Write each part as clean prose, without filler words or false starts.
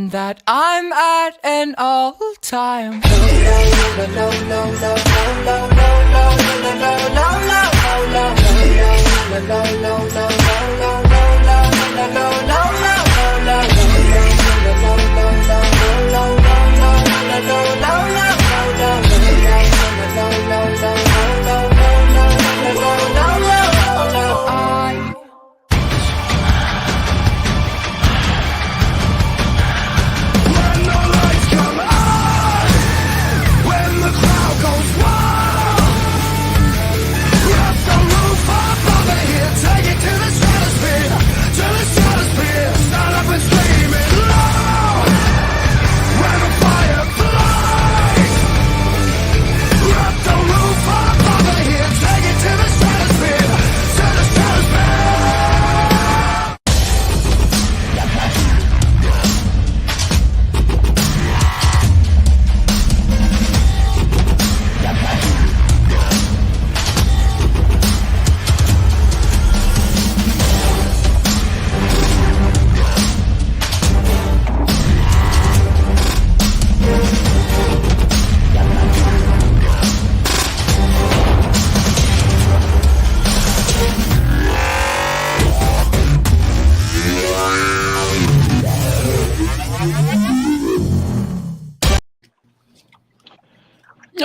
that I'm at an all-time.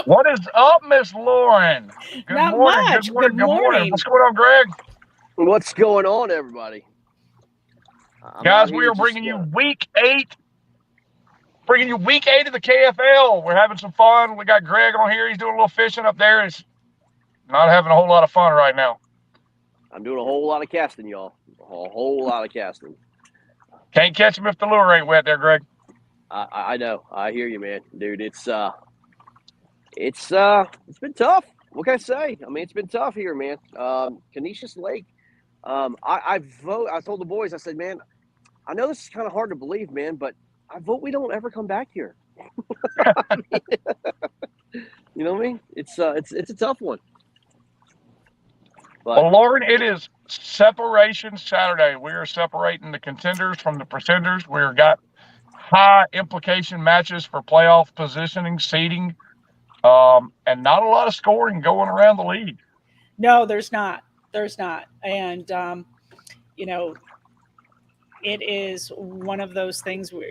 What is up, Miss Lauren? Not much. Good morning. What's going on, Greg? What's going on, everybody? Guys, we are bringing you week 8. Bringing you week 8 of the KFL. We're having some fun. We got Greg on here. He's doing a little fishing up there. He's not having a whole lot of fun right now. I'm doing a whole lot of casting, y'all. A whole lot of casting. Can't catch him if the lure ain't wet there, Greg. I know. I hear you, man. Dude, it's been tough. What can I say? I mean, it's been tough here, man. Canisius Lake. I told the boys, I said, man, I know this is kind of hard to believe, man, but I vote we don't ever come back here. You know what I mean? It's a tough one. But, well, Lauren, it is Separation Saturday. We are separating the contenders from the pretenders. We've got high implication matches for playoff positioning, seeding, and not a lot of scoring going around the league. No, there's not. And, it is one of those things where,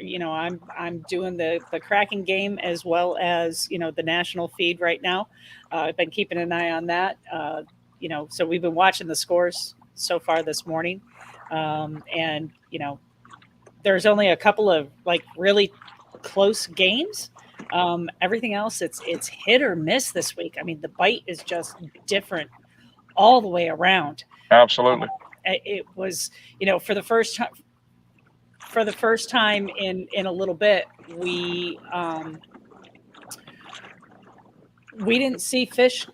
I'm doing the Kraken game as well as, the national feed right now. I've been keeping an eye on that. So we've been watching the scores so far this morning. And, there's only a couple of really close games. Everything else, it's hit or miss this week. I mean, the bite is just different all the way around. Absolutely. It was, for the first time in a little bit, we didn't see fish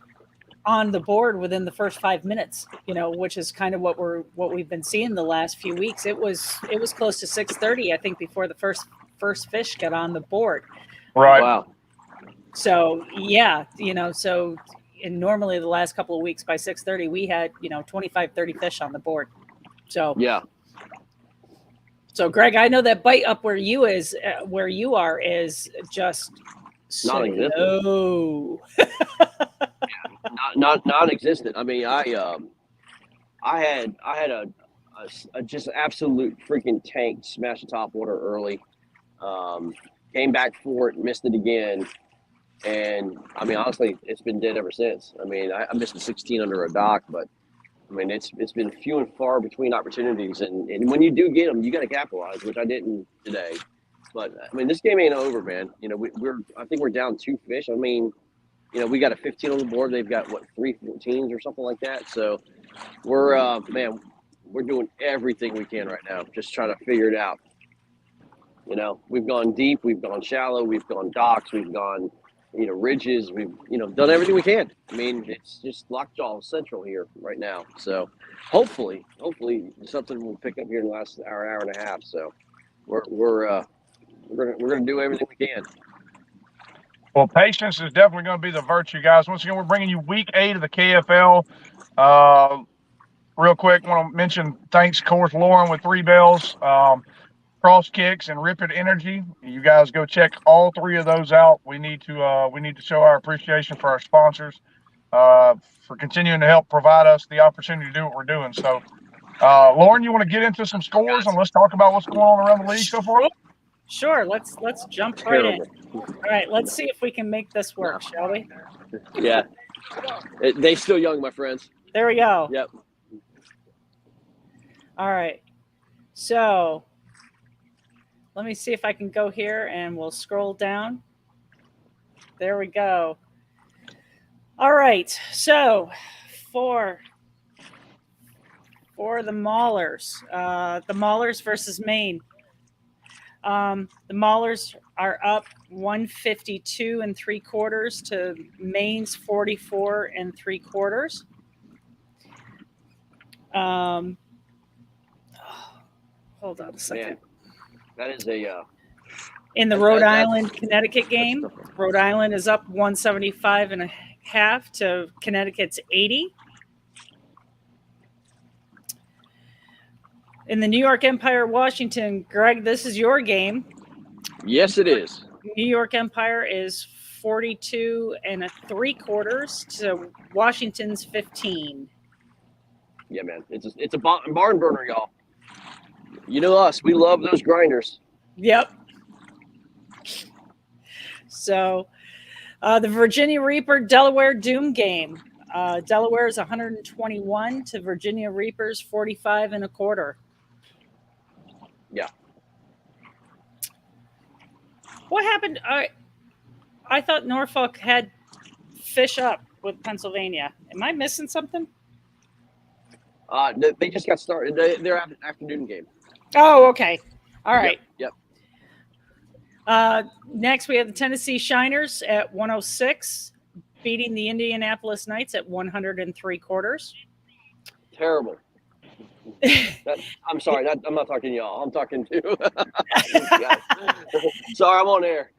on the board within the first 5 minutes, which is kind of what we've been seeing the last few weeks. It was close to 6:30, I think, before the first fish got on the board. Right. Wow. So yeah, and normally the last couple of weeks by 6:30 we had 25, 30 fish on the board. So yeah. So Greg, I know that bite up where you are is just non-existent. Non-existent. I mean, I had a just absolute freaking tank smash the top water early. Came back for it, missed it again, and I mean, honestly, it's been dead ever since. I mean, I missed a 16 under a dock, but I mean, it's been few and far between opportunities, and when you do get them, you got to capitalize, which I didn't today. But I mean, this game ain't over, man. I think we're down 2 fish. I mean, we got a 15 on the board. They've got 3 14s or something like that. So we're doing everything we can right now, just trying to figure it out. We've gone deep, we've gone shallow, we've gone docks, we've gone, ridges. We've, done everything we can. I mean, it's just lockjaw central here right now. So hopefully something will pick up here in the last hour and a half. So we're gonna do everything we can. Well, patience is definitely going to be the virtue, guys. Once again, we're bringing you week 8 of the KFL. Real quick, want to mention thanks, of course, Lauren with 3 bells. Cross Kicks, and Rip It Energy. You guys go check all 3 of those out. We need to show our appreciation for our sponsors for continuing to help provide us the opportunity to do what we're doing. So, Lauren, you want to get into some scores and let's talk about what's going on around the league so far? Sure. Let's jump right in. All right. Let's see if we can make this work, shall we? Yeah. They still young, my friends. There we go. Yep. All right. So let me see if I can go here and we'll scroll down. There we go. All right. So for the Maulers versus Maine. The Maulers are up 152 3/4 to Maine's 44 3/4. Hold on a second. Man, that is a in the Rhode Island Connecticut game, Rhode Island is up 175.5 to Connecticut's 80. In the New York Empire Washington, Greg, this is your game. Yes, it is. New York Empire is 42 3/4 to Washington's 15. Yeah, man. It's a barn burner, y'all. You know us. We love those grinders. Yep. So the Virginia Reaper Delaware Doom game. Delaware is 121 to Virginia Reapers 45 1/4. Yeah. What happened? I thought Norfolk had fish up with Pennsylvania. Am I missing something? They just got started. They're afternoon game. Oh, okay. All right. Yep. Next, we have the Tennessee Shiners at 106, beating the Indianapolis Knights at 100 3/4. Terrible. I'm sorry. I'm not talking to y'all. I'm talking to. Sorry, I'm on air.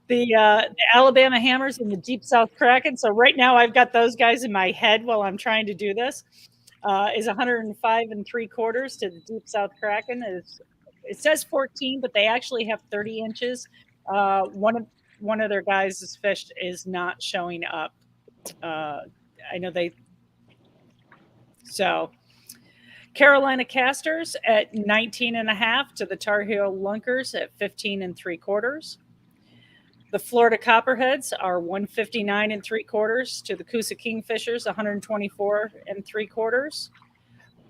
The Alabama Hammers and the Deep South Kraken. So right now, I've got those guys in my head while I'm trying to do this. Is 105 3/4 to the Deep South Kraken. It says 14, but they actually have 30 inches. One of their guys' fish is not showing up. I know they. So Carolina Casters at 19.5 to the Tar Heel Lunkers at 15 3/4. The Florida Copperheads are 159 3/4 to the Coosa Kingfishers 124 3/4.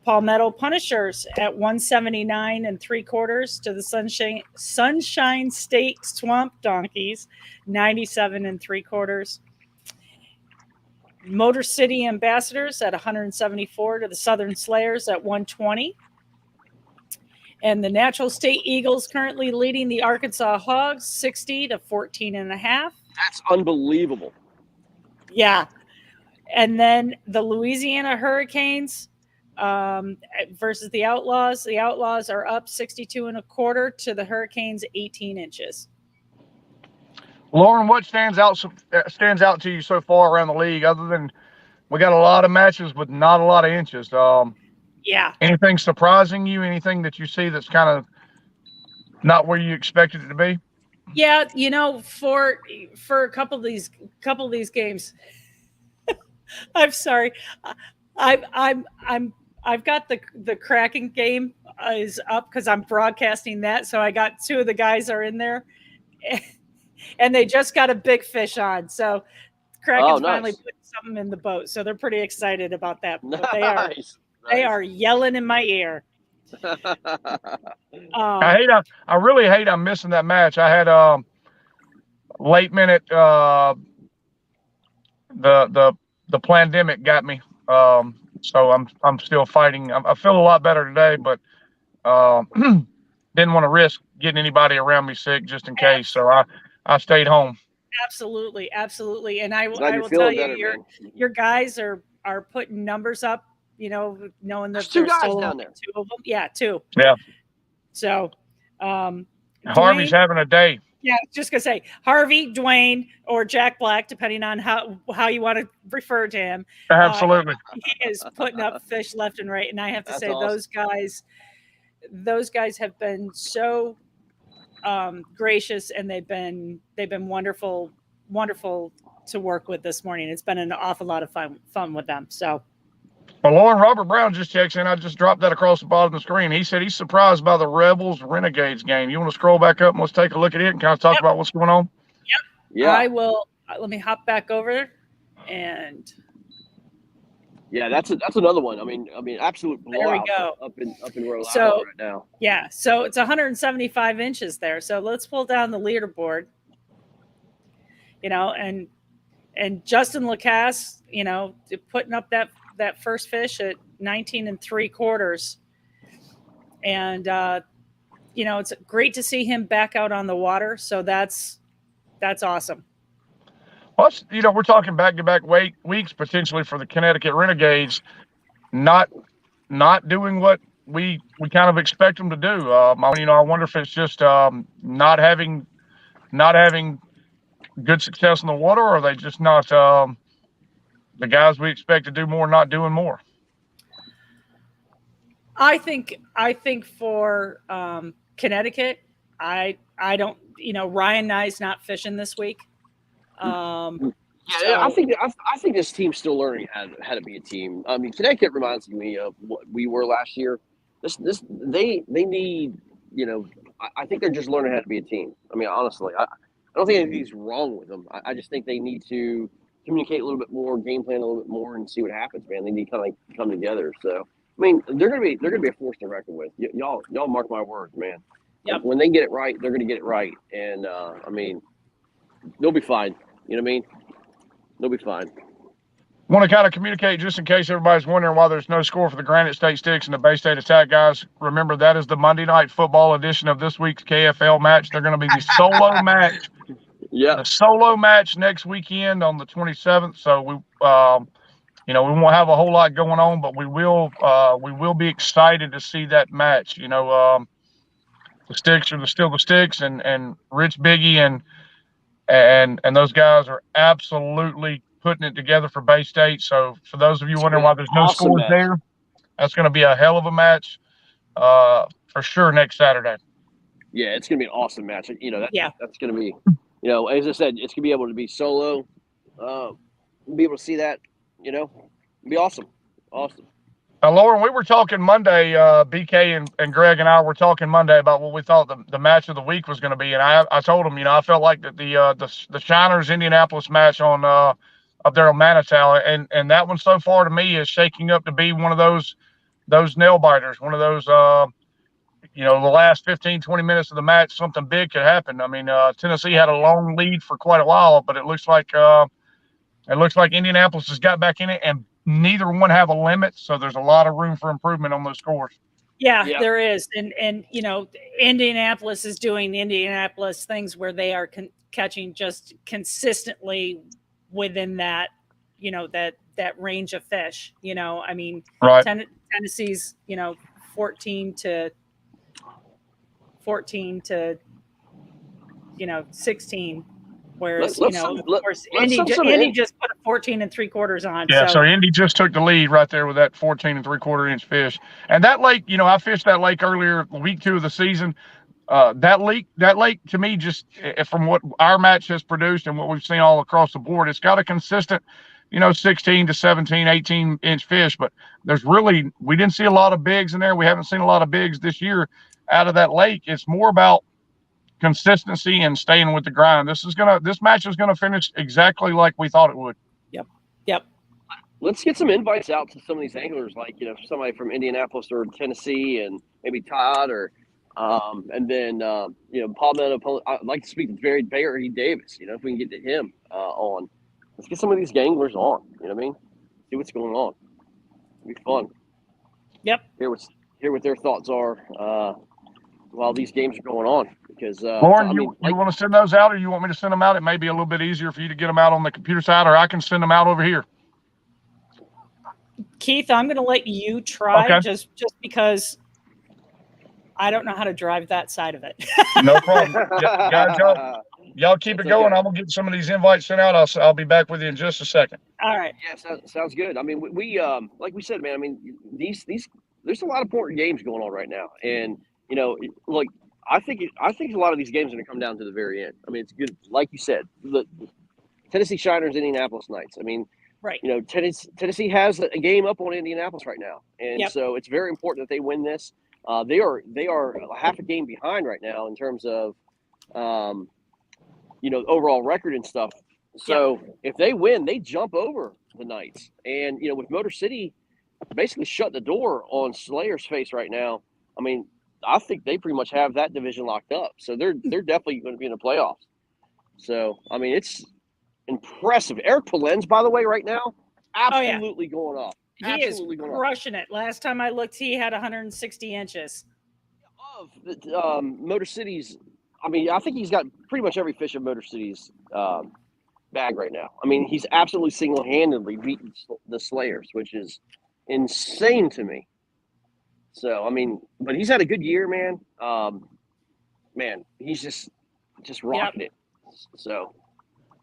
Palmetto Punishers at 179 3/4 to the Sunshine State Swamp Donkeys 97 3/4. Motor City Ambassadors at 174 to the Southern Slayers at 120. And the Natural State Eagles currently leading the Arkansas Hogs 60 to 14.5. That's unbelievable. Yeah. And then the Louisiana Hurricanes versus the Outlaws. The Outlaws are up 62 1/4 to the Hurricanes 18 inches. Lauren, what stands out to you so far around the league, other than we got a lot of matches with not a lot of inches? Yeah. Anything surprising you? Anything that you see that's kind of not where you expected it to be? Yeah, for a couple of these games, I'm sorry, I've got the Kraken game is up because I'm broadcasting that, so I got 2 of the guys are in there, and they just got a big fish on, so Kraken's finally put something in the boat, so they're pretty excited about that. But they are yelling in my ear. I really hate I'm missing that match. I had late minute the pandemic got me. So I'm still fighting. I feel a lot better today, but didn't want to risk getting anybody around me sick just in case. So I stayed home. Absolutely. And I will tell you, your guys are putting numbers up. Knowing that there's 2 guys still down there. 2 of them. Yeah, 2. Yeah. So, Harvey's having a day. Yeah, just gonna say Harvey, Dwayne, or Jack Black, depending on how you want to refer to him. Absolutely. He is putting up fish left and right, and I have to say awesome. Those guys, those guys have been so gracious, and they've been wonderful to work with this morning. It's been an awful lot of fun with them. So. Well, Lauren, Robert Brown just checks in. I just dropped that across the bottom of the screen. He said he's surprised by the Rebels Renegades game. You want to scroll back up and let's take a look at it and kind of talk about what's going on? Yep. Yeah. I will. Let me hop back over and. Yeah, that's another one. I mean, absolute blowout up in Rhode Island right now. Yeah, so it's 175 inches there. So let's pull down the leaderboard. And Justin Lacasse, putting up that first fish at 19 3/4. And it's great to see him back out on the water. So that's awesome. Well, we're talking back-to-back weeks potentially for the Connecticut Renegades, not doing what we kind of expect them to do. I wonder if it's just not having good success in the water, or are they just not the guys we expect to do more, not doing more? I think for Connecticut, I don't. Ryan Nye's not fishing this week. I think this team's still learning how to be a team. I mean, Connecticut reminds me of what we were last year. They need, I think they're just learning how to be a team. I mean, honestly, I don't think anything's wrong with them. I just think they need to communicate a little bit more, game plan a little bit more, and see what happens, man. They need to kind of come together. So, I mean, they're gonna be a force to reckon with. Y'all mark my words, man. Yep. When they get it right, they're gonna get it right, and I mean, they'll be fine. You know what I mean? They'll be fine. Want to kind of communicate just in case everybody's wondering why there's no score for the Granite State Sticks and the Bay State Attack guys. Remember, that is the Monday Night Football edition of this week's KFL match. They're going to be the solo match. Yeah. The solo match next weekend on the 27th. So we won't have a whole lot going on, but we will be excited to see that match. The Sticks are still the Sticks, and Rich Biggie and those guys are absolutely putting it together for Bay State. So for those of you wondering why there's no scores there, that's going to be a hell of a match for sure next Saturday. Yeah, it's going to be an awesome match. That's going to be, as I said, it's going to be able to be solo, be able to see that, it'd be awesome. Awesome. Lauren, we were talking Monday, BK and Greg and I were talking Monday about what we thought the match of the week was going to be. And I told them, I felt like that the Shiners Indianapolis match on up there on Manitow, and that one so far to me is shaking up to be one of those nail biters, one of those, the last 15, 20 minutes of the match, something big could happen. I mean, Tennessee had a long lead for quite a while, but it looks like Indianapolis has got back in it, and neither one have a limit, so there's a lot of room for improvement on those scores. Yeah. There is, and Indianapolis is doing Indianapolis things where they are catching just consistently within that, that range of fish. I mean, right. Tennessee's 14 to 16. Whereas, of course, Indy just put a 14 3/4 on. Yeah, so Indy just took the lead right there with that 14 3/4 inch fish. And that lake, I fished that lake earlier, week 2 of the season. That lake to me, just from what our match has produced and what we've seen all across the board, it's got a consistent, 16 to 17, 18 inch fish. But we didn't see a lot of bigs in there. We haven't seen a lot of bigs this year out of that lake. It's more about consistency and staying with the grind. This match is gonna finish exactly like we thought it would. Yep. Let's get some invites out to some of these anglers, like somebody from Indianapolis or Tennessee, and maybe Todd, or and then Paul Meadow. I'd like to speak to Barry Davis. If we can get to him on, let's get some of these anglers on. You know what I mean? See what's going on. It'll be fun. Yep. Hear what their thoughts are while these games are going on. Because Lauren, you want to send those out, or you want me to send them out? It may be a little bit easier for you to get them out on the computer side, or I can send them out over here. Keith, I'm going to let you try, okay. just because I don't know how to drive that side of it. No problem. Guys, y'all keep it going. Okay. I'm going to get some of these invites sent out. I'll be back with you in just a second. All right. Yeah, sounds good. I mean, we like we said, man. I mean, these there's a lot of important games going on right now, and like I think a lot of these games are going to come down to the very end. I mean, it's good, like you said, the Tennessee Shiners, Indianapolis Knights. I mean, Right. Tennessee has a game up on Indianapolis right now, and so it's very important that they win this. They are half a game behind right now in terms of overall record and stuff. So if they win, they jump over the Knights, and with Motor City basically shut the door on Slayer's face right now. I mean, I think they pretty much have that division locked up, so they're definitely going to be in the playoffs. So I mean, it's impressive. Eric Polenz, by the way, right now, absolutely going off. He is crushing it. Last time I looked, he had 160 inches. Of Motor City's, I mean, I think he's got pretty much every fish of Motor City's bag right now. I mean, he's absolutely single-handedly beaten the Slayers, which is insane to me. So, I mean, but he's had a good year, man. Man, he's just rocking it. So,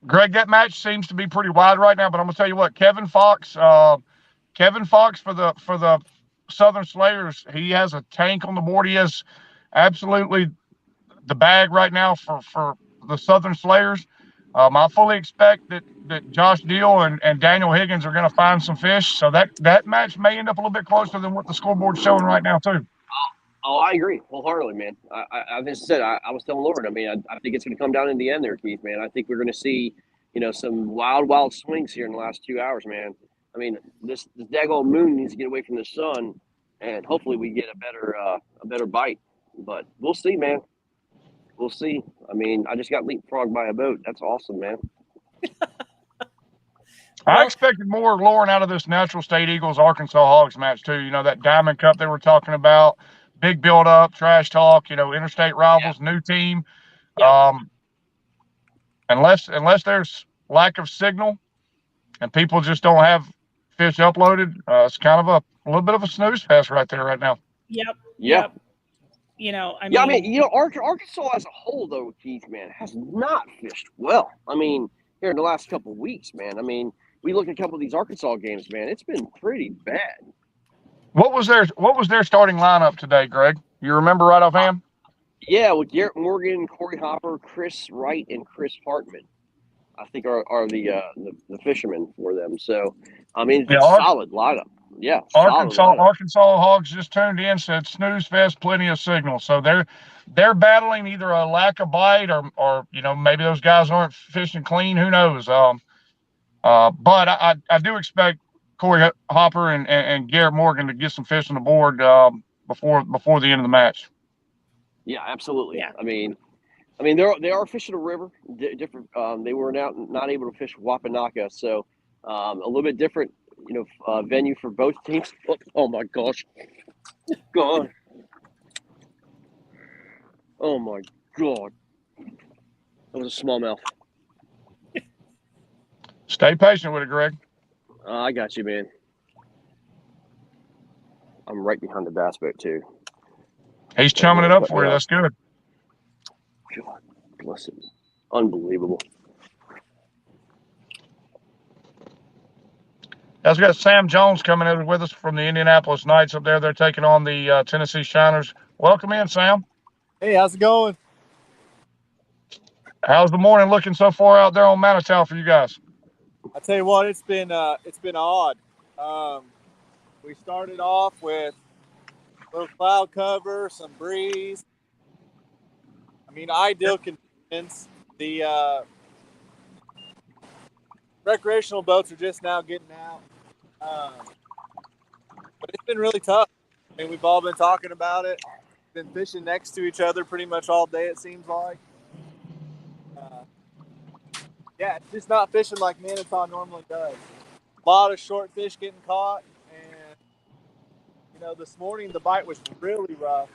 Greg, that match seems to be pretty wide right now, but I'm gonna tell you what, Kevin Fox for the Southern Slayers, he has a tank on the board. He has absolutely the bag right now for the Southern Slayers. I fully expect that Josh Deal and Daniel Higgins are going to find some fish. So that match may end up a little bit closer than what the scoreboard's showing right now, too. Oh, I agree wholeheartedly, man. I just said, I was telling Lauren, I mean, I think it's going to come down in the end there, Keith, man. I think we're going to see, some wild swings here in the last 2 hours, man. I mean, this daggone moon needs to get away from the sun, and hopefully we get a better bite. But we'll see, man. We'll see. I mean, I just got leapfrogged by a boat. That's awesome, man. I expected more, Lauren, out of this Natural State Eagles Arkansas Hogs match too. That Diamond Cup they were talking about, big build up, trash talk. Interstate rivals, new team. Yeah. Unless there's lack of signal and people just don't have fish uploaded, it's kind of a little bit of a snooze fest right there right now. Yep. I mean, Arkansas as a whole, though, Keith, man, has not fished well. I mean, here in the last couple of weeks, man. I mean, we look at a couple of these Arkansas games, man. It's been pretty bad. What was their starting lineup today, Greg? You remember right offhand? Yeah, with Garrett Morgan, Corey Hopper, Chris Wright, and Chris Hartman, I think are the fishermen for them. So, I mean, it's a solid lineup. Yeah, Arkansas Hogs just tuned in, said snooze fest, plenty of signal. So they're battling either a lack of bite or maybe those guys aren't fishing clean. Who knows? But I do expect Corey Hopper and Garrett Morgan to get some fish on the board before the end of the match. Yeah, absolutely. Yeah. I mean they are fishing a river. Different. They were not able to fish Wapanaka, so a little bit different. Venue for both teams. Oh my gosh. God. Oh my God. That was a smallmouth. Stay patient with it, Greg. I got you, man. I'm right behind the bass boat, too. He's chumming it up for you. That's good. God bless him. Unbelievable. As we got Sam Jones coming in with us from the Indianapolis Knights up there. They're taking on the Tennessee Shiners. Welcome in, Sam. Hey, how's it going? How's the morning looking so far out there on Manitou for you guys? I tell you what, it's been odd. We started off with a little cloud cover, some breeze. I mean, ideal conditions. The recreational boats are just now getting out. But it's been really tough. I mean, we've all been talking about it. Been fishing next to each other pretty much all day, it seems like. Yeah, it's just not fishing like Manitou normally does. A lot of short fish getting caught, and this morning the bite was really rough.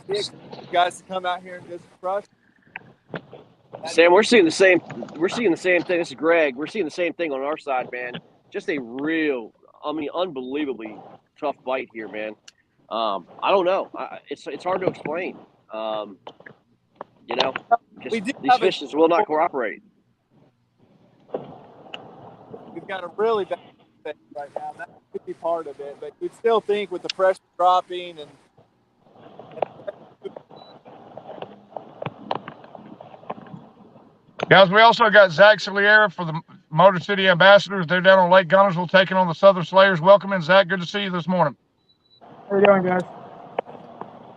We expect you guys to come out here and just crush. Sam, we're seeing the same thing. This is Greg. We're seeing the same thing on our side, man. Just a real, unbelievably tough bite here, man. I don't know. It's hard to explain. These fish just will not cooperate. We've got a really bad things right now. That could be part of it, but you'd still think with the pressure dropping and Guys, we also got Zach Saliera for the Motor City Ambassadors. They're down on Lake Gunnersville taking on the Southern Slayers. Welcome in, Zach. Good to see you this morning. How are you doing, guys?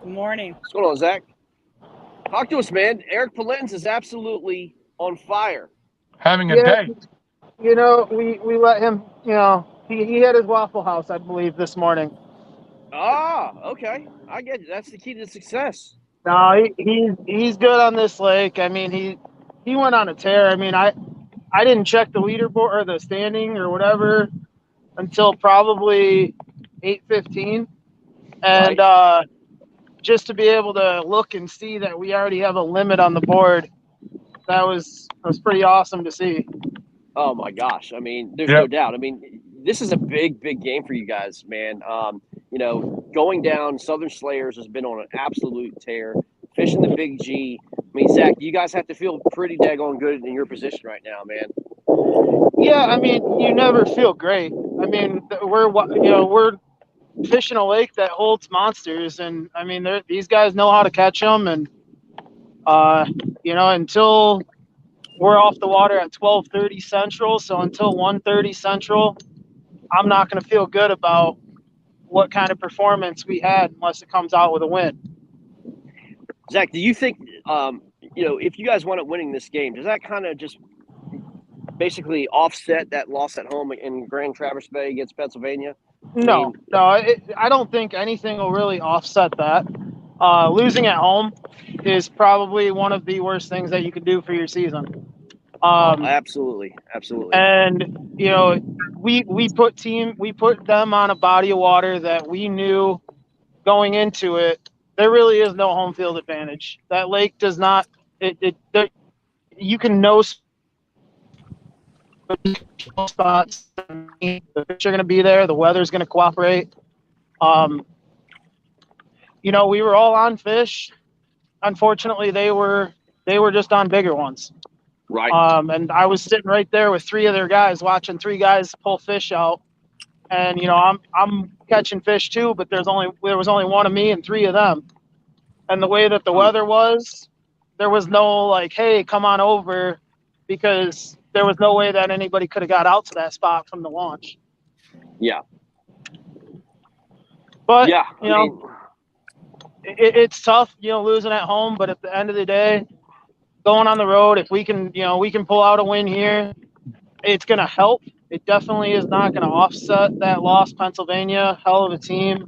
Good morning. What's going on, Zach? Talk to us, man. Eric Polens is absolutely on fire. Having a Yeah, day. you know, we let him, you know, he had his Waffle House, I believe, this morning. Ah, okay. I get it. That's the key to success. No, he's good on this lake. I mean, he went on a tear. I mean, I didn't check the leaderboard or the standing or whatever until probably 8:15, and Right. just to be able to look and see that we already have a limit on the board, that was pretty awesome to see. Oh my gosh. I mean, there's Yep. no doubt. I mean, this is a big game for you guys, man. You know, going down Southern Slayers has been on an absolute tear. Fishing the Big G. I mean, Zach, you guys have to feel pretty daggone good in your position right now, man. Yeah, I mean, you never feel great. I mean, we're fishing a lake that holds monsters, and I mean, these guys know how to catch them, and until we're off the water at 12:30 Central, so until 1:30 Central, I'm not going to feel good about what kind of performance we had unless it comes out with a win. Zach, do you think, if you guys wind up winning this game, does that kind of just basically offset that loss at home in Grand Traverse Bay against Pennsylvania? No, I don't think anything will really offset that. Losing at home is probably one of the worst things that you could do for your season. Absolutely. And we put them on a body of water that we knew going into it. There really is no home field advantage. That lake does not. You can know spots. The fish are going to be there. The weather's going to cooperate. We were all on fish. Unfortunately, they were just on bigger ones. Right. And I was sitting right there with three of their guys, watching three guys pull fish out. And I'm catching fish too, but there was only one of me and three of them. And the way that the weather was, there was no like, hey, come on over, because there was no way that anybody could have got out to that spot from the launch. Yeah. But Yeah. it's tough, losing at home. But at the end of the day, going on the road, if we can pull out a win here, it's going to help. It definitely is not going to offset that loss. Pennsylvania, hell of a team.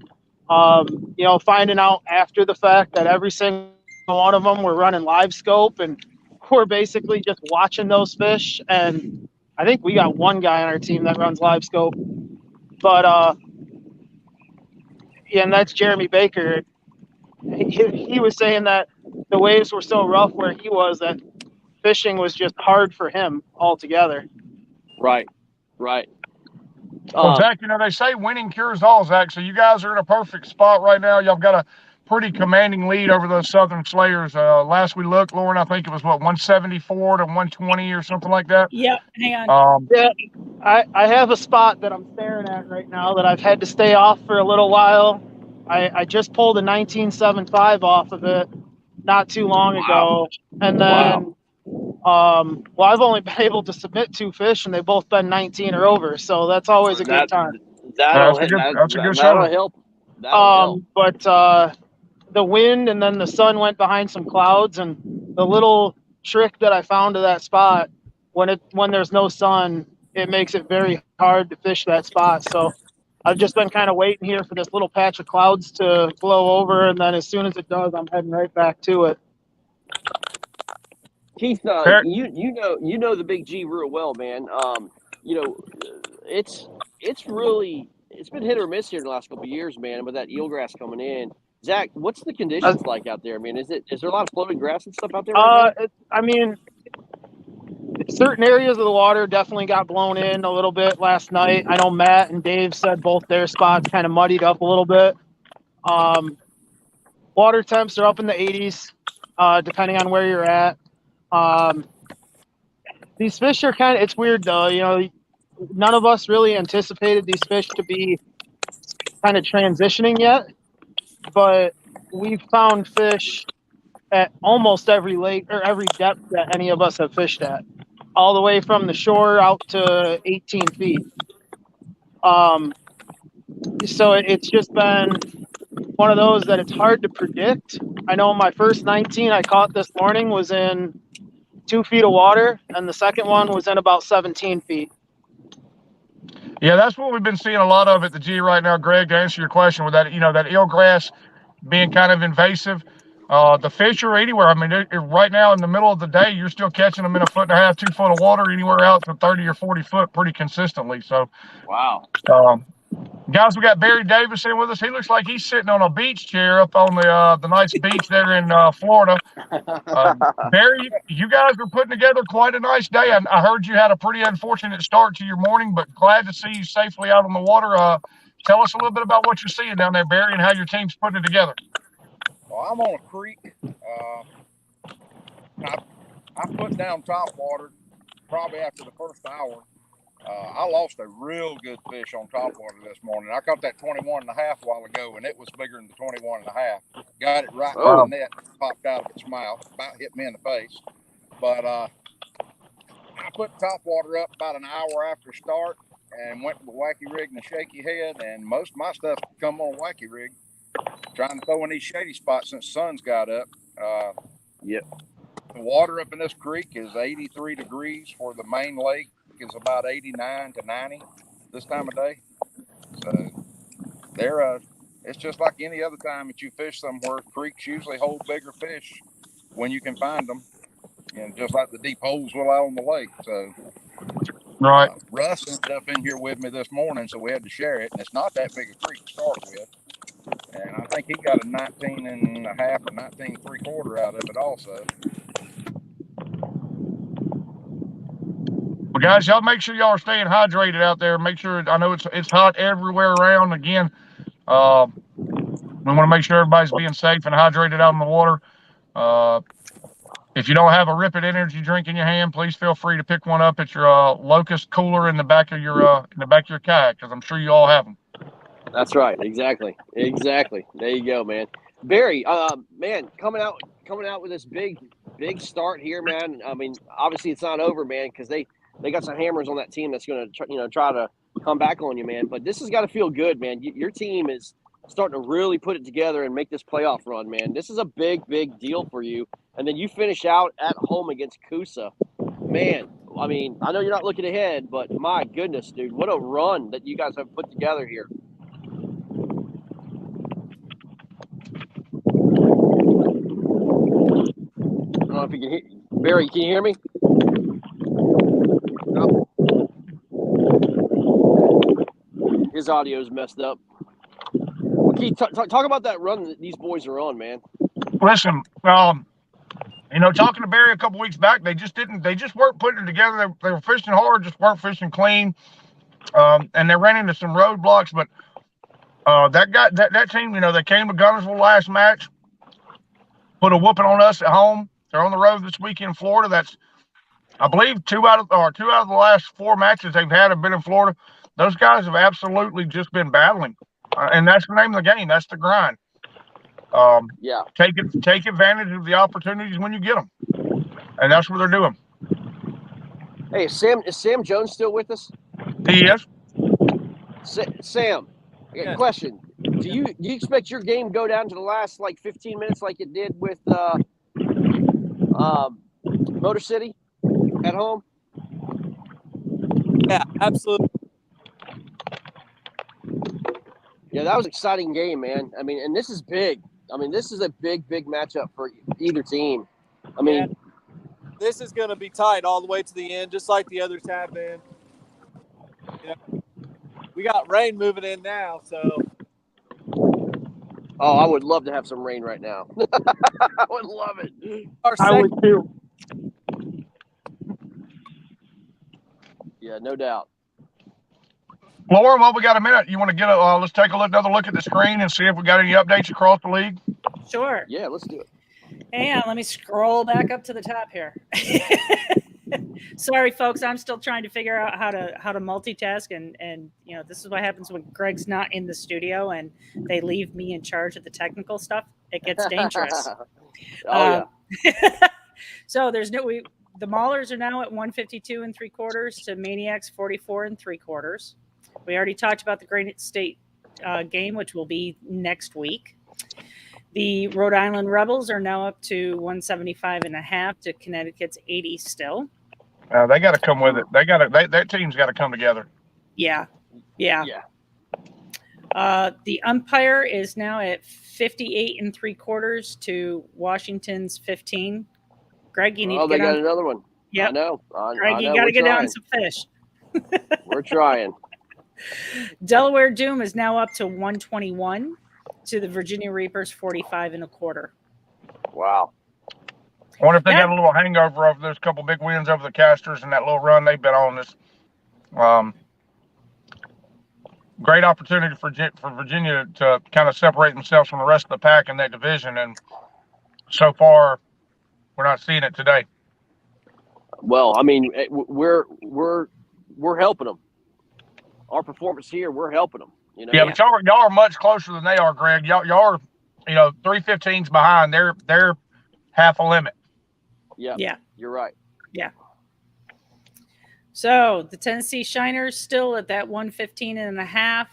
Finding out after the fact that every single one of them were running live scope, and we're basically just watching those fish. And I think we got one guy on our team that runs live scope, but and that's Jeremy Baker. He was saying that the waves were so rough where he was that fishing was just hard for him altogether. Right. Well, Zach, they say winning cures all, Zach. So you guys are in a perfect spot right now. Y'all got a pretty commanding lead over those Southern Slayers. Last we looked, Lauren, I think it was 174 to 120 or something like that. Yep. Hang on. Yeah, I have a spot that I'm staring at right now that I've had to stay off for a little while. I just pulled a 1975 off of it not too long ago, and then I've only been able to submit 2 fish, and they've both been 19 or over, so that's always a good time. That's a good that'll help. But the wind and then the sun went behind some clouds, and the little trick that I found to that spot, when there's no sun, it makes it very hard to fish that spot. So I've just been kind of waiting here for this little patch of clouds to blow over, and then as soon as it does, I'm heading right back to it. Keith, you know the Big G real well, man. It's been hit or miss here in the last couple of years, man. With that eelgrass coming in, Zach, what's the conditions like out there? I mean, is there a lot of floating grass and stuff out there? Right now? I mean, certain areas of the water definitely got blown in a little bit last night. I know Matt and Dave said both their spots kind of muddied up a little bit. Water temps are up in the 80s, depending on where you're at. These fish are it's weird though. none of us really anticipated these fish to be kind of transitioning yet, but we've found fish at almost every lake or every depth that any of us have fished at, all the way from the shore out to 18 feet. So it's just been one of those that it's hard to predict. I know my first 19 I caught this morning was in 2 feet of water, and the second one was in about 17 feet. Yeah, that's what we've been seeing a lot of at the G right now, Greg, to answer your question with that, that eelgrass being kind of invasive. The fish are anywhere. I mean, right now in the middle of the day, you're still catching them in 1.5 foot, 2 foot of water, anywhere out to 30 or 40 foot pretty consistently. So, Wow. guys, we got Barry Davis in with us. He looks like he's sitting on a beach chair up on the nice beach there in Florida. Barry, you guys are putting together quite a nice day. I heard you had a pretty unfortunate start to your morning, but glad to see you safely out on the water. Tell us a little bit about what you're seeing down there, Barry, and how your team's putting it together. Well, I'm on a creek. I put down top water probably after the first hour. I lost a real good fish on top water this morning. I caught that 21 and a half a while ago, and it was bigger than the 21 and a half. Got it right in the net, popped out of its mouth, about hit me in the face. But I put top water up about an hour after start and went to the wacky rig and the shaky head, and most of my stuff come on wacky rig. Trying to throw in these shady spots since the sun's got up. Yep. The water up in this creek is 83 degrees for the main lake is about 89 to 90 this time of day. So it's just like any other time that you fish somewhere. Creeks usually hold bigger fish when you can find them, and just like the deep holes will out on the lake. So right. Russ ended up in here with me this morning, so we had to share it. And it's not that big a creek to start with. And I think he got a 19 and a half or 19 3/4 out of it also. Well, guys, y'all make sure y'all are staying hydrated out there. Make sure, I know it's hot everywhere around. Again, we want to make sure everybody's being safe and hydrated out in the water. If you don't have a Ripid energy drink in your hand, please feel free to pick one up at your Locust cooler in the back of your kayak, because I'm sure you all have them. That's right. Exactly. There you go, man. Barry, man, coming out with this big start here, man. I mean, obviously it's not over, man, because they got some hammers on that team that's going to try to come back on you, man. But this has got to feel good, man. Your team is starting to really put it together and make this playoff run, man. This is a big deal for you. And then you finish out at home against Coosa, man. I mean, I know you're not looking ahead, but my goodness, dude, what a run that you guys have put together here. I don't know if you can hear Barry. Can you hear me? No. His audio is messed up. Well, Keith, talk about that run that these boys are on, man. Listen, talking to Barry a couple weeks back, they just weren't putting it together. They were fishing hard, just weren't fishing clean, and they ran into some roadblocks. But that team, they came to Gunnersville last match, put a whooping on us at home. They're on the road this week in Florida. That's, I believe, two out of the last 4 matches they've had have been in Florida. Those guys have absolutely just been battling, and that's the name of the game. That's the grind. Take advantage of the opportunities when you get them, and that's what they're doing. Hey, is Sam Jones still with us? He is. Sam, I got a question. Do you expect your game to go down to the last 15 minutes like it did with Motor City at home? Yeah, absolutely. Yeah, that was an exciting game, man. I mean, and this is big. I mean, this is a big matchup for either team. I mean, this is going to be tight all the way to the end, just like the others have been. We got rain moving in now, so. Oh, I would love to have some rain right now. I would love it. I would too. Yeah, no doubt. Lauren, well, we got a minute. You want to get let's take another look at the screen and see if we got any updates across the league? Sure. Yeah, let's do it. Hang on, let me scroll back up to the top here. Sorry, folks. I'm still trying to figure out how to multitask, and this is what happens when Greg's not in the studio and they leave me in charge of the technical stuff. It gets dangerous. Oh yeah. So there's the Maulers are now at 152 3/4 to Maniacs 44 3/4. We already talked about the Granite State game, which will be next week. The Rhode Island Rebels are now up to 175.5 to Connecticut's 80 still. They got to come with it. That team's got to come together. Yeah. The umpire is now at 58 3/4 to Washington's 15. Greg, you need to get they got another one. Yeah, I know. Greg, you got to get down some fish. We're trying. Delaware Doom is now up to 121 to the Virginia Reapers 45 1/4. Wow. I wonder if they got a little hangover of those couple big wins over the Casters and that little run they've been on. This great opportunity for Virginia to kind of separate themselves from the rest of the pack in that division, and so far we're not seeing it today. Well, I mean, we're helping them. Our performance here, we're helping them. Yeah, but y'all are much closer than they are, Greg. Y'all are 3:15s behind. They're half a limit. Yeah. You're right. Yeah. So the Tennessee Shiners still at that 115.5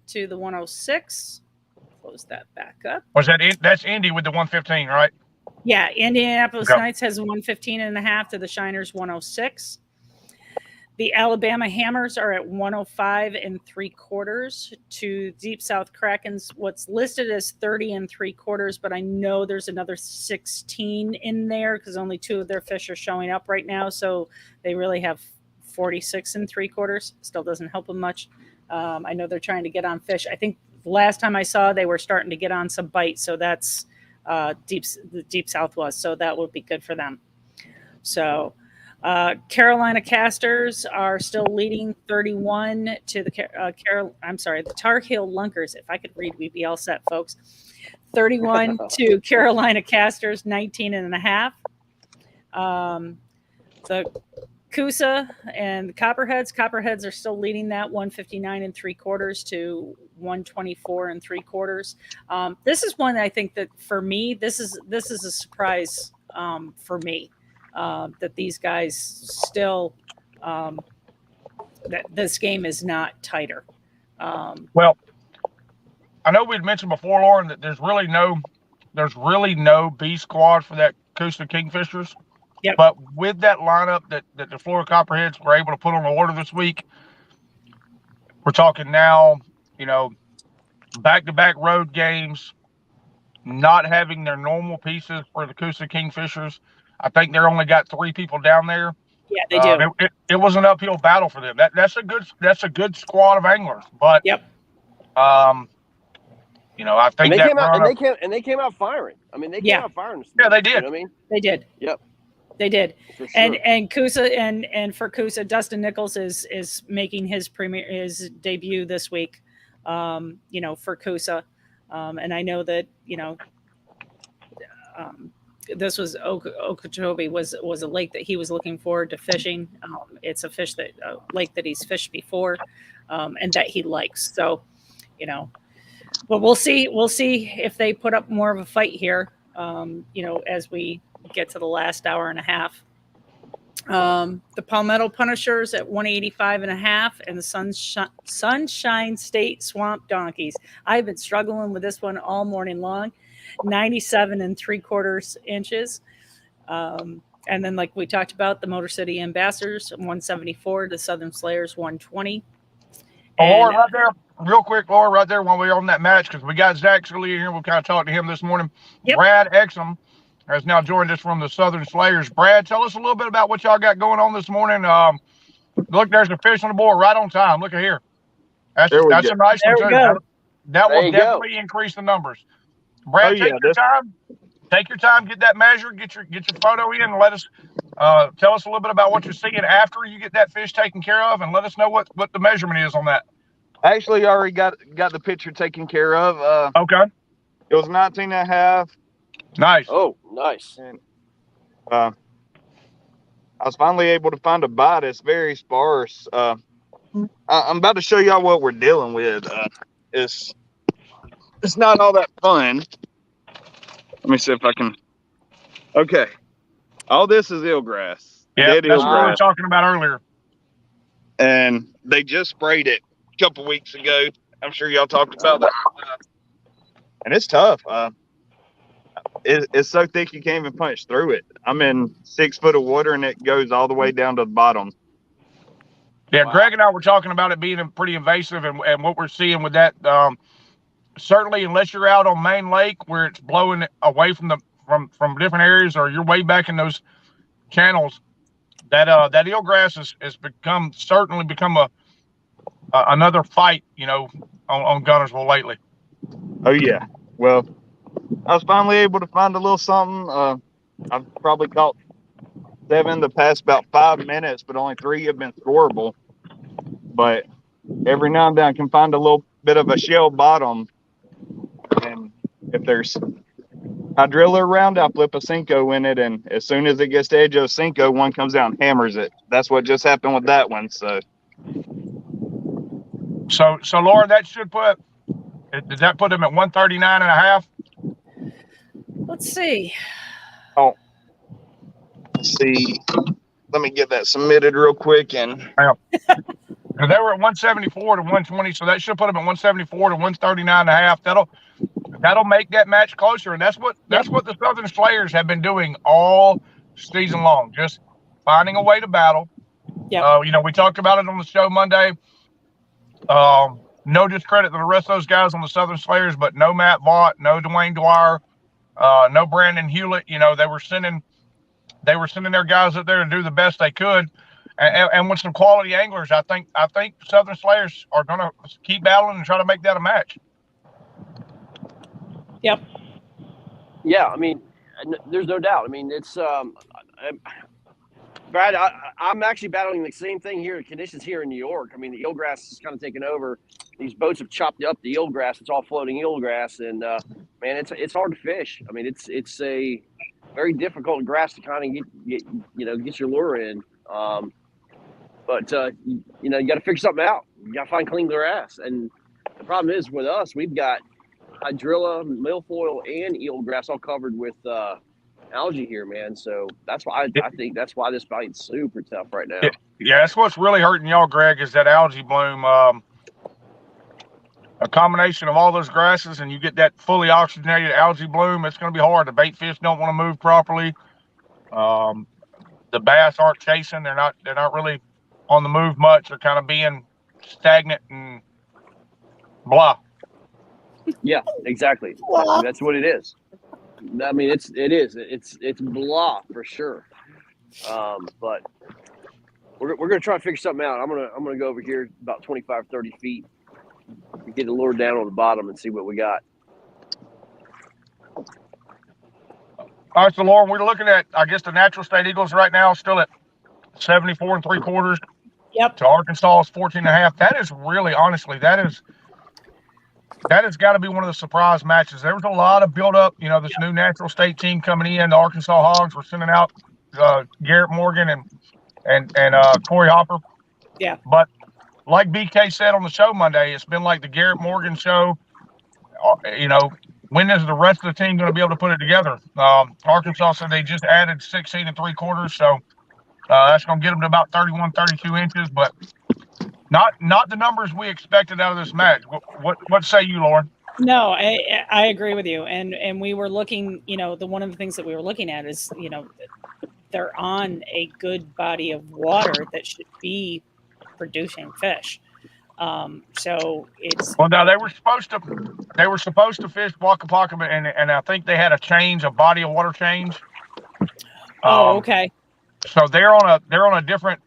to the 106. Close that back up. That's Indy with the 115, right? Yeah, Indianapolis Knights has 115.5 to the Shiners 106. The Alabama Hammers are at 105 3/4 to Deep South Krakens. What's listed as 30 3/4, but I know there's another 16 in there because only 2 of their fish are showing up right now. So they really have 46 3/4. Still doesn't help them much. I know they're trying to get on fish. I think the last time I saw, they were starting to get on some bites. So that's the Deep South was. So that would be good for them. So Carolina Casters are still leading 31 to the the Tar Heel Lunkers. If I could read, we'd be all set, folks. 31 to Carolina Casters 19.5. The Coosa and the Copperheads are still leading that 159 3/4 to 124 3/4. This is one that I think that for me, this is a surprise for me. That these guys still that this game is not tighter. Well, I know we'd mentioned before, Lauren, that there's really no B squad for that Coosa Kingfishers. Yep. But with that lineup that the Florida Copperheads were able to put on the water this week, we're talking now, back-to-back road games, not having their normal pieces for the Coosa Kingfishers. I think they're only got 3 people down there. Yeah, they do. It was an uphill battle for them. That's a good squad of anglers. But yep. I think they came out firing. I mean, they came out firing. Yeah, they did. You know what I mean? They did. Yep. They did. For sure. And Coosa and for Coosa, Dustin Nichols is making his debut this week. For Coosa, and I know that this was Okeechobee was a lake that he was looking forward to fishing. It's a lake that he's fished before, and that he likes. So, but we'll see if they put up more of a fight here. As we get to the last hour and a half. The Palmetto Punishers at 185.5 and the Sunshine State Swamp Donkeys. I've been struggling with this one all morning long. 97 3/4 inches. And then, like we talked about, the Motor City Ambassadors 174 to Southern Slayers 120. Laura, right there, real quick, Laura, right there, while we're on that match, because we got Zach Scalia here. We'll kind of talk to him this morning. Yep. Brad Exum has now joined us from the Southern Slayers. Brad, tell us a little bit about what y'all got going on this morning. Look, there's a fish on the board right on time. Look at here. That's a nice one, too. That will definitely increase the numbers. Brad, take your time, get that measure, get your photo in, and let us tell us a little bit about what you're seeing after you get that fish taken care of, and let us know what the measurement is on that. Actually, I already got the picture taken care of. Okay. It was 19.5. Nice. Oh, nice. And, I was finally able to find a bite. It's very sparse. I'm about to show y'all what we're dealing with. It's not all that fun. Let me see if I can. Okay. All this is eelgrass. Yeah, Dead that's what we were eelgrass. talking about earlier. And they just sprayed it a couple weeks ago. I'm sure y'all talked about that. And it's tough. It's so thick you can't even punch through it. I'm in 6 foot of water and it goes all the way down to the bottom. Yeah, Wow. Greg and I were talking about it being pretty invasive, and what we're seeing with that. Certainly, unless you're out on Main Lake where it's blowing away from from different areas, or you're way back in those channels, that eelgrass has certainly become another fight, on Gunnersville lately. Oh yeah. Well, I was finally able to find a little something. I've probably caught 7 the past about 5 minutes, but only 3 have been scoreable. But every now and then I can find a little bit of a shell bottom. And if there's hydrilla around, I flip a Cinco in it. And as soon as it gets to edge of Cinco, one comes out and hammers it. That's what just happened with that one. So Laura, does that put him at 139.5? Let's see. Oh, let's see. Let me get that submitted real quick. And They were at 174 to 120, so that should put them at 174 to 139.5. That'll make that match closer, and that's what the Southern Slayers have been doing all season long, just finding a way to battle. Yeah. We talked about it on the show Monday. No discredit to the rest of those guys on the Southern Slayers, but no Matt Vaught, no Dwayne Dwyer, no Brandon Hewlett. They were sending their guys up there to do the best they could. And with some quality anglers, I think Southern Slayers are going to keep battling and try to make that a match. Yep. Yeah, I mean, there's no doubt. I mean, it's Brad. I'm actually battling the same thing here. Conditions here in New York. I mean, the eelgrass is kind of taken over. These boats have chopped up the eelgrass. It's all floating eelgrass, and man, it's hard to fish. I mean, it's a very difficult grass to kind of get your lure in. But you got to figure something out. You got to find clean grass. And the problem is with us, we've got hydrilla, milfoil, and eelgrass all covered with algae here, man. So that's why I think that's why this bite's super tough right now. Yeah, that's what's really hurting y'all, Greg, is that algae bloom. A combination of all those grasses, and you get that fully oxygenated algae bloom. It's going to be hard. The bait fish don't want to move properly. The bass aren't chasing. They're not really on the move much. They're kind of being stagnant and blah. Yeah, exactly. That's what it is. I mean, it's blah for sure. But we're gonna try to figure something out. I'm gonna go over here about 25, 30 feet, and get the lure down on the bottom and see what we got. All right, so Lauren, we're looking at, I guess, the natural state eagles right now still at 74 3/4. Yep. To Arkansas is 14.5. That is really, honestly, that has got to be one of the surprise matches. There was a lot of build-up. This new natural state team coming in. The Arkansas Hogs were sending out Garrett Morgan and Corey Hopper. Yeah. But like BK said on the show Monday, it's been like the Garrett Morgan show. When is the rest of the team going to be able to put it together? Arkansas said they just added 16 3/4, so that's going to get them to about 31, 32 inches, but not the numbers we expected out of this match. What say you, Lauren? No, I agree with you. And we were looking, one of the things that we were looking at is, they're on a good body of water that should be producing fish. So it's now they were supposed to fish Waka Waka, and I think they had a body of water change. Okay. So they're on a different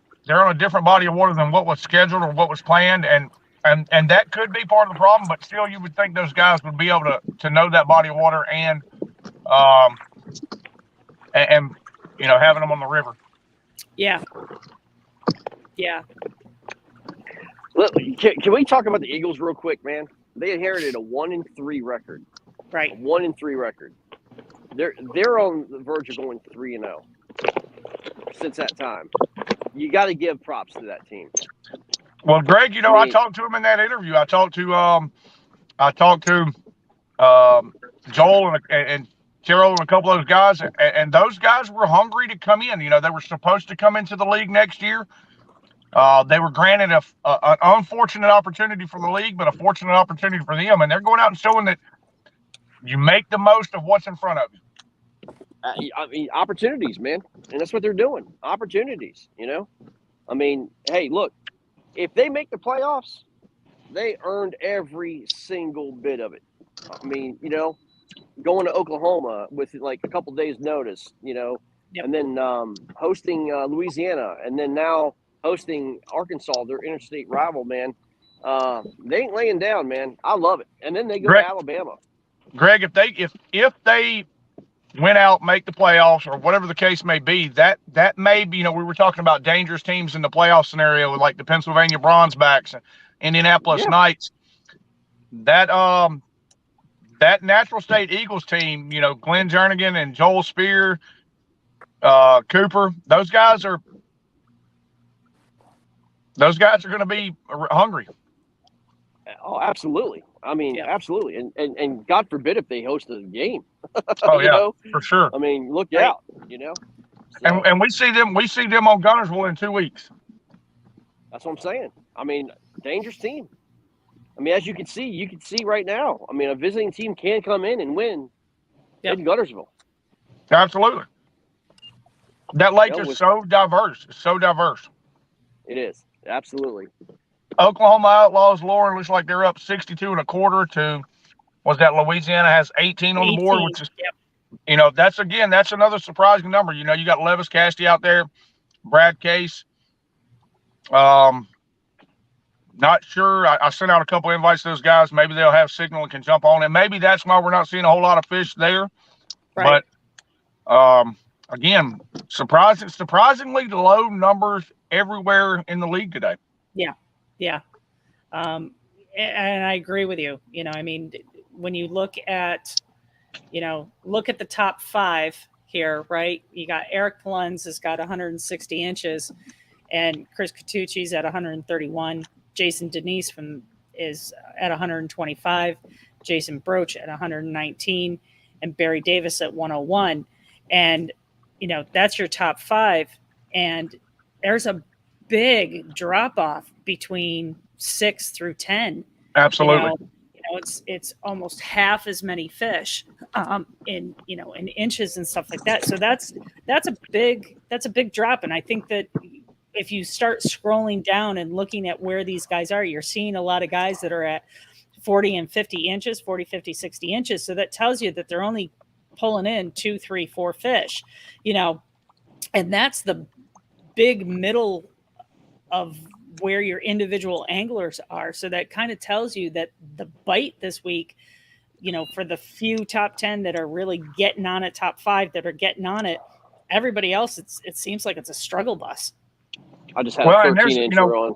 body of water than what was scheduled or what was planned, and that could be part of the problem. But still, you would think those guys would be able to know that body of water and having them on the river. Yeah. Yeah. Look, can we talk about the Eagles real quick, man? They inherited a 1-3 record. Right. A 1-3 record. They're on the verge of going 3-0. since that time. You got to give props to that team. Well, Greg, I talked to him in that interview. I talked to Joel and Terrell and a couple of those guys, and those guys were hungry to come in. They were supposed to come into the league next year. They were granted an unfortunate opportunity for the league, but a fortunate opportunity for them, and they're going out and showing that you make the most of what's in front of you. I mean, opportunities, man, and that's what they're doing. Opportunities, I mean, hey, look, if they make the playoffs, they earned every single bit of it. I mean, going to Oklahoma with like a couple days' notice, Yep. and then hosting Louisiana, and then now hosting Arkansas, their interstate rival, man. They ain't laying down, man. I love it. And then they go to Alabama. Greg, if they went out, make the playoffs, or whatever the case may be, that may be, we were talking about dangerous teams in the playoff scenario with like the Pennsylvania Bronzebacks and Indianapolis Knights. That Natural State Eagles team, Glenn Jernigan and Joel Spear, Cooper, those guys are going to be hungry. Oh, absolutely. I mean, absolutely. And God forbid if they host a game. Oh, yeah, for sure. I mean, look out, So, and we see them on Gunnersville in 2 weeks. That's what I'm saying. I mean, dangerous team. I mean, as you can see right now. I mean, a visiting team can come in and win in Gunnersville. Absolutely. That lake is so diverse. It's so diverse. It is. Absolutely. Oklahoma Outlaws, Lauren, looks like they're up 62.25 to, Louisiana has 18 on the board, which is, that's another surprising number. You got Levis Casty out there, Brad Case. Not sure. I sent out a couple invites to those guys. Maybe they'll have signal and can jump on, and maybe that's why we're not seeing a whole lot of fish there. Right. But again, surprisingly low numbers everywhere in the league today. Yeah. And I agree with you. I mean, when you look at the top 5 here, right? You got Eric Lenz has got 160 inches, and Chris Catucci's at 131. Jason Denise is at 125. Jason Broach at 119, and Barry Davis at 101. And that's your top 5, and there's a big drop off between 6 through 10. Absolutely. It's almost half as many fish in inches and stuff like that. So that's a big drop. And I think that if you start scrolling down and looking at where these guys are, you're seeing a lot of guys that are at 40 and 50 inches, 40, 50, 60 inches. So that tells you that they're only pulling in 2, 3, 4 fish, and that's the big middle of where your individual anglers are. So that kind of tells you that the bite this week, for the few top 10 that are really getting on it, top 5 that are getting on it, everybody else, it seems like it's a struggle bus. I just had a 13-inch on.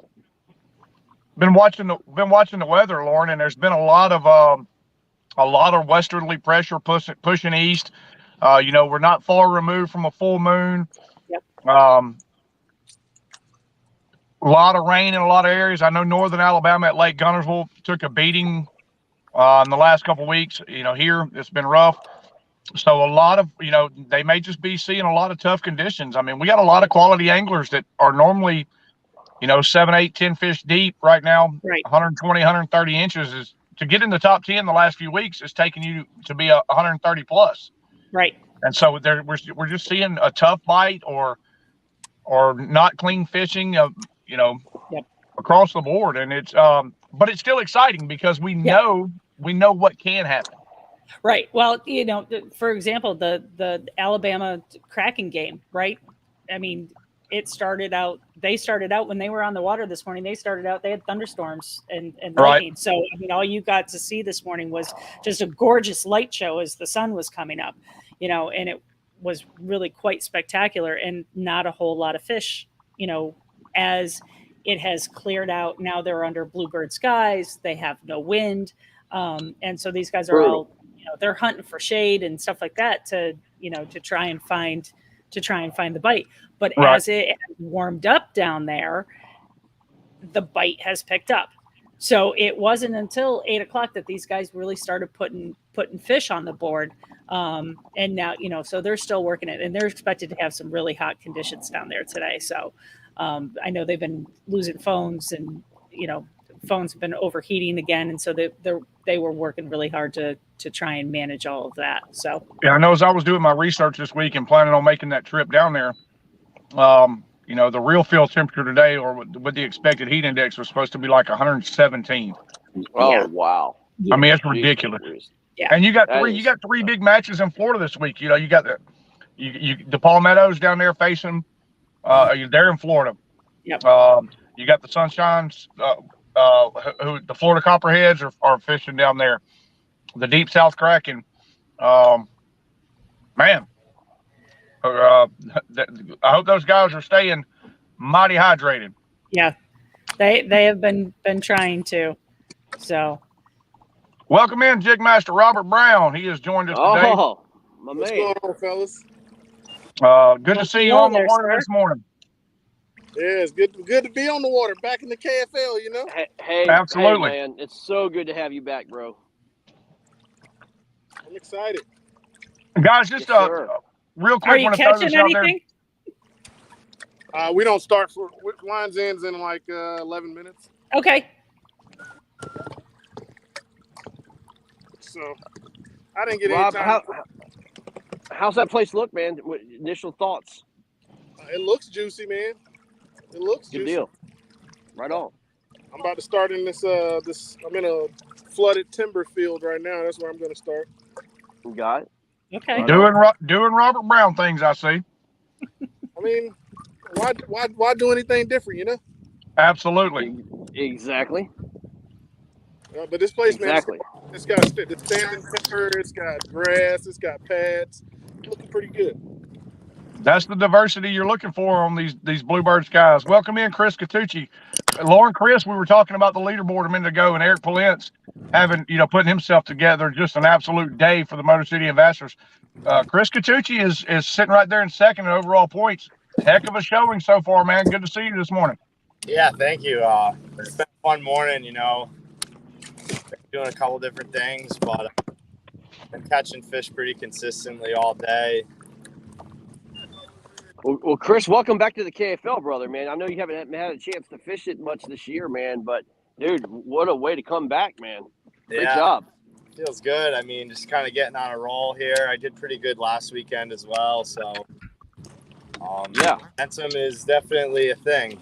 Been watching the weather, Lauren, and there's been a lot of westerly pressure pushing east. We're not far removed from a full moon. Yep. A lot of rain in a lot of areas. I know northern Alabama at Lake Gunnersville took a beating in the last couple of weeks. Here it's been rough. So a lot of, they may just be seeing a lot of tough conditions. I mean, we got a lot of quality anglers that are normally, 7, 8, 10 fish deep right now. Right. 120, 130 inches is to get in the top 10 the last few weeks. It's taking you to be 130 plus. Right. And so we're just seeing a tough bite or not clean fishing, across the board. And it's, but it's still exciting because we know what can happen. Right. Well, for example, the Alabama cracking game, right? I mean, they started out when they were on the water this morning. They had thunderstorms and lightning. So, I mean, all you got to see this morning was just a gorgeous light show as the sun was coming up, and it was really quite spectacular and not a whole lot of fish, as it has cleared out. Now they're under bluebird skies. They have no wind. And so these guys are all, they're hunting for shade and stuff like that to try and find to try and find the bite. But Right. as it warmed up down there, the bite has picked up. So it wasn't until 8 o'clock that these guys really started putting fish on the board. And now, so they're still working it, and they're expected to have some really hot conditions down there today. So I know they've been losing phones, and phones have been overheating again, and so they were working really hard to try and manage all of that. So yeah, I know as I was doing my research this week and planning on making that trip down there, the real field temperature today, or with the expected heat index, was supposed to be like 117. Oh, Yeah. wow. Yeah. I mean, it's ridiculous. Yeah. And you got three big matches in Florida this week. You got the Palmettos down there facing. They're in Florida. Yep. You got the Sunshines. Who the Florida Copperheads are fishing down there. The Deep South Kraken. Man. I hope those guys are staying mighty hydrated. Yeah, they have been trying to. So, welcome in, Jigmaster Robert Brown. He has joined us today. Oh, my man. What's going on, fellas? Good to see you on the water this morning. Yeah, it's good to be on the water, back in the KFL. Hey, absolutely, man. It's so good to have you back, bro. I'm excited, guys. Just real quick, are you catching anything? We don't start for lines ends in like 11 minutes. Okay. So I didn't get Rob, any time. How's that place look, man? What initial thoughts? It looks juicy, man. It looks Good juicy. deal. Right on. I'm about to start in this. I'm in a flooded timber field right now. That's where I'm going to start. You got it. Okay. Doing Robert Brown things, I see. I mean, why do anything different? Absolutely. Exactly. But this place, exactly. Man, it's got the standing timber, it's got grass, it's got pads. It's looking pretty good. That's the diversity you're looking for on these Bluebird skies. Welcome in, Chris Catucci. Lauren, Chris, we were talking about the leaderboard a minute ago, and Eric Palentz having, putting himself together, just an absolute day for the Motor City Ambassadors. Chris Catucci is sitting right there in second in overall points. Heck of a showing so far, man. Good to see you this morning. Yeah, thank you. It's been a fun morning, doing a couple different things, but I've been catching fish pretty consistently all day. Well, Chris, welcome back to the KFL, brother, man. I know you haven't had a chance to fish it much this year, man, but, dude, what a way to come back, man. Great job. Feels good. I mean, just kind of getting on a roll here. I did pretty good last weekend as well, so momentum is definitely a thing.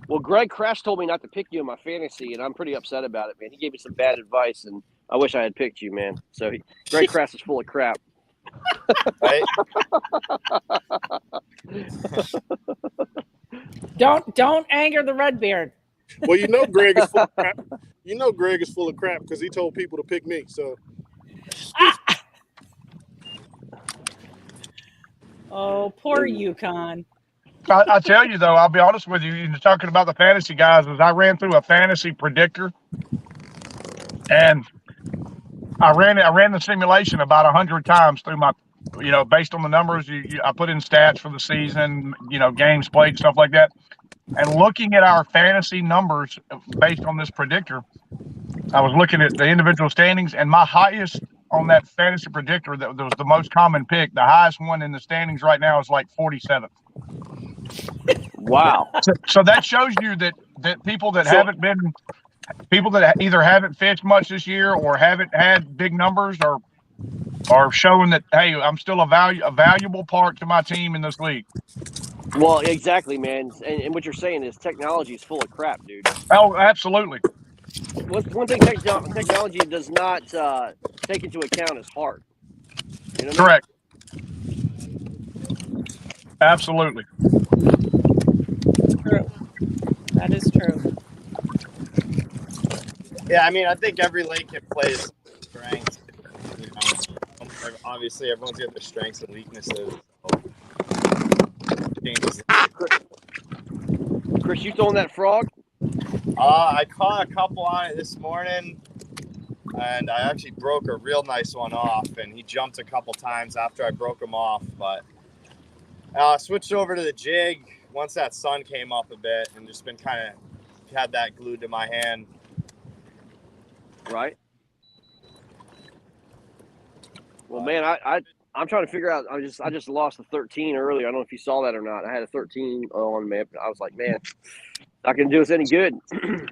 Well, Greg Crash told me not to pick you in my fantasy, and I'm pretty upset about it, man. He gave me some bad advice, and I wish I had picked you, man. So Greg Crash is full of crap. Right? Don't anger the Redbeard. Well, Greg is full of crap. Greg is full of crap because he told people to pick me. So. Oh, poor Yukon. I tell you though, I'll be honest with you. You're talking about the fantasy guys. As I ran through a fantasy predictor, and I ran the simulation about 100 times through my, based on the numbers I put in stats for the season, games played, stuff like that. And looking at our fantasy numbers based on this predictor, I was looking at the individual standings, and my highest on that fantasy predictor that was the most common pick, the highest one in the standings right now is like 47th. Wow. So that shows you that people that either haven't fished much this year or haven't had big numbers are showing that, hey, I'm still a valuable part to my team in this league. Well, exactly, man. And what you're saying is technology is full of crap, dude. Oh, absolutely. One thing technology does not take into account is heart. Correct. Absolutely. True. That is true. Yeah, I mean, I think every lake can play its strengths. Obviously, everyone's got their strengths and weaknesses. Chris, you throwing that frog? I caught a couple on it this morning, and I actually broke a real nice one off, and he jumped a couple times after I broke him off, but Switched over to the jig once that sun came up a bit, and just been kind of had that glued to my hand. Right. Well, man, I'm trying to figure out. I just lost the 13 earlier. I don't know if you saw that or not. I had a 13 on, man. I was like, man, not going to do us any good.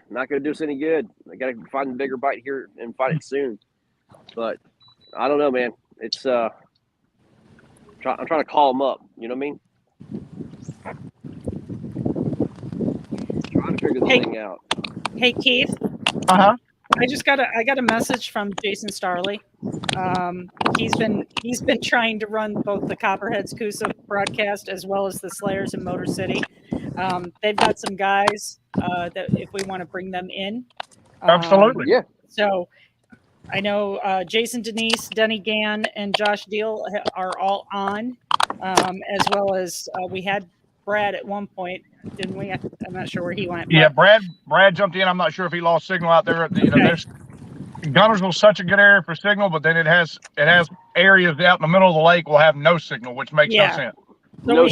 Not going to do us any good. I got to find a bigger bite here and find it soon. But I don't know, man. It's I'm trying to call them up. You know what I mean? Trying to figure this thing out. Hey, Keith. Uh-huh. I got a message from Jason Starley. He's been trying to run both the Copperheads Coosa broadcast as well as the Slayers in Motor City. They've got some guys that if we want to bring them in. Absolutely. Yeah. So I know Jason Denise, Denny Gann, and Josh Deal are all on, as well as we had Brad at one point, didn't we? I'm not sure where he went. Yeah, Brad jumped in. I'm not sure if he lost signal out there. There's Gunnersville's such a good area for signal, but then it has areas out in the middle of the lake will have no signal, which makes no sense. So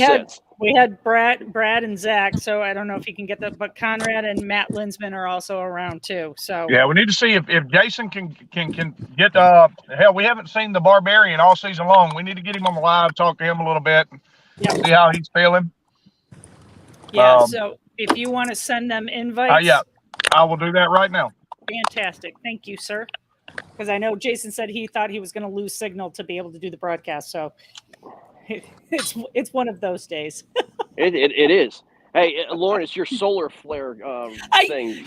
we had Brad and Zach. So I don't know if you can get that, but Conrad and Matt Linsman are also around too. So yeah, we need to see if Jason can get hell. We haven't seen the Barbarian all season long. We need to get him on the live, talk to him a little bit, see how he's feeling. Yeah. So if you want to send them invites, yeah, I will do that right now. Fantastic. Thank you, sir. Because I know Jason said he thought he was going to lose signal to be able to do the broadcast. So it's one of those days. It is. Hey, Lauren, it's your solar flare thing.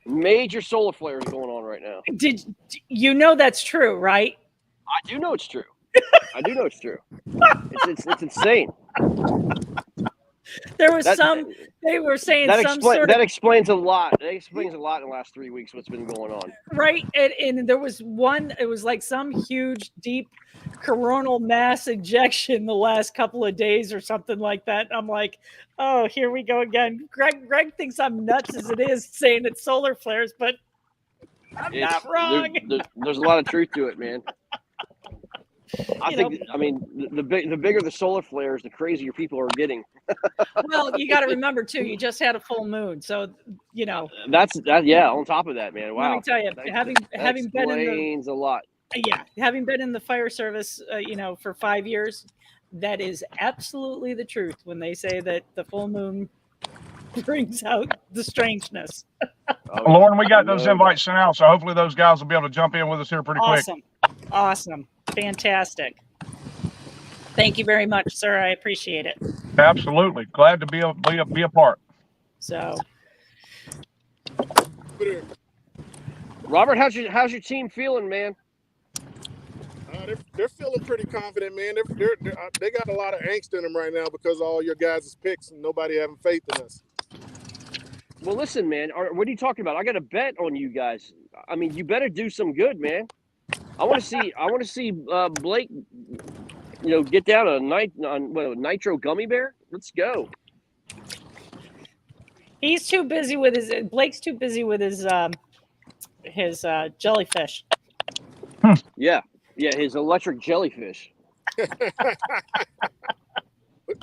Major solar flares going on right now. Did you know that's true, right? I do know it's true. I do know it's true. It's insane. There was they were saying that explains a lot. That explains a lot in the last 3 weeks what's been going on. Right. And there was one, it was like some huge, deep coronal mass ejection the last couple of days or something like that. I'm like, oh, here we go again. Greg thinks I'm nuts as it is saying it's solar flares, but I'm not wrong. There's a lot of truth to it, man. I mean, the bigger the solar flares, the crazier people are getting. Well, you got to remember too, you just had a full moon, so that's on top of that, man. Wow. Let me tell you, having been in a lot. Yeah, having been in the fire service, for 5 years, that is absolutely the truth when they say that the full moon brings out the strangeness. Lauren, we got those invites sent out, so hopefully those guys will be able to jump in with us here pretty quick. Awesome. Fantastic. Thank you very much, sir. I appreciate it. Absolutely. Glad to be a part. So, Robert, how's your team feeling, man? They're feeling pretty confident, man. They got a lot of angst in them right now because of all your guys' picks and nobody having faith in us. Well, listen, man. What are you talking about? I got a bet on you guys. I mean, you better do some good, man. I want to see Blake, get down a nitro gummy bear. Let's go. He's too busy with Blake's too busy with his jellyfish. Yeah, his electric jellyfish.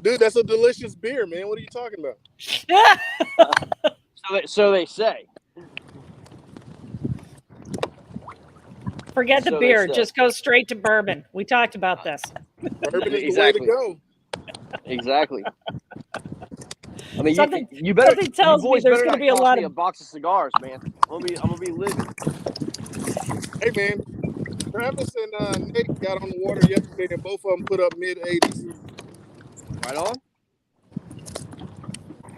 Dude, that's a delicious beer, man. What are you talking about? So they say. Forget the beer. Just go straight to bourbon. We talked about this. Bourbon is the way to go. Exactly. I mean, you better. Something tells me there's going to be a box of cigars, man. I'm gonna be living. Hey, man. Travis and Nate got on the water yesterday, and both of them put up mid-80s. Right on.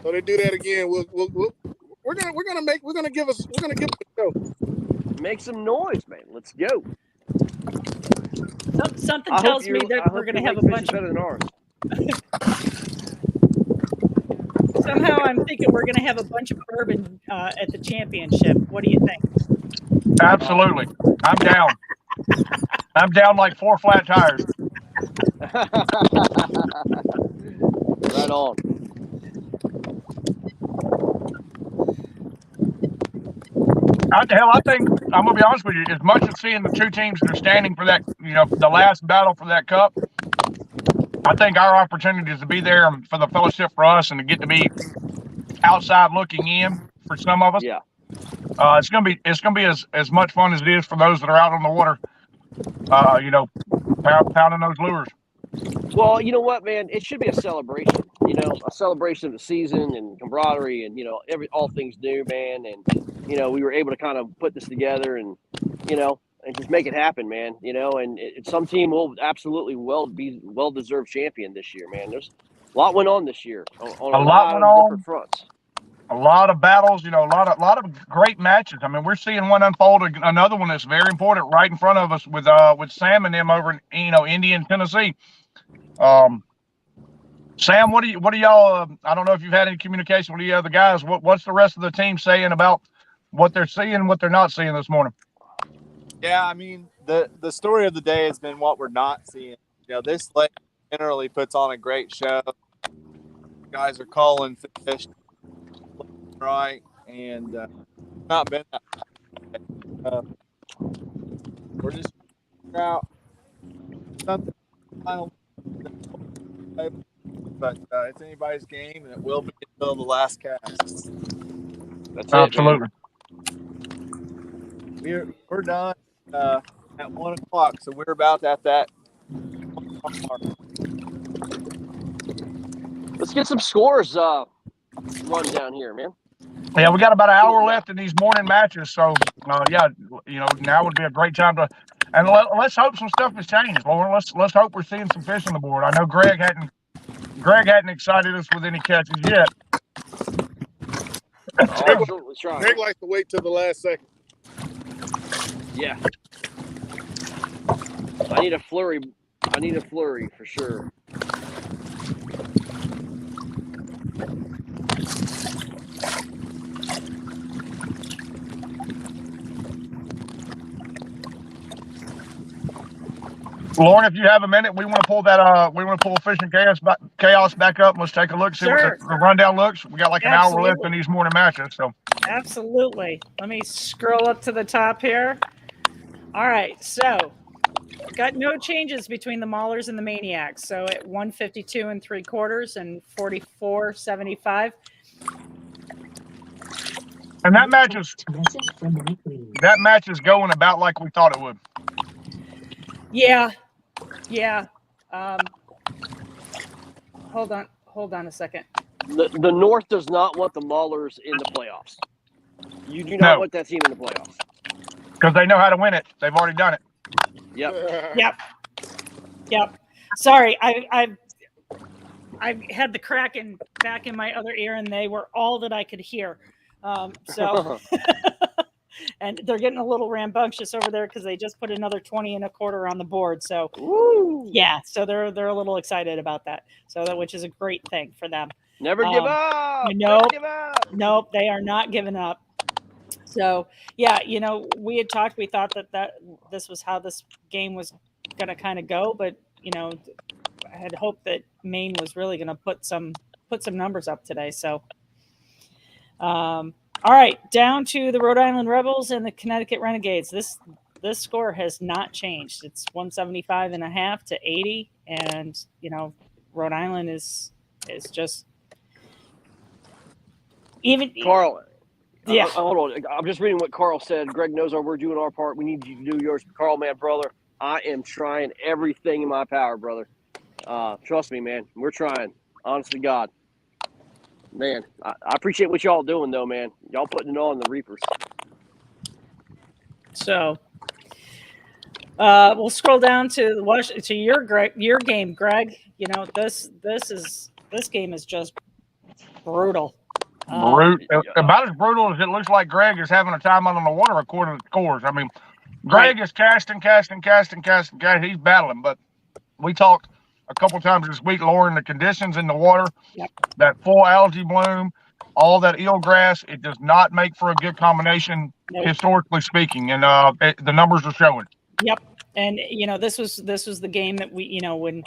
So they do that again. We're gonna give it a go. Make some noise, man. Let's go. Something tells me that we're going to have a bunch better than ours. Somehow I'm thinking we're going to have a bunch of bourbon at the championship. What do you think? Absolutely. I'm down. I'm down like 4 flat tires. Right on. I think I'm gonna be honest with you. As much as seeing the two teams that are standing for that, the last battle for that cup, I think our opportunity is to be there for the fellowship for us and to get to be outside looking in for some of us. Yeah. It's gonna be as much fun as it is for those that are out on the water. Pounding those lures. Well, you know what, man? It should be a celebration. A celebration of the season and camaraderie, and all things new, man. And we were able to kind of put this together, and and just make it happen, man. And some team will absolutely be well-deserved champion this year, man. There's a lot went on this year on a lot of different fronts. A lot of battles, a lot of great matches. I mean, we're seeing one unfold, another one that's very important right in front of us with Sam and them over in Indy and Tennessee. Sam, what do y'all? I don't know if you've had any communication with the other guys. What's the rest of the team saying about what they're seeing, what they're not seeing this morning? Yeah, I mean, the story of the day has been what we're not seeing. This lake generally puts on a great show. Guys are calling fish right, and not been that. We're just figuring out something final, but it's anybody's game, and it will be until the last cast. That's Absolutely. We're done at 1 o'clock, so we're about at that. Let's get some scores run down here, man. Yeah, we got about an hour left in these morning matches, so now would be a great time to. And let's hope some stuff has changed, Lauren. Let's hope we're seeing some fish on the board. I know Greg hadn't excited us with any catches yet. Greg likes to wait till the last second. Yeah. I need a flurry for sure. Lauren, if you have a minute, we want to pull that. We want to pull Fishing Chaos back up. Let's take a look, see what the rundown looks. We got like an hour left in these morning matches. So absolutely. Let me scroll up to the top here. All right, so got no changes between the Maulers and the Maniacs. So at 152 3/4 and 44.75. And that match is going about like we thought it would. Yeah. Hold on a second. The North does not want the Maulers in the playoffs. You do not want that team in the playoffs. Because they know how to win it. They've already done it. Yep. Sorry, I had the Kraken back in my other ear, and they were all that I could hear. And they're getting a little rambunctious over there because they just put another 20 1/4 on the board. So yeah, so they're a little excited about that. So which is a great thing for them. Never give up. Nope, they are not giving up. So yeah, we had talked. We thought that this was how this game was going to kind of go, but I had hoped that Maine was really going to put some numbers up today. So. All right, down to the Rhode Island Rebels and the Connecticut Renegades. This score has not changed. It's 175.5 to 80, and Rhode Island is just even. Carl, yeah. Hold on. I'm just reading what Carl said. Greg knows we're doing our part. We need you to do yours. Carl, man, brother, I am trying everything in my power, brother. Trust me, man. We're trying. Honest to God. Man, I appreciate what y'all doing, though, man. Y'all putting it on the Reapers. So, we'll scroll down to your game, Greg. This game is just brutal. About as brutal as it looks like Greg is having a time out on the water according to the scores. I mean, Greg is casting. He's battling, but we talked a couple times this week, Lauren, the conditions in the water, that full algae bloom, all that eelgrass, it does not make for a good combination, historically speaking, and the numbers are showing. Yep, And this was the game that we, when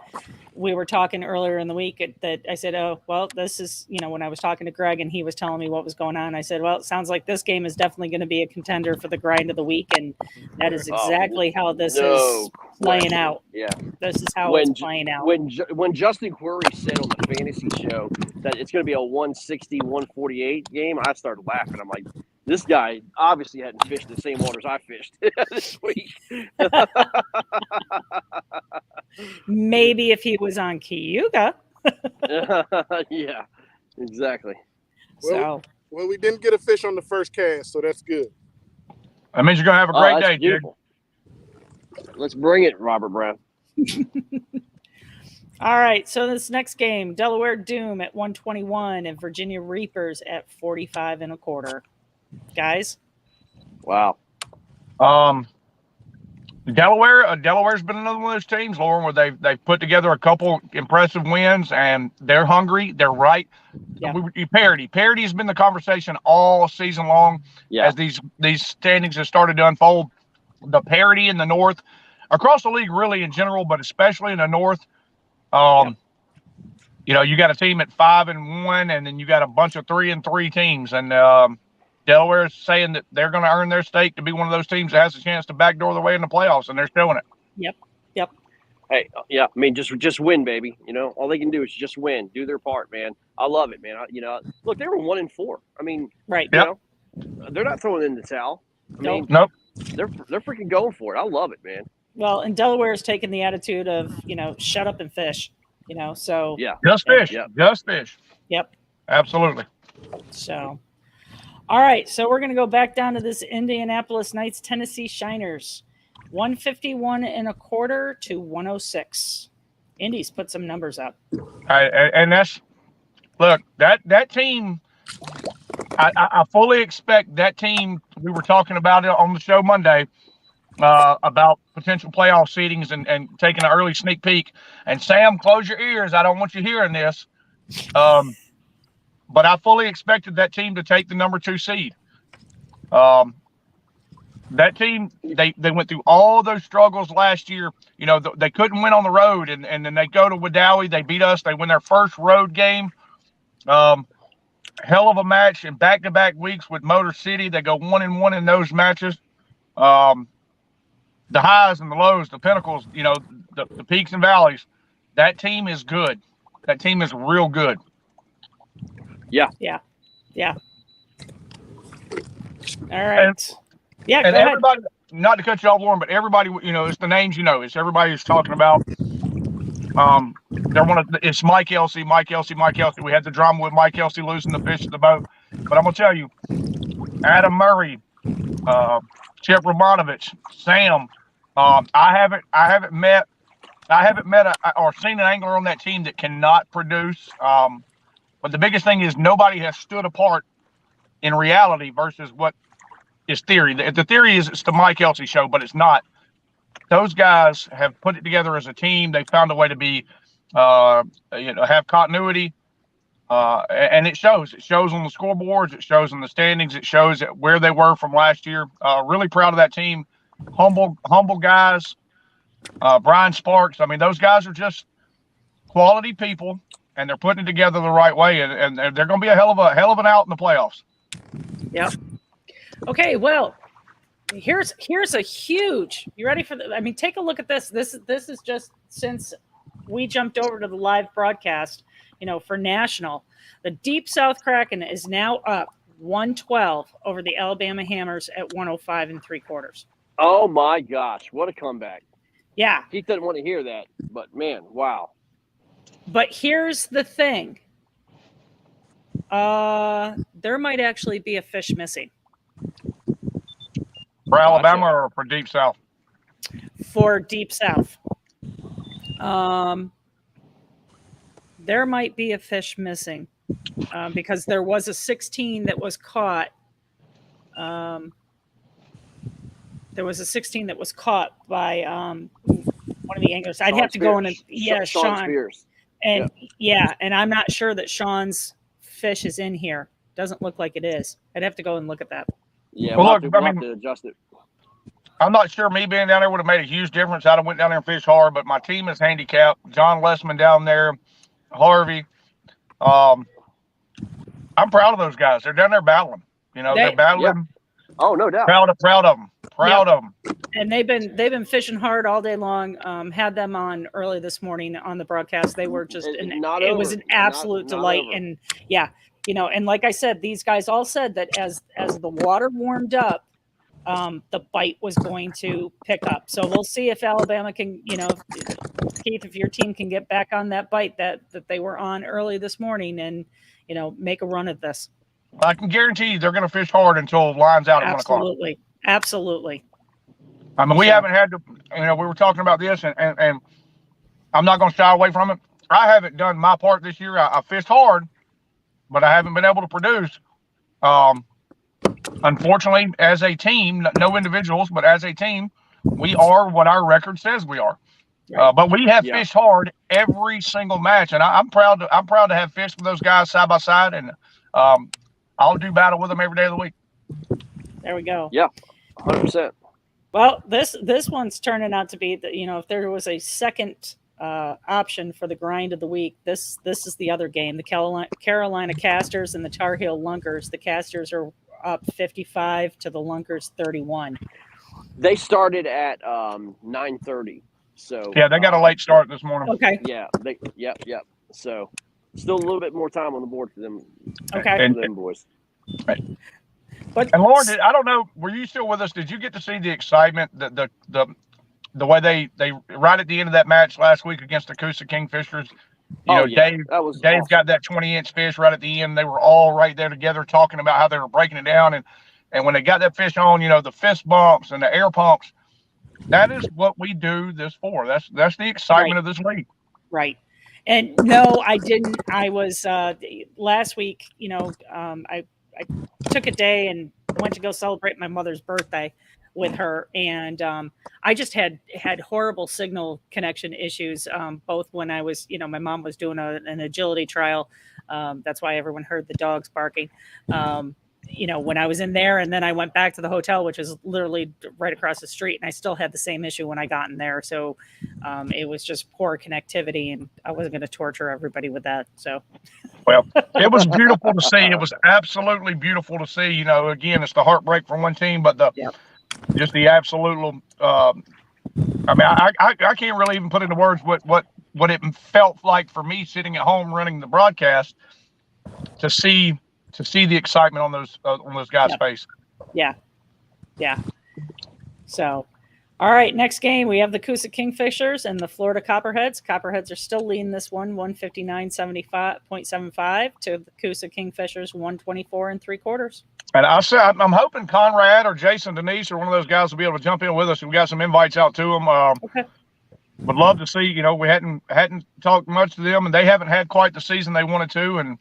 we were talking earlier in the week, that I said, oh well, this is, when I was talking to Greg and he was telling me what was going on, I said, well, it sounds like this game is definitely going to be a contender for the grind of the week, and that is exactly how this is playing out. Yeah, this is how it's playing out. When Justin Query said on the fantasy show that it's going to be a 160, 148 game, I started laughing. I'm like, this guy obviously hadn't fished the same waters I fished this week. Maybe if he was on Cayuga. Yeah, exactly. So, well, we didn't get a fish on the first cast, so that's good. That means you're going to have a great day, Jig. Let's bring it, Robert Brown. All right, so this next game, Delaware Doom at 121 and Virginia Reapers at 45 1/4. Guys? Wow. Delaware's been another one of those teams, Lauren, where they've put together a couple impressive wins, and they're hungry. They're right. Yeah. Parity has been the conversation all season long as these standings have started to unfold. The parity in the North, across the league really in general, but especially in the North. You got a team at 5-1, and then you got a bunch of 3-3 teams, and Delaware is saying that they're going to earn their stake to be one of those teams that has a chance to backdoor their way in the playoffs, and they're showing it. Yep. Hey, yeah, I mean, just win, baby. All they can do is just win, do their part, man. I love it, man. Look, they were 1-4. I mean, right? They're not throwing in the towel. I mean, nope. They're freaking going for it. I love it, man. Well, and Delaware's taken the attitude of shut up and fish. So just fish, just fish. Yep, absolutely. So. All right, so we're going to go back down to this Indianapolis Knights Tennessee Shiners, 151 1/4 to 106. Indy's put some numbers up. And that's that team. I fully expect that team. We were talking about it on the show Monday about potential playoff seedings and taking an early sneak peek. And Sam, close your ears. I don't want you hearing this. But I fully expected that team to take the number 2 seed. That team, they went through all those struggles last year. They couldn't win on the road, and then they go to Wadowee. They beat us. They win their first road game. Hell of a match in back-to-back weeks with Motor City. They go 1-1 in those matches. The highs and the lows, the pinnacles, the peaks and valleys. That team is good. That team is real good. Yeah. All right. Go ahead. Everybody, not to cut you off, Lauren, but everybody, it's the names it's everybody who's talking about. It's Mike Elsey. We had the drama with Mike Elsey losing the fish at the boat. But I'm gonna tell you, Adam Murray, Chip Romanovich, Sam. I haven't met or seen an angler on that team that cannot produce. But the biggest thing is nobody has stood apart in reality versus what is theory. The theory is it's the Mike Elsey show, but it's not. Those guys have put it together as a team. They found a way to be, have continuity, and it shows. It shows on the scoreboards. It shows in the standings. It shows where they were from last year. Really proud of that team. Humble guys. Brian Sparks. I mean, those guys are just quality people. And they're putting it together the right way, and they're going to be a hell of an out in the playoffs. Yep. Okay, well, here's a huge. You ready for the? I mean, take a look at this. This is just since we jumped over to the live broadcast. For national, the Deep South Kraken is now up 112 over the Alabama Hammers at 105 3/4. Oh my gosh, what a comeback! Yeah, Keith doesn't want to hear that, but man, wow. But here's the thing. There might actually be a fish missing. For Alabama or for Deep South? For Deep South. There might be a fish missing because there was a 16 that was caught. There was a 16 that was caught by one of the anglers. I'd have to go in and Sean Spears. And and I'm not sure that Sean's fish is in here. Doesn't look like it is. I'd have to go and look at that. Yeah, well, we'll have to adjust it. I'm not sure me being down there would have made a huge difference. I'd have went down there and fished hard, but my team is handicapped. John Lessman down there, Harvey. I'm proud of those guys. They're down there battling. They're battling. Oh, no doubt. Proud of them. Proud of them. And they've been fishing hard all day long. Had them on early this morning on the broadcast. They were just it was an absolute delight. And yeah, and like I said, these guys all said that as the water warmed up, the bite was going to pick up. So we'll see if Alabama can, Keith, if your team can get back on that bite that they were on early this morning and, make a run at this. I can guarantee you they're going to fish hard until line's out at 1 o'clock. Absolutely. I mean, we haven't had to, we were talking about this and I'm not going to shy away from it. I haven't done my part this year. I fished hard, but I haven't been able to produce. Unfortunately, as a team, no individuals, but as a team, we are what our record says we are. But we have fished hard every single match, and I'm proud to have fished with those guys side by side, and I'll do battle with them every day of the week. There we go. Yeah, 100%. Well, this one's turning out to be that if there was a second option for the grind of the week, this is the other game. The Carolina Casters and the Tar Heel Lunkers. The Casters are up 55 to the Lunkers 31. They started at 9:30. So yeah, they got a late start this morning. Okay. Yeah. Yep. So still a little bit more time on the board for them. Okay. For them boys. Right. And Lauren, I don't know, were you still with us? Did you get to see the excitement, the way they right at the end of that match last week against the Coosa Kingfishers? Dave awesome. got that 20-inch fish right at the end. They were all right there together talking about how they were breaking it down. And when they got that fish on, the fist bumps and the air pumps, that is what we do this for. That's the excitement of this league. Right. And no, I didn't. I was last week, I took a day and went to go celebrate my mother's birthday with her. And I just had horrible signal connection issues, both when I was, my mom was doing an agility trial. That's why everyone heard the dogs barking. When I was in there, and then I went back to the hotel, which is literally right across the street, and I still had the same issue when I got in there. So it was just poor connectivity, and I wasn't going to torture everybody with that. So, well, it was beautiful to see. It was absolutely beautiful to see. Again, it's the heartbreak for one team, but just the absolute. I can't really even put into words what it felt like for me sitting at home running the broadcast to see the excitement on those guys' face. Yeah. So, all right, next game we have the Coosa Kingfishers and the Florida Copperheads. Copperheads are still leading this one, 159.75 to the Coosa Kingfishers, 124 3/4. And I'm hoping Conrad or Jason Denise or one of those guys will be able to jump in with us. We got some invites out to them. Okay. Would love to see. We hadn't talked much to them, and they haven't had quite the season they wanted to, and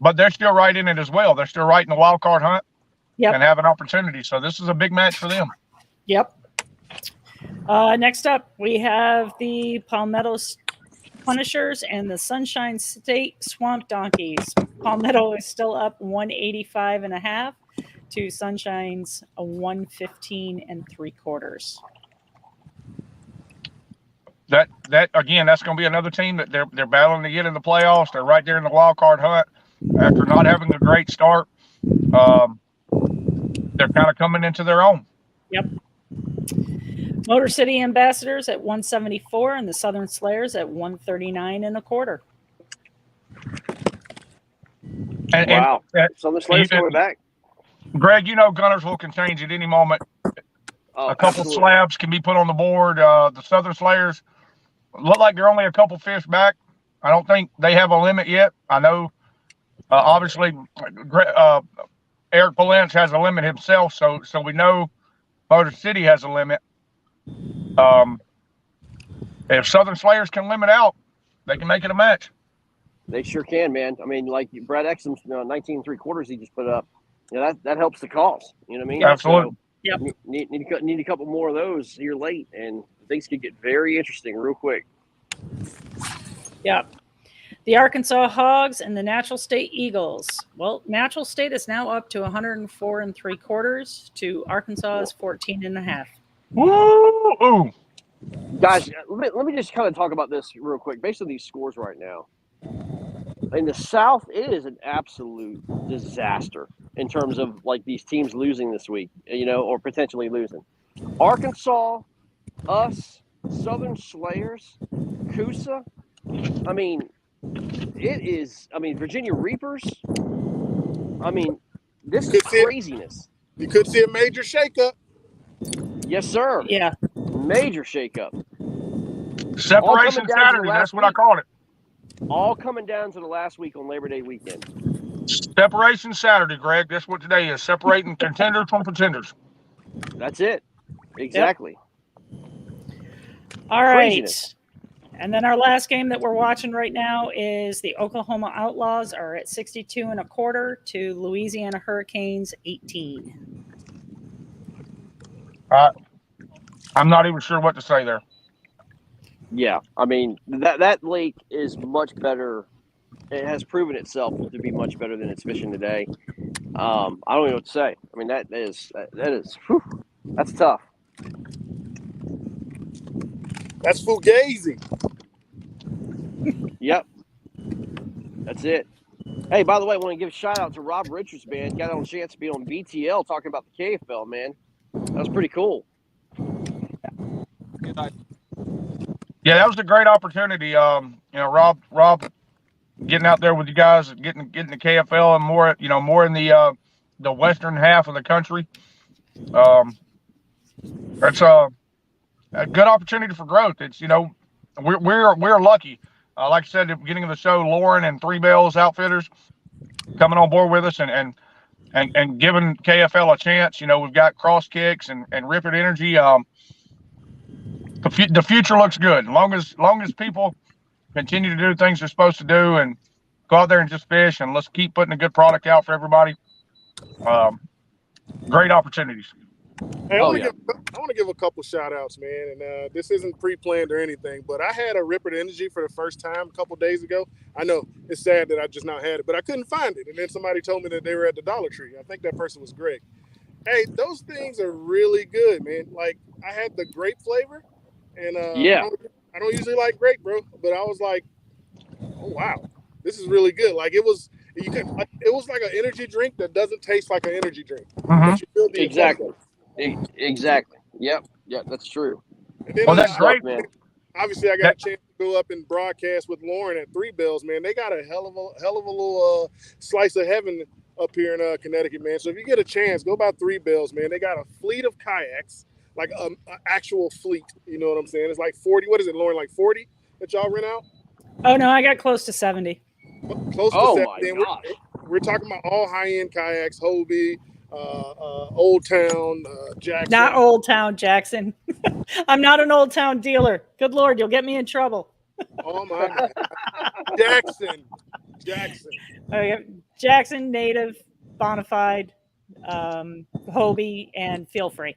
but they're still right in it as well. They're still right in the wild card hunt and have an opportunity. So this is a big match for them. Yep. Next up, we have the Palmetto Punishers and the Sunshine State Swamp Donkeys. Palmetto is still up 185.5 to Sunshine's 115 3/4. That again, that's going to be another team that they're battling to get in the playoffs. They're right there in the wild card hunt after not having a great start. They're kind of coming into their own. Yep. Motor City Ambassadors at 174 and the Southern Slayers at 139 1/4. Wow. Southern Slayers coming back. Greg, Gunnersville can change at any moment. A couple slabs can be put on the board. The Southern Slayers look like they're only a couple fish back. I don't think they have a limit yet. I know, obviously, Eric Valence has a limit himself, so we know Motor City has a limit. If Southern Slayers can limit out, they can make it a match. They sure can, man. I mean, like Brad Exum's 19 3/4 he just put up. That helps the cause. You know what I mean? Absolutely. So, need a couple more of those here late, and things could get very interesting real quick. Yeah. The Arkansas Hogs and the Natural State Eagles. Well, Natural State is now up to 104 3/4 to Arkansas's 14 1/2. Woo! Guys, let me just kind of talk about this real quick. Based on these scores right now, in the South, it is an absolute disaster in terms of like these teams losing this week, or potentially losing. Arkansas, us, Southern Slayers, Coosa. I mean, it is. I mean, Virginia Reapers. I mean, this is craziness. You could see a major shakeup. Yes, sir. Yeah. Major shakeup. Separation Saturday. That's what I called it. All coming down to the last week on Labor Day weekend. Separation Saturday, Greg. That's what today is. Separating contenders from pretenders. That's it. Exactly. Yep. All right. Craziness. And then our last game that we're watching right now is the Oklahoma Outlaws are at 62 1/4 to Louisiana Hurricanes 18. I'm not even sure what to say there. Yeah, I mean that lake is much better. It has proven itself to be much better than it's fishing today. I don't even know what to say. I mean that is whew, that's tough. That's fugazi. Yep, that's it. Hey, by the way, I want to give a shout out to Rob Richards, man. Got a chance to be on BTL talking about the KFL, man. That was pretty cool. Yeah, that was a great opportunity. Rob getting out there with you guys, getting the KFL and more in the western half of the country. It's a good opportunity for growth. It's we're lucky. Like I said at the beginning of the show, Lauren and Three Bells Outfitters coming on board with us and giving KFL a chance. We've got Cross Kicks and Ripid Energy. The future looks good. As long as people continue to do things they're supposed to do and go out there and just fish, and let's keep putting a good product out for everybody. Great opportunities. Hey, I want to give a couple shout outs, man. And this isn't pre-planned or anything, but I had a Ripid Energy for the first time a couple days ago. I know it's sad that I just not had it, but I couldn't find it. And then somebody told me that they were at the Dollar Tree. I think that person was Greg. Hey, those things are really good, man. Like I had the grape flavor, and I don't usually like grape, bro, but I was like, oh wow, this is really good. Like it was like an energy drink that doesn't taste like an energy drink. Mm-hmm. But you feel the Exactly. Exactly. Yep. That's true. And then, that's great, man. Obviously, I got a chance to go up and broadcast with Lauren at Three Bells, man. They got a hell of a little slice of heaven up here in Connecticut, man. So if you get a chance, go by Three Bells, man. They got a fleet of kayaks, like an actual fleet. You know what I'm saying? It's like 40. What is it, Lauren? Like 40 that y'all rent out? Oh no, I got close to 70. Close to 70. My gosh. We're talking about all high-end kayaks, Hobie, Old Town, Jackson. Not Old Town, Jackson. I'm not an Old Town dealer. Good Lord, you'll get me in trouble. Oh my God. Jackson. Okay. Jackson, native, bonafide, Hobie, and feel free.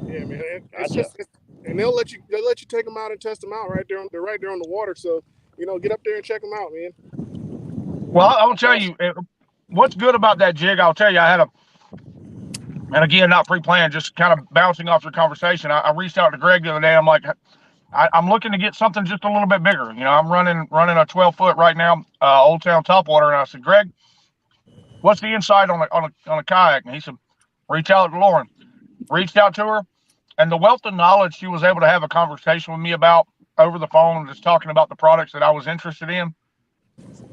Yeah, man. And they'll let you take them out and test them out right there. They're right there on the water. So get up there and check them out, man. Well, I'll tell you what's good about that jig. I'll tell you, and again, not pre-planned, just kind of bouncing off your conversation. I reached out to Greg the other day. I'm like, I'm looking to get something just a little bit bigger. I'm running a 12-foot right now, Old Town topwater. And I said, Greg, what's the inside on a kayak? And he said, reach out to Lauren. Reached out to her, and the wealth of knowledge she was able to have a conversation with me about over the phone, just talking about the products that I was interested in,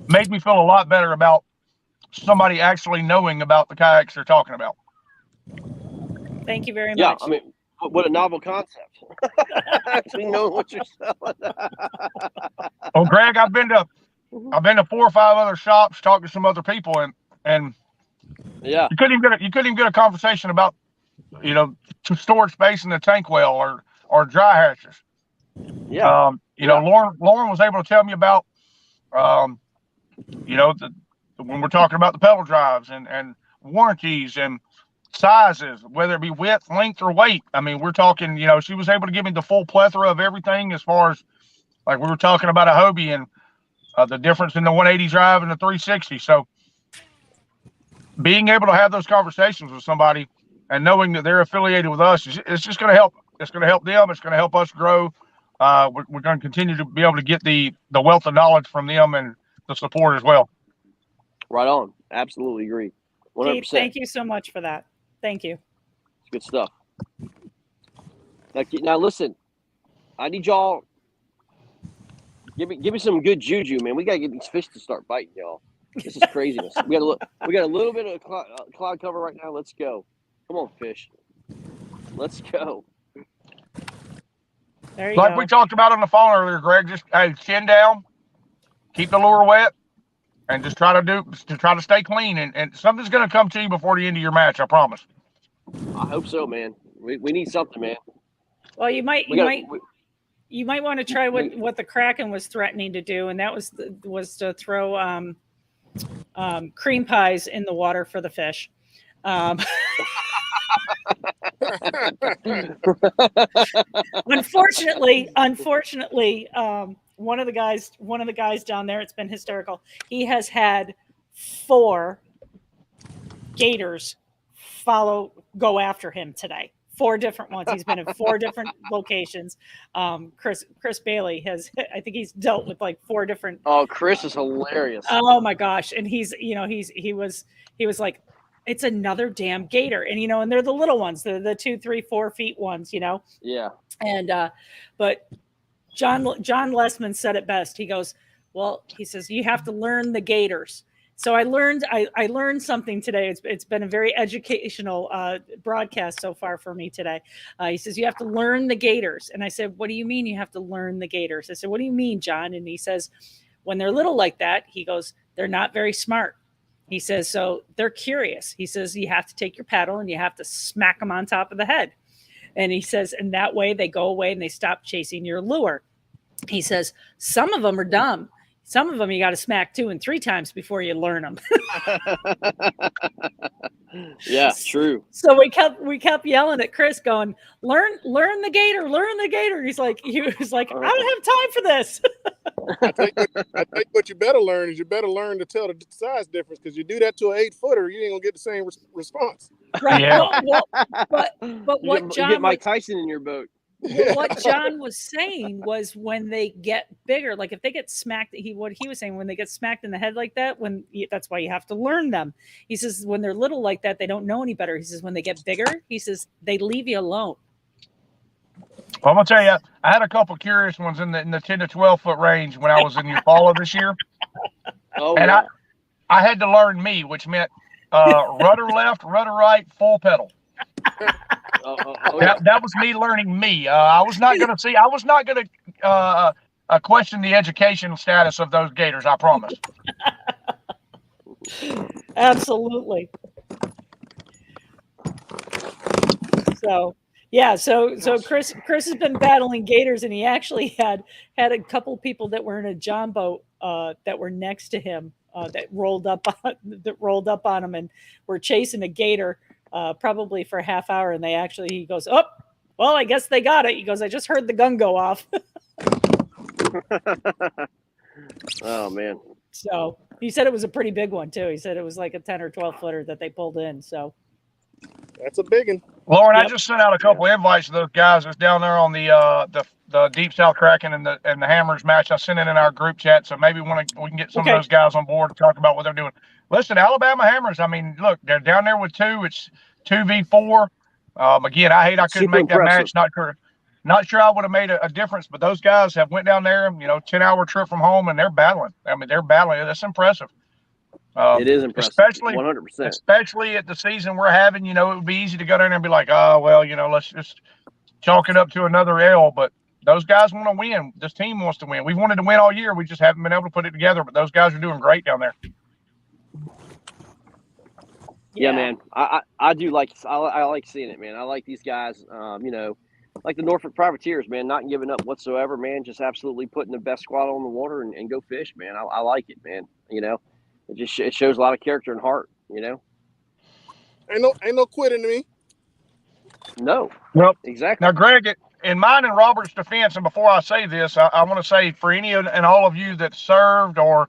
made me feel a lot better about somebody actually knowing about the kayaks they're talking about. Thank you very much. Yeah, I mean, what a novel concept. Actually knowing what you're selling. Well, Greg, I've been to 4 or 5 other shops, talked to some other people, and yeah, you couldn't even get a conversation about storage space in the tank well or dry hatches. Yeah. Lauren was able to tell me about when we're talking about the pedal drives and warranties and sizes, whether it be width, length, or weight. I mean, we're talking, she was able to give me the full plethora of everything as far as, like, we were talking about a Hobie and the difference in the 180 drive and the 360. So being able to have those conversations with somebody and knowing that they're affiliated with us, it's just going to help. It's going to help them. It's going to help us grow. We're going to continue to be able to get the wealth of knowledge from them and the support as well. Right on. Absolutely agree. 100%. Pete, thank you so much for that. Thank you. It's good stuff. Now listen, I need y'all. Give me some good juju, man. We gotta get these fish to start biting, y'all. This is craziness. We got a little bit of cloud cover right now. Let's go. Come on, fish. Let's go. There you Like go. we talked about on the phone earlier, Greg, just chin down, keep the lure wet, and just try to stay clean. And something's going to come to you before the end of your match. I promise. I hope so, man. We need something, man. Well, you might want to try what the Kraken was threatening to do, and that was to throw cream pies in the water for the fish. Unfortunately, one of the guys down there, it's been hysterical. He has had 4 gators go after him today. 4 different ones. He's been in 4 different locations. Chris Bailey I think he's dealt with like 4 different. Oh, Chris is hilarious. Oh my gosh. And he was like, it's another damn gator. And, and they're the little ones, the 2, 3, 4 feet ones, Yeah. And, but John Lessman said it best. He goes, he says, you have to learn the gators. So I learned something today. It's been a very educational broadcast so far for me today. He says, you have to learn the gators. And I said, what do you mean you have to learn the gators? I said, what do you mean, John? And he says, when they're little like that, he goes, they're not very smart. He says, so they're curious. He says, you have to take your paddle and you have to smack them on top of the head. And he says, and that way they go away and they stop chasing your lure. He says, some of them are dumb. Some of them you got to smack 2 and 3 times before you learn them. Yeah, true. So we kept yelling at Chris, going, "Learn the gator, learn the gator." He was like, "I don't have time for this." I think what you better learn is you better learn to tell the size difference, because you do that to an 8-footer, you ain't gonna get the same response. Right. Yeah. But what you John get Mike Tyson in your boat. What John was saying was, when they get bigger, like if they get smacked, what he was saying, when they get smacked in the head like that, that's why you have to learn them. He says when they're little like that, they don't know any better. He says when they get bigger, he says they leave you alone. Well, I'm gonna tell you, I had a couple curious ones in the 10 to 12 foot range when I was in your fall of this year. Oh, and yeah. I had to learn me, which meant rudder left, rudder right, full pedal. That was me learning me. I was not going to question the educational status of those gators. I promise. Absolutely. So yeah, so Chris has been battling gators, and he actually had a couple people that were in a John boat that were next to him that rolled up on him and were chasing a gator. Probably for a half hour, and he goes, "Oh, well, I guess they got it." He goes, "I just heard the gun go off." Oh man! So he said it was a pretty big one too. He said it was like a 10 or 12 footer that they pulled in. So that's a big one. Lauren, I just sent out a couple invites to those guys that's down there on the Deep South Kraken and the Hammers match. I sent it in our group chat, so maybe we can get some of those guys on board to talk about what they're doing. Listen, Alabama Hammers, I mean, look, they're down there with 2. It's 2v4. Again, I couldn't Super make that impressive. match. Not sure I would have made a difference, but those guys have went down there, 10-hour trip from home, and they're battling. I mean, they're battling. That's impressive. It is impressive. Especially 100%. Especially at the season we're having, it would be easy to go down there and be like, oh, well, let's just chalk it up to another L. But those guys want to win. This team wants to win. We've wanted to win all year. We just haven't been able to put it together, but those guys are doing great down there. Yeah, man. I do like I like seeing it, man. I like these guys. Like the Norfolk Privateers, man, not giving up whatsoever, man. Just absolutely putting the best squad on the water and go fish, man. I like it, man. It shows a lot of character and heart. Ain't no quitting to me. No. Well, exactly. Now, Greg, in mine and Robert's defense, and before I say this, I want to say for any and all of you that served or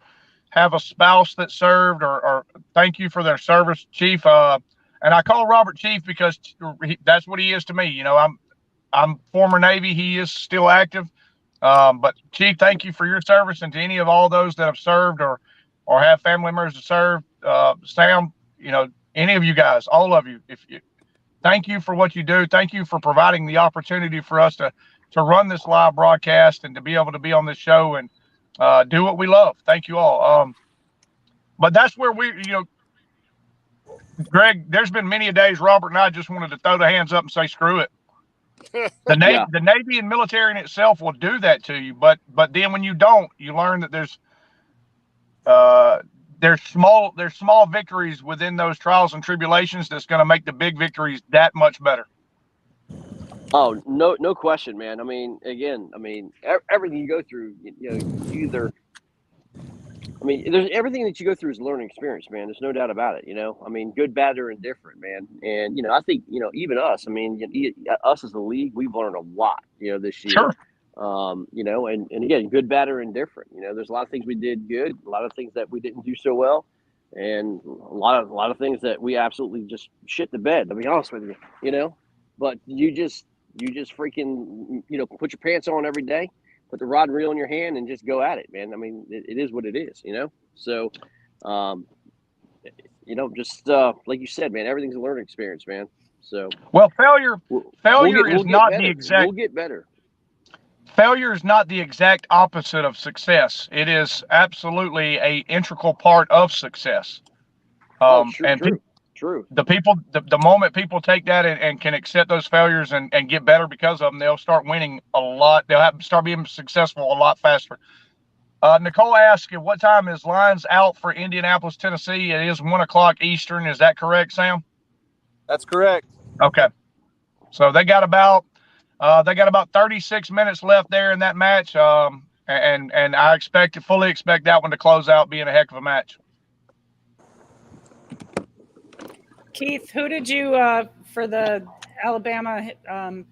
have a spouse that served, or thank you for their service, Chief. And I call Robert Chief because that's what he is to me. You know, I'm former Navy. He is still active. But Chief, thank you for your service, and to any of all those that have served or have family members that serve. Sam, you know, any of you guys, all of you, thank you for what you do. Thank you for providing the opportunity for us to run this live broadcast and to be able to be on this show and do what we love. Thank you all. But that's where Greg, there's been many a days Robert and I just wanted to throw the hands up and say, screw it. The Navy and military in itself will do that to you. But then when you don't, you learn that there's small victories within those trials and tribulations that's going to make the big victories that much better. Oh, no question, man. I mean, again, everything you go through, there's everything that you go through is a learning experience, man. There's no doubt about it. Good, bad, or indifferent, man. And I think even us. Us as a league, we've learned a lot, this year. Sure. And again, good, bad, or indifferent. There's a lot of things we did good, a lot of things that we didn't do so well, and a lot of things that we absolutely just shit the bed. To be honest with you, But you just freaking put your pants on every day, put the rod and reel in your hand, and just go at it, man. It is what it is, So, just like you said, man, everything's a learning experience, man. So, well, failure is not the exact. We'll get better. Failure is not the exact opposite of success. It is absolutely a integral part of success. True. The moment people take that and can accept those failures and get better because of them, they'll start winning a lot. They'll start being successful a lot faster. Nicole asked, at what time is lines out for Indianapolis, Tennessee? It is 1:00 Eastern. Is that correct, Sam? That's correct. Okay. So they got about 36 minutes left there in that match. And I fully expect that one to close out being a heck of a match. Keith, who did you for the Alabama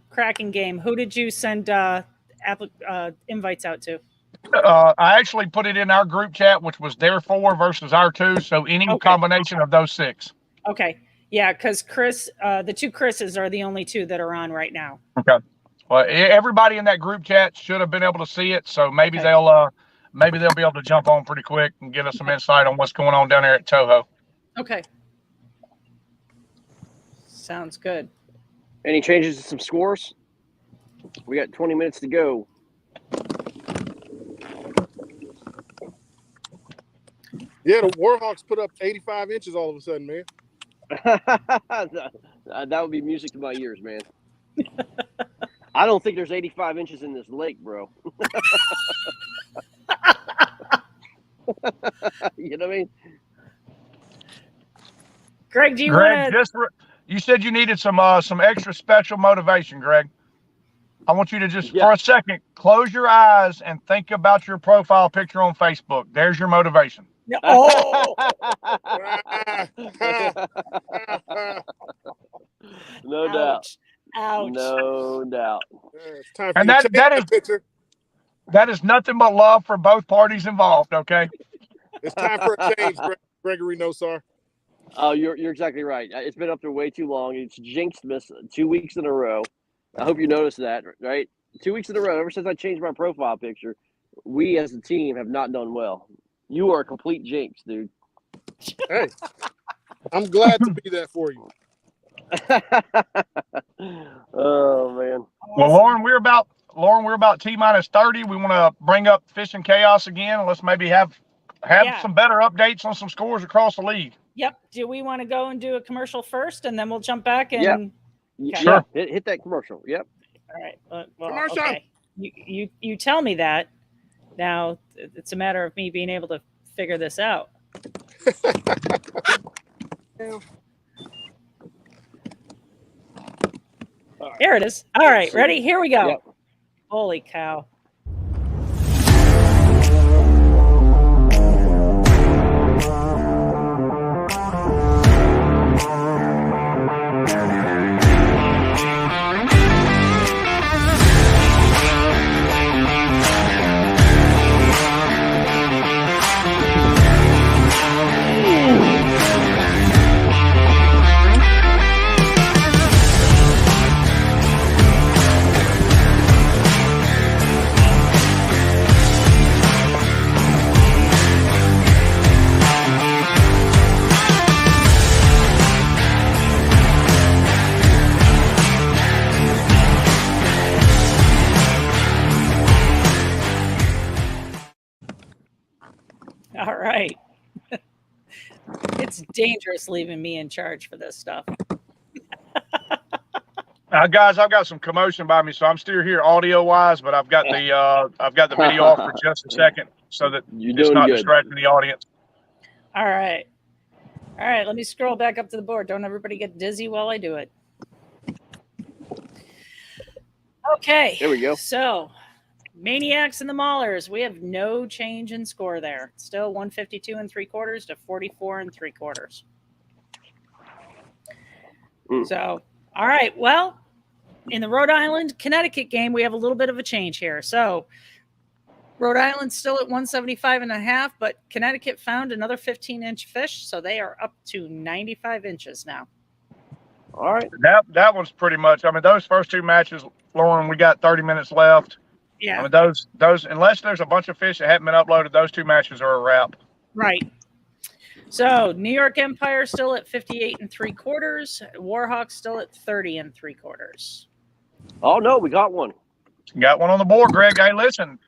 Kraken game? Who did you send invites out to? I actually put it in our group chat, which was their 4 versus our 2. So any combination of those 6. Okay, yeah, because Chris, the 2 Chris's are the only 2 that are on right now. Okay. Well, everybody in that group chat should have been able to see it, so maybe they'll be able to jump on pretty quick and get us some insight on what's going on down there at Toho. Okay. Sounds good. Any changes to some scores? We got 20 minutes to go. Yeah, the Warhawks put up 85 inches all of a sudden, man. That would be music to my ears, man. I don't think there's 85 inches in this lake, bro. You know what I mean? Greg, do you want to... You said you needed some extra special motivation, Greg. I want you to just, for a second, close your eyes and think about your profile picture on Facebook. There's your motivation. Oh! No doubt. Ouch. No doubt. It's time for that is nothing but love for both parties involved, okay? It's time for a change, Gregory Nosar. Oh, you're exactly right. It's been up there way too long. It's jinxed us 2 weeks in a row. I hope you noticed that, right? 2 weeks in a row, ever since I changed my profile picture, we as a team have not done well. You are a complete jinx, dude. Hey, I'm glad to be that for you. Oh, man. Well, Lauren, we're about T-minus 30. We want to bring up Fishing Chaos again. Let's maybe have some better updates on some scores across the league. Yep. Do we want to go and do a commercial first, and then we'll jump back and? Yep. Okay. Sure. Hit that commercial. Yep. All right. Well, commercial. Okay. You tell me that. Now it's a matter of me being able to figure this out. There it is. All right, ready? Here we go. Yep. Holy cow. All right. It's dangerous leaving me in charge for this stuff. Guys, I've got some commotion by me, so I'm still here audio wise, but I've got the video off for just a second so that it's not distracting the audience. All right. All right, let me scroll back up to the board. Don't everybody get dizzy while I do it. Okay. There we go. So, Maniacs and the Maulers, we have no change in score there. Still 152 3/4 to 44 3/4. So, all right. Well, in the Rhode Island Connecticut game, we have a little bit of a change here. So, Rhode Island's still at 175.5, but Connecticut found another 15-inch fish, so they are up to 95 inches now. All right. That one's pretty much. I mean, those first two matches, Lauren, we got 30 minutes left. Yeah. I mean, those unless there's a bunch of fish that haven't been uploaded, those two matches are a wrap. Right. So New York Empire still at 58 3/4. Warhawk still at 30 3/4. Oh no, we got one. Got one on the board, Greg. Hey, listen.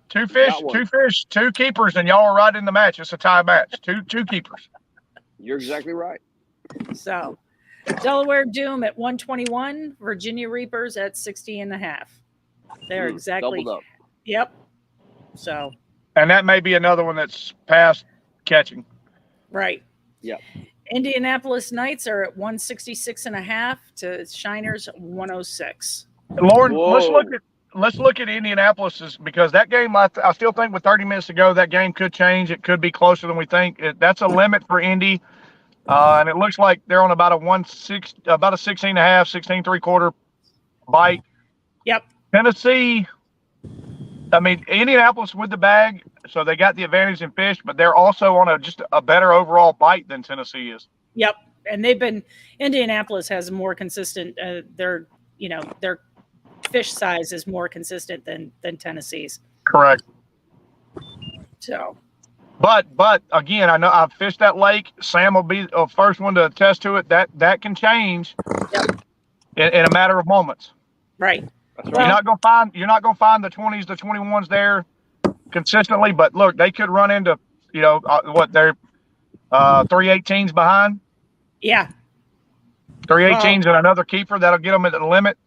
Two fish, two keepers, and y'all are right in the match. It's a tie match. Two keepers. You're exactly right. So Delaware Doom at 121, Virginia Reapers at 60.5. They're exactly doubled up. Yep. So. And that may be another one that's past catching. Right. Yep. Indianapolis Knights are at 166.5 to Shiners 106. Lauren, let's look at Indianapolis's, because that game, I still think with 30 minutes to go, that game could change. It could be closer than we think. That's a limit for Indy, and it looks like they're on about a 16.5, 16 3/4 bite. Yep. Tennessee, I mean, Indianapolis with the bag, so they got the advantage in fish, but they're also on just a better overall bite than Tennessee is. Yep, and Indianapolis has more consistent. Their fish size is more consistent than Tennessee's. Correct. So. But again, I know I've fished that lake. Sam will be the first one to attest to it. That can change in a matter of moments. Right. That's right. You're not gonna find the 20s, the 21s there consistently. But look, they could run into they're 318s behind. Yeah. 318s and another keeper that'll get them at the limit.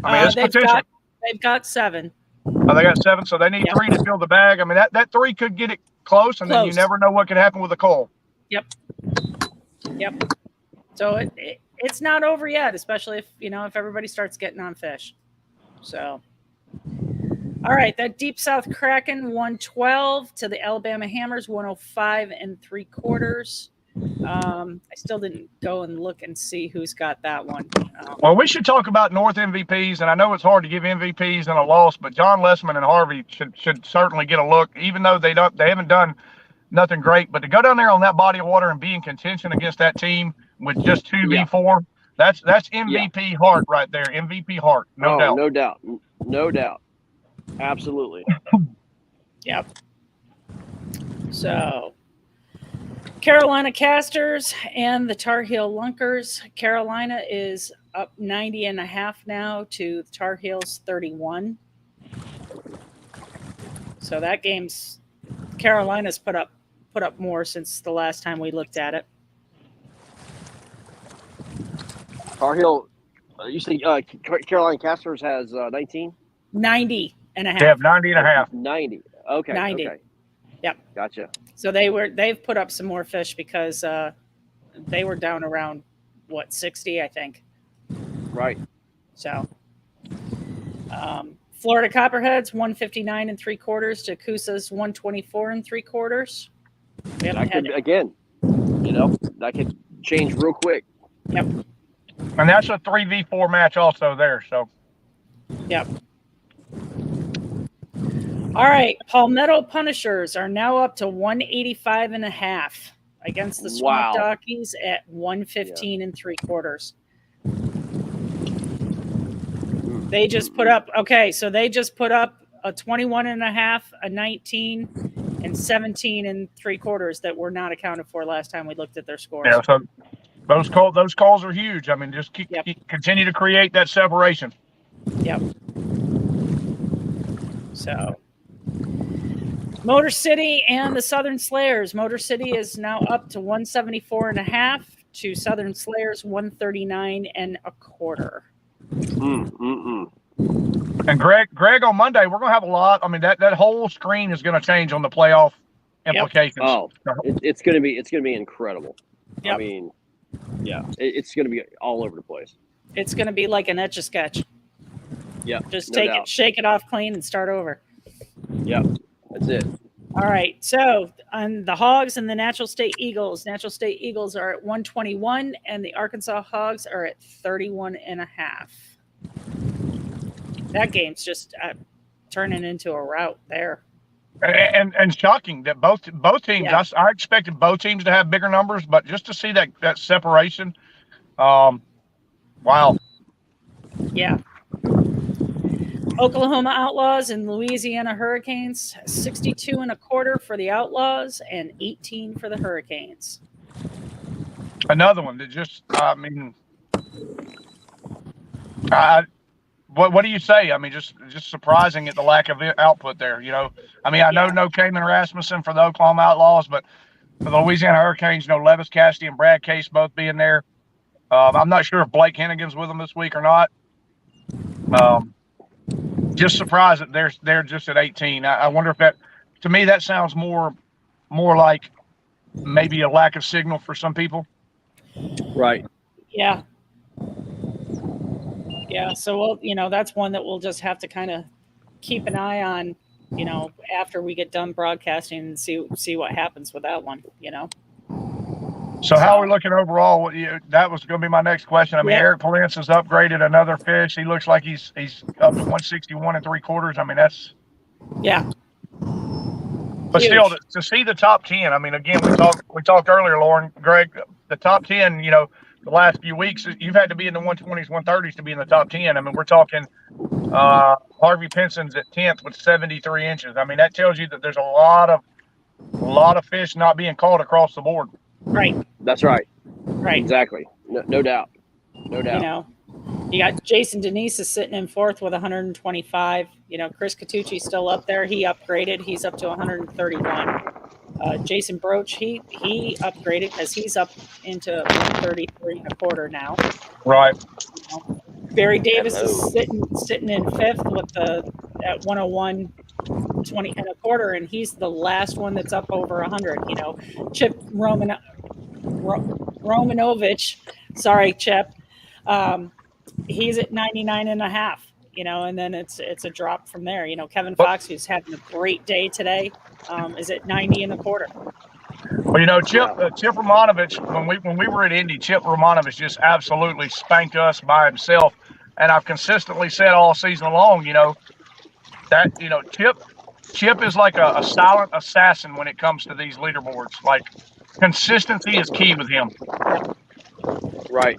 I mean, it's potential. They've got 7. Oh, they got 7, so they need 3 to fill the bag. I mean, that 3 could get it close, and then you never know what could happen with a coal. Yep. So it's not over yet, especially if everybody starts getting on fish. So, all right, that Deep South Kraken 112 to the Alabama Hammers 105 3/4. I still didn't go and look and see who's got that one. Well, we should talk about North MVPs, and I know it's hard to give MVPs in a loss, but John Lessman and Harvey should certainly get a look, even though they haven't done nothing great. But to go down there on that body of water and be in contention against that team with just 2v4, that's MVP heart right there. MVP heart, no doubt. No doubt. Absolutely. Yep. So. Carolina Casters and the Tar Heel Lunkers. Carolina is up 90.5 now to the Tar Heels 31. So that game's Carolina's put up more since the last time we looked at it. Tar Heel, you say Carolina Casters has 19? 90.5. They have 90.5. 90. Okay. 90. Okay. Yep. Gotcha. So they've put up some more fish because they were down around 60, I think. Right. So Florida Copperheads 159 3/4 to Coosa's 124 3/4. That could change real quick. Yep. And that's a 3v4 match also there. So. Yep. All right, Palmetto Punishers are now up to 185.5 against the Swamp Dockies at 115 3/4. They just put up a 21.5, a 19, and 17 3/4 that were not accounted for last time we looked at their scores. Yeah, so those calls are huge. I mean, just continue to create that separation. Yep. So. Motor City and the Southern Slayers. Motor City is now up to 174.5 to Southern Slayers 139.25. And Greg, on Monday we're gonna have a lot. I mean, that whole screen is gonna change on the playoff implications. Oh, it's gonna be incredible. Yep. I mean, yeah, it's gonna be all over the place. It's gonna be like an Etch-a-Sketch. Yeah, Just no doubt. shake it off clean and start over. Yep, that's it. All right. So on the Hogs and the Natural State Eagles are at 121 and the Arkansas Hogs are at 31.5. That game's just turning into a rout there. And shocking that both teams. Yeah. I expected both teams to have bigger numbers, but just to see that separation, wow. Yeah. Oklahoma Outlaws and Louisiana Hurricanes, 62.25 for the Outlaws and 18 for the Hurricanes. Another one that just, I mean, what do you say? I mean, just surprising at the lack of output there. You know, I mean, I know no Kamen Rasmussen for the Oklahoma Outlaws, but for the Louisiana Hurricanes, Levis Cassidy and Brad Case both being there. I'm not sure if Blake Hennigan's with them this week or not. Just surprised that they're just at 18. I wonder if that, to me, that sounds more like maybe a lack of signal for some people. Right. Yeah. Yeah. So that's one that we'll just have to kind of keep an eye on, after we get done broadcasting and see what happens with that one. So how are we looking overall? That was going to be my next question. I mean, Eric Palance has upgraded another fish. He looks like he's up to 161.75. I mean, that's But huge. Still, to see the top 10. I mean, again, we talked earlier, Lauren, Greg, the top 10. The last few weeks you've had to be in the 120s, 130s to be in the top 10. I mean, we're talking Harvey Pinson's at 10th with 73 inches. I mean, that tells you that there's a lot of fish not being caught across the board. Right. That's right. Right. Exactly. No doubt. No doubt. You got Jason Denise is sitting in 4th with 125. Chris Catucci's still up there. He upgraded. He's up to 131. Jason Broach, he upgraded because he's up into 133.25 now. Right. Barry Davis is sitting in 5th with at 101.20.25, and he's the last one that's up over 100. Chip Romanovich, sorry, Chip. He's at 99.5. And then it's a drop from there. Kevin Fox, who's having a great day today, is at 90.25. Well, Chip Romanovich, when we were at Indy, Chip Romanovich just absolutely spanked us by himself. And I've consistently said all season long, that Chip is like a silent assassin when it comes to these leaderboards. Like, consistency is key with him. Right.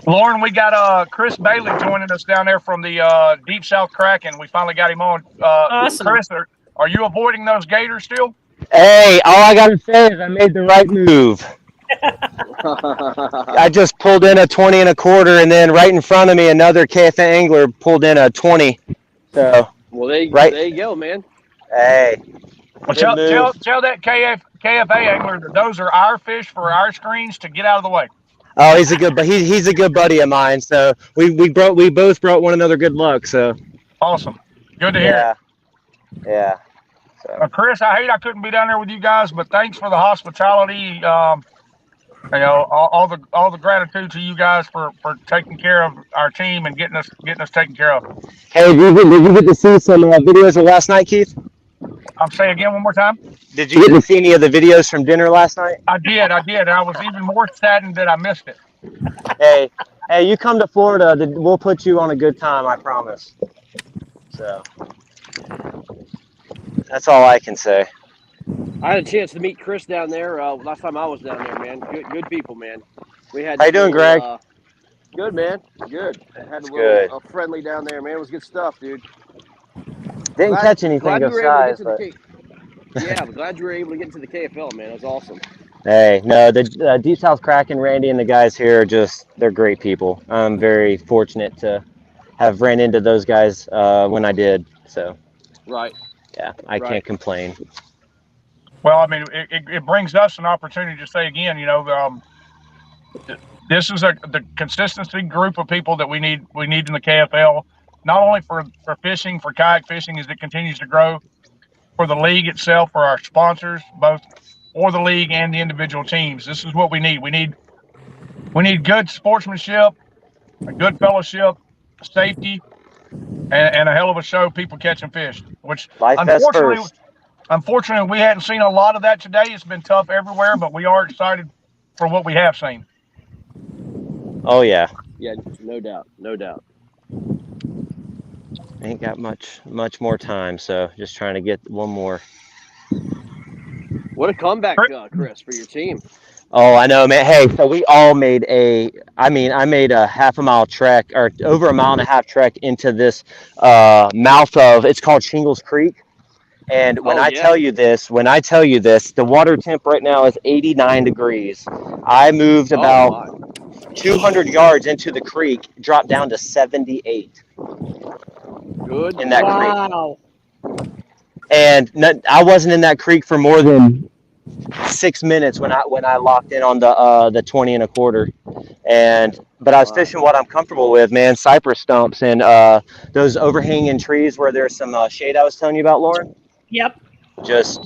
Lauren, we got Chris Bailey joining us down there from the Deep South Kraken. We finally got him on. Awesome. Chris, are you avoiding those gators still? Hey, all I got to say is I made the right move. I just pulled in a 20.25, and then right in front of me, another KFL angler pulled in a 20. So, well, there you go, man. Hey. Well, tell that KFA angler that those are our fish for our screens to get out of the way. Oh, he's a good buddy of mine. So we both brought one another good luck. So awesome, good to hear. Yeah. So. Chris, I couldn't be down there with you guys, but thanks for the hospitality. All the gratitude to you guys for taking care of our team and getting us taken care of. Hey, did you get to see some videos of last night, Keith? Say again one more time. Did you get to see any of the videos from dinner last night? I did. And I was even more saddened that I missed it. Hey, you come to Florida, we'll put you on a good time, I promise. So that's all I can say. I had a chance to meet Chris down there last time I was down there, man. Good people, man. We had. How you doing, Greg? Good, man. Good. Had a friendly down there, man. It was good stuff, dude. Didn't catch anything of size, but yeah, I'm glad you were able to get into the KFL, man. That was awesome. Hey, no, the Deep South Kraken, Randy, and the guys here they're great people. I'm very fortunate to have ran into those guys when I did. So. Right. yeah, I Right. can't complain. Well, I mean, it brings us an opportunity to say again, this is the consistency group of people that we need in the KFL, not only for fishing, for kayak fishing as it continues to grow, for the league itself, for our sponsors, both for the league and the individual teams. This is what we need. We need good sportsmanship, a good fellowship, safety, and a hell of a show. People catching fish, which Life vest first. unfortunately, we hadn't seen a lot of that today. It's been tough everywhere, but we are excited for what we have seen. Oh yeah, Yeah, no doubt, no doubt. ain't got much more time, so just trying to get one more. What a comeback, Chris, for your team. Oh, I know, man. Hey, so we all made I made a half a mile trek or over a mile and a half trek into this mouth of, it's called Shingles Creek. And when Oh, I yeah. tell you this, the water temp right now is 89 degrees. I moved about 200 yards into the creek, dropped down to 78 Good. in that creek. Wow. And I wasn't in that creek for more than 6 minutes when I locked in on the 20 and a quarter. But I was fishing what I'm comfortable with, man. Cypress stumps and those overhanging trees where there's some shade I was telling you about, Lauren. Yep.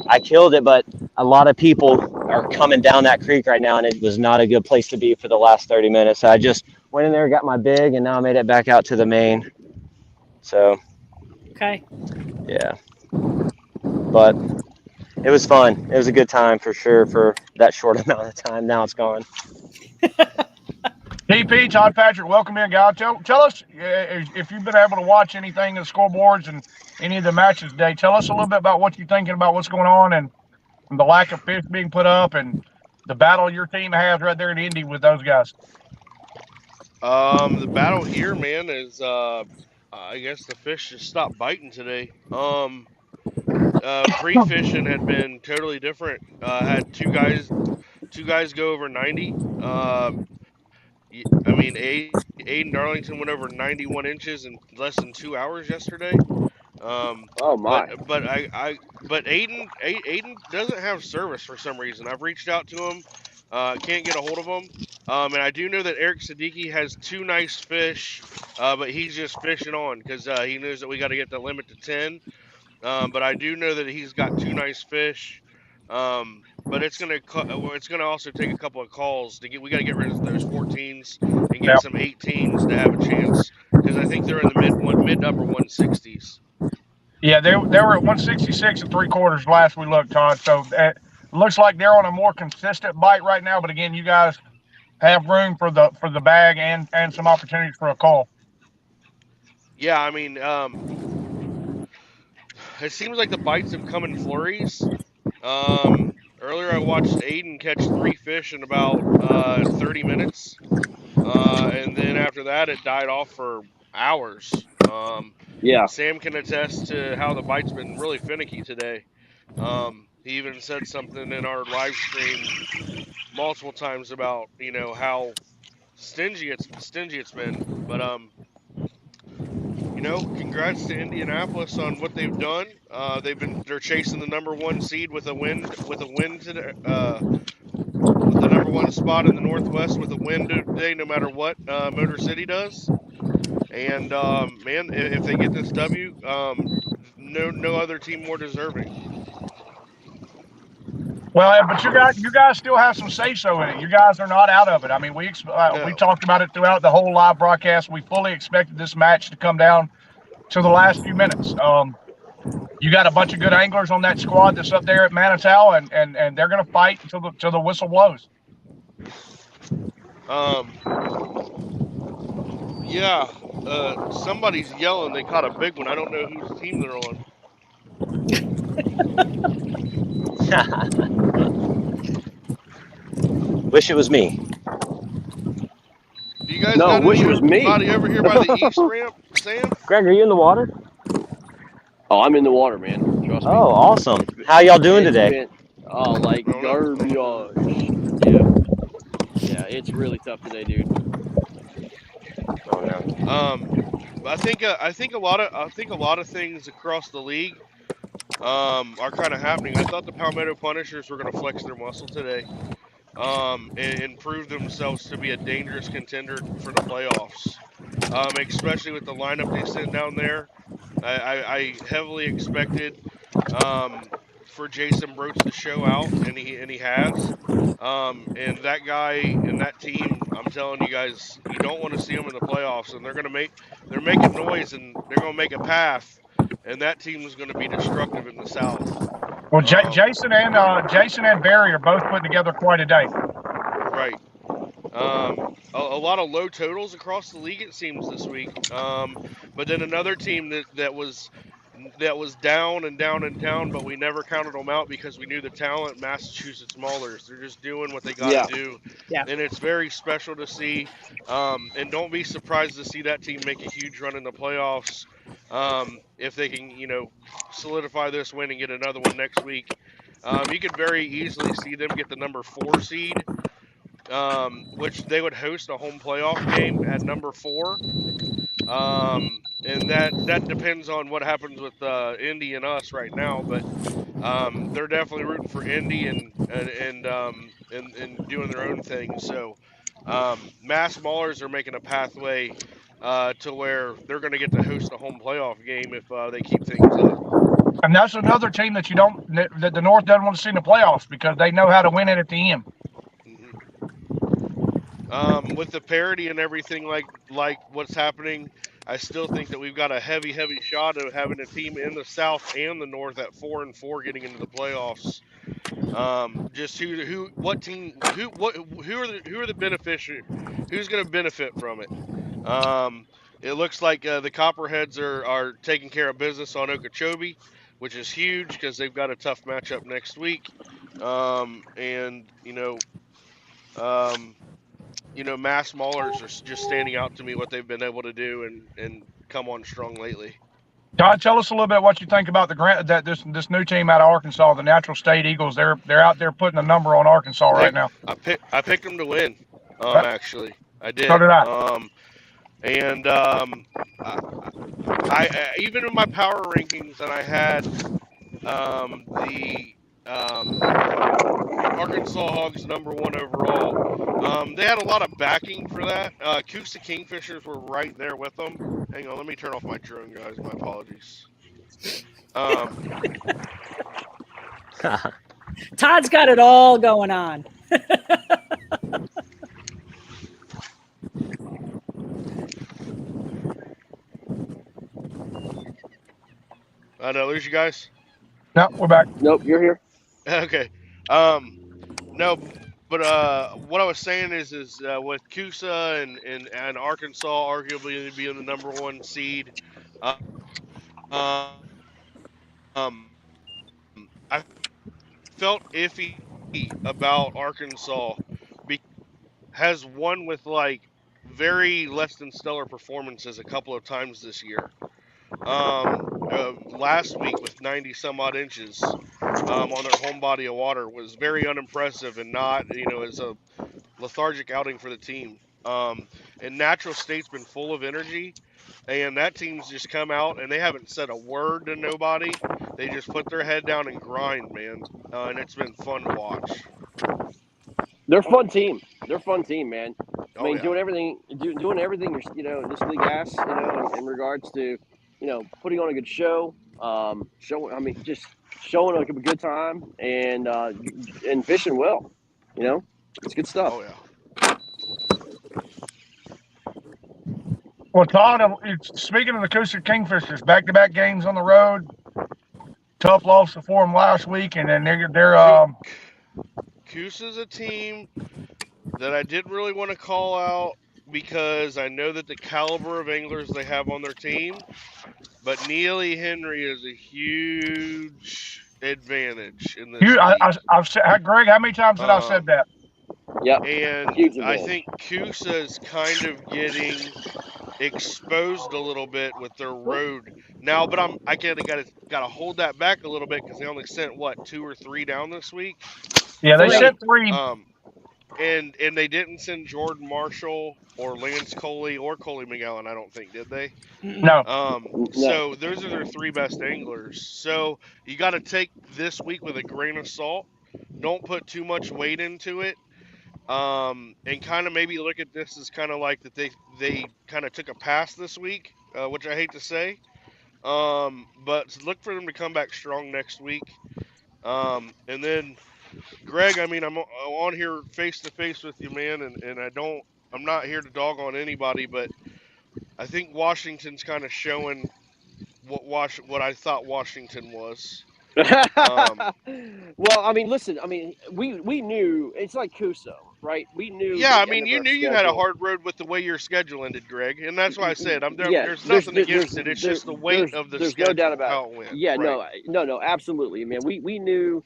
I killed it, but a lot of people are coming down that creek right now, and it was not a good place to be for the last 30 minutes. So I just went in there, got my big, and now I made it back out to the main. So, Okay. yeah. But it was fun. It was a good time for sure for that short amount of time. Now it's gone. TP, Todd Patrick, welcome in, guys. Tell us if you've been able to watch anything of the scoreboards and any of the matches today. Tell us a little bit about what you're thinking about what's going on and the lack of fish being put up and the battle your team has right there in Indy with those guys. The battle here, man, is I guess the fish just stopped biting today. Pre-fishing had been totally different. Had two guys go over 90. I mean, Aiden Darlington went over 91 inches in less than 2 hours yesterday. Oh my! But Aiden doesn't have service for some reason. I've reached out to him, can't get a hold of him. And I do know that Eric Siddiqui has two nice fish, but he's just fishing on because he knows that we got to get the limit to 10. But I do know that he's got two nice fish. But it's gonna also take a couple of calls to get. We got to get rid of those 14s and get some 18s to have a chance because I think they're in the mid upper 160s. Yeah, they were at 166 and 3/4 last we looked, Todd. So it looks like they're on a more consistent bite right now. But again, you guys have room for the bag and some opportunities for a call. Yeah, I mean, it seems like the bites have come in flurries. Earlier I watched Aiden catch 3 fish in about 30 minutes, and then after that it died off for hours. Yeah. Sam can attest to how the bite's been really finicky today. He even said something in our live stream multiple times about how stingy it's been, but congrats to Indianapolis on what they've done. They're chasing the number 1 seed with a win today. With the number 1 spot in the Northwest with a win today, no matter what Motor City does. And man, if they get this W, no other team more deserving. Well, but you guys still have some say so in it. You guys are not out of it. I mean, we talked about it throughout the whole live broadcast. We fully expected this match to come down to the last few minutes. You got a bunch of good anglers on that squad that's up there at Manitou, and they're going to fight until the whistle blows. Yeah. Somebody's yelling. They caught a big one. I don't know whose team they're on. Wish it was me. Do you guys got anybody over here by the east ramp, Sam? Greg, are you in the water? Oh, I'm in the water, man. Trust me. Oh, awesome. How y'all doing today? Like garbage. Yeah, it's really tough today, dude. Oh no. I think a lot of things across the league are kind of happening. I thought the Palmetto Punishers were going to flex their muscle today, and prove themselves to be a dangerous contender for the playoffs, especially with the lineup they sent down there. I heavily expected for Jason Broach to show out, and he has. And that guy and that team, I'm telling you guys, you don't want to see them in the playoffs, and they're making noise, and they're gonna make a path, and that team is gonna be destructive in the South. Well, Jason and Barry are both putting together quite a day. Right. A lot of low totals across the league, it seems, this week. But then another team that was down and down and down, but we never counted them out because we knew the talent. Massachusetts Maulers, they're just doing what they got to do, and it's very special to see. And don't be surprised to see that team make a huge run in the playoffs, if they can, solidify this win and get another one next week. You could very easily see them get the number 4 seed, which they would host a home playoff game at number 4. And that depends on what happens with Indy and us right now, but they're definitely rooting for Indy and doing their own thing. So Mass Maulers are making a pathway to where they're going to get to host a home playoff game if they keep things up. And that's another team that the North doesn't want to see in the playoffs because they know how to win it at the end. With the parity and everything like what's happening, I still think that we've got a heavy shot of having a team in the South and the North at 4-4 getting into the playoffs. Just who are the beneficiary? Who's going to benefit from it? It looks like the Copperheads are taking care of business on Okeechobee, which is huge because they've got a tough matchup next week. And Mass Maulers are just standing out to me what they've been able to do and come on strong lately. Todd, tell us a little bit what you think about this new team out of Arkansas, the Natural State Eagles. They're out there putting a number on Arkansas right now. I picked them to win. Actually, I did. So did I. And I even in my power rankings that I had the Arkansas Hogs number 1 overall. They had a lot of backing for that. Coosa Kingfishers were right there with them. Hang on, let me turn off my drone, guys. My apologies. Todd's got it all going on. Did I lose you guys? No, we're back. Nope, you're here. Okay. No, but what I was saying is with Coosa and Arkansas arguably being the number 1 seed, I felt iffy about Arkansas has won with very less than stellar performances a couple of times this year. Last week with 90 some odd inches on their home body of water was very unimpressive and not, as a lethargic outing for the team. And Natural State's been full of energy, and that team's just come out and they haven't said a word to nobody. They just put their head down and grind, man. And it's been fun to watch. They're a fun team. They're a fun team, man. I mean, yeah. doing everything this league asks, in regards to, putting on a good show, just showing a good time and fishing well. It's good stuff. Oh yeah. Well, Todd, speaking of the Coosa Kingfishers, back-to-back games on the road, tough loss for them last week, and then they're Coosa's a team that I didn't really want to call out because I know that the caliber of anglers they have on their team, but Neely Henry is a huge advantage in this league. I've said, Greg, how many times have I said that? Yeah. And I think Coosa is kind of getting exposed a little bit with their road now, but I gotta hold that back a little bit because they only sent 2 or 3 down this week. Yeah, they sent 3. and they didn't send Jordan Marshall or Lance Coley or Coley McGowan, I don't think, did they? No. No. So those are their three best anglers. So you got to take this week with a grain of salt. Don't put too much weight into it. And kind of maybe look at this as kind of like that they kind of took a pass this week, which I hate to say. But look for them to come back strong next week. And then Greg, I mean, I'm on here face to face with you, man, and I'm not here to dog on anybody, but I think Washington's kind of showing what I thought Washington was. Well, I mean, listen. I mean, we knew it's like Kuso, right? We knew Yeah, I the end mean, of you our knew you had a schedule. hard road with the way your schedule ended, Greg, and that's why I said Yeah, there's nothing against it. It's just the weight of the there's no doubt schedule, about it. how it went. Yeah, Right. no, absolutely, man. We knew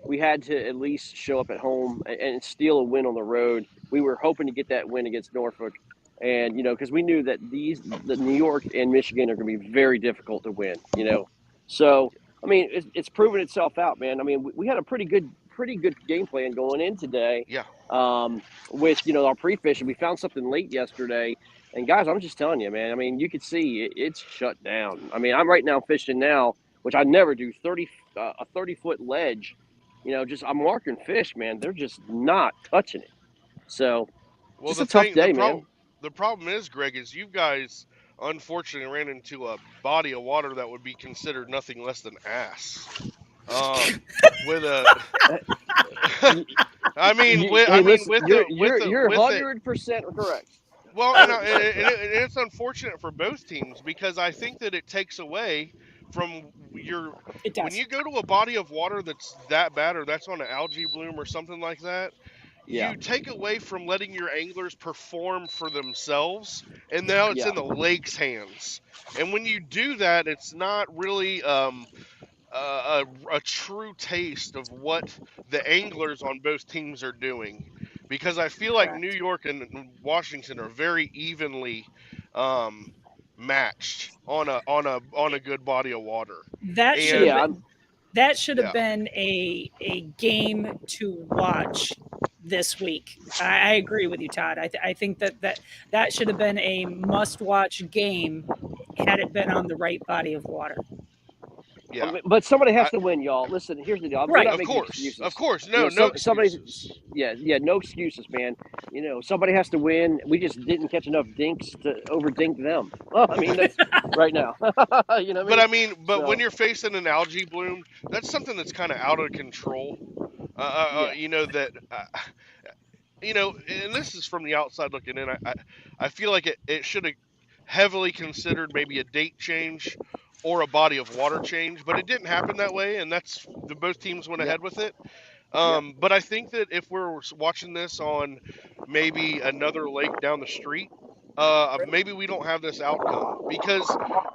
we had to at least show up at home and steal a win on the road. We were hoping to get that win against Norfolk, and because we knew that the New York and Michigan are going to be very difficult to win. So I mean, it's proven itself out, man. I mean, we had a pretty good game plan going in today. Yeah. With our pre-fishing, we found something late yesterday, and guys, I'm just telling you, man. I mean, you could see it's shut down. I mean, I'm right now fishing now, which I never do. A 30-foot ledge. Just I'm marking fish, man. They're just not touching it. So, Well, just a tough day, man. the problem is, Greg, is you guys unfortunately ran into a body of water that would be considered nothing less than ass. With a, I mean, Listen, with you're with it. 100% correct. Well, and it's unfortunate for both teams because I think that it takes away from when you go to a body of water that's that bad or that's on an algae bloom or something like that. Yeah. You take away from letting your anglers perform for themselves, and now it's in the lake's hands. And when you do that, it's not really a true taste of what the anglers on both teams are doing, because I feel like New York and Washington are very evenly matched on a good body of water. That should have been Yeah. a game to watch this week. I agree with you, Todd. I think that should have been a must-watch game had it been on the right body of water. Yeah. But somebody has to win, y'all. Listen, here's the deal. Right. We're not Of making course. excuses. Of course. No excuses. No excuses, man. Somebody has to win. We just didn't catch enough dinks to overdink them. Well, I mean, that's right now. But I mean, when you're facing an algae bloom, that's something that's kind of out of control. And this is from the outside looking in. I feel like it should have heavily considered maybe a date change or a body of water change, but it didn't happen that way, and both teams went ahead with it. But I think that if we're watching this on maybe another lake down the street, maybe we don't have this outcome, because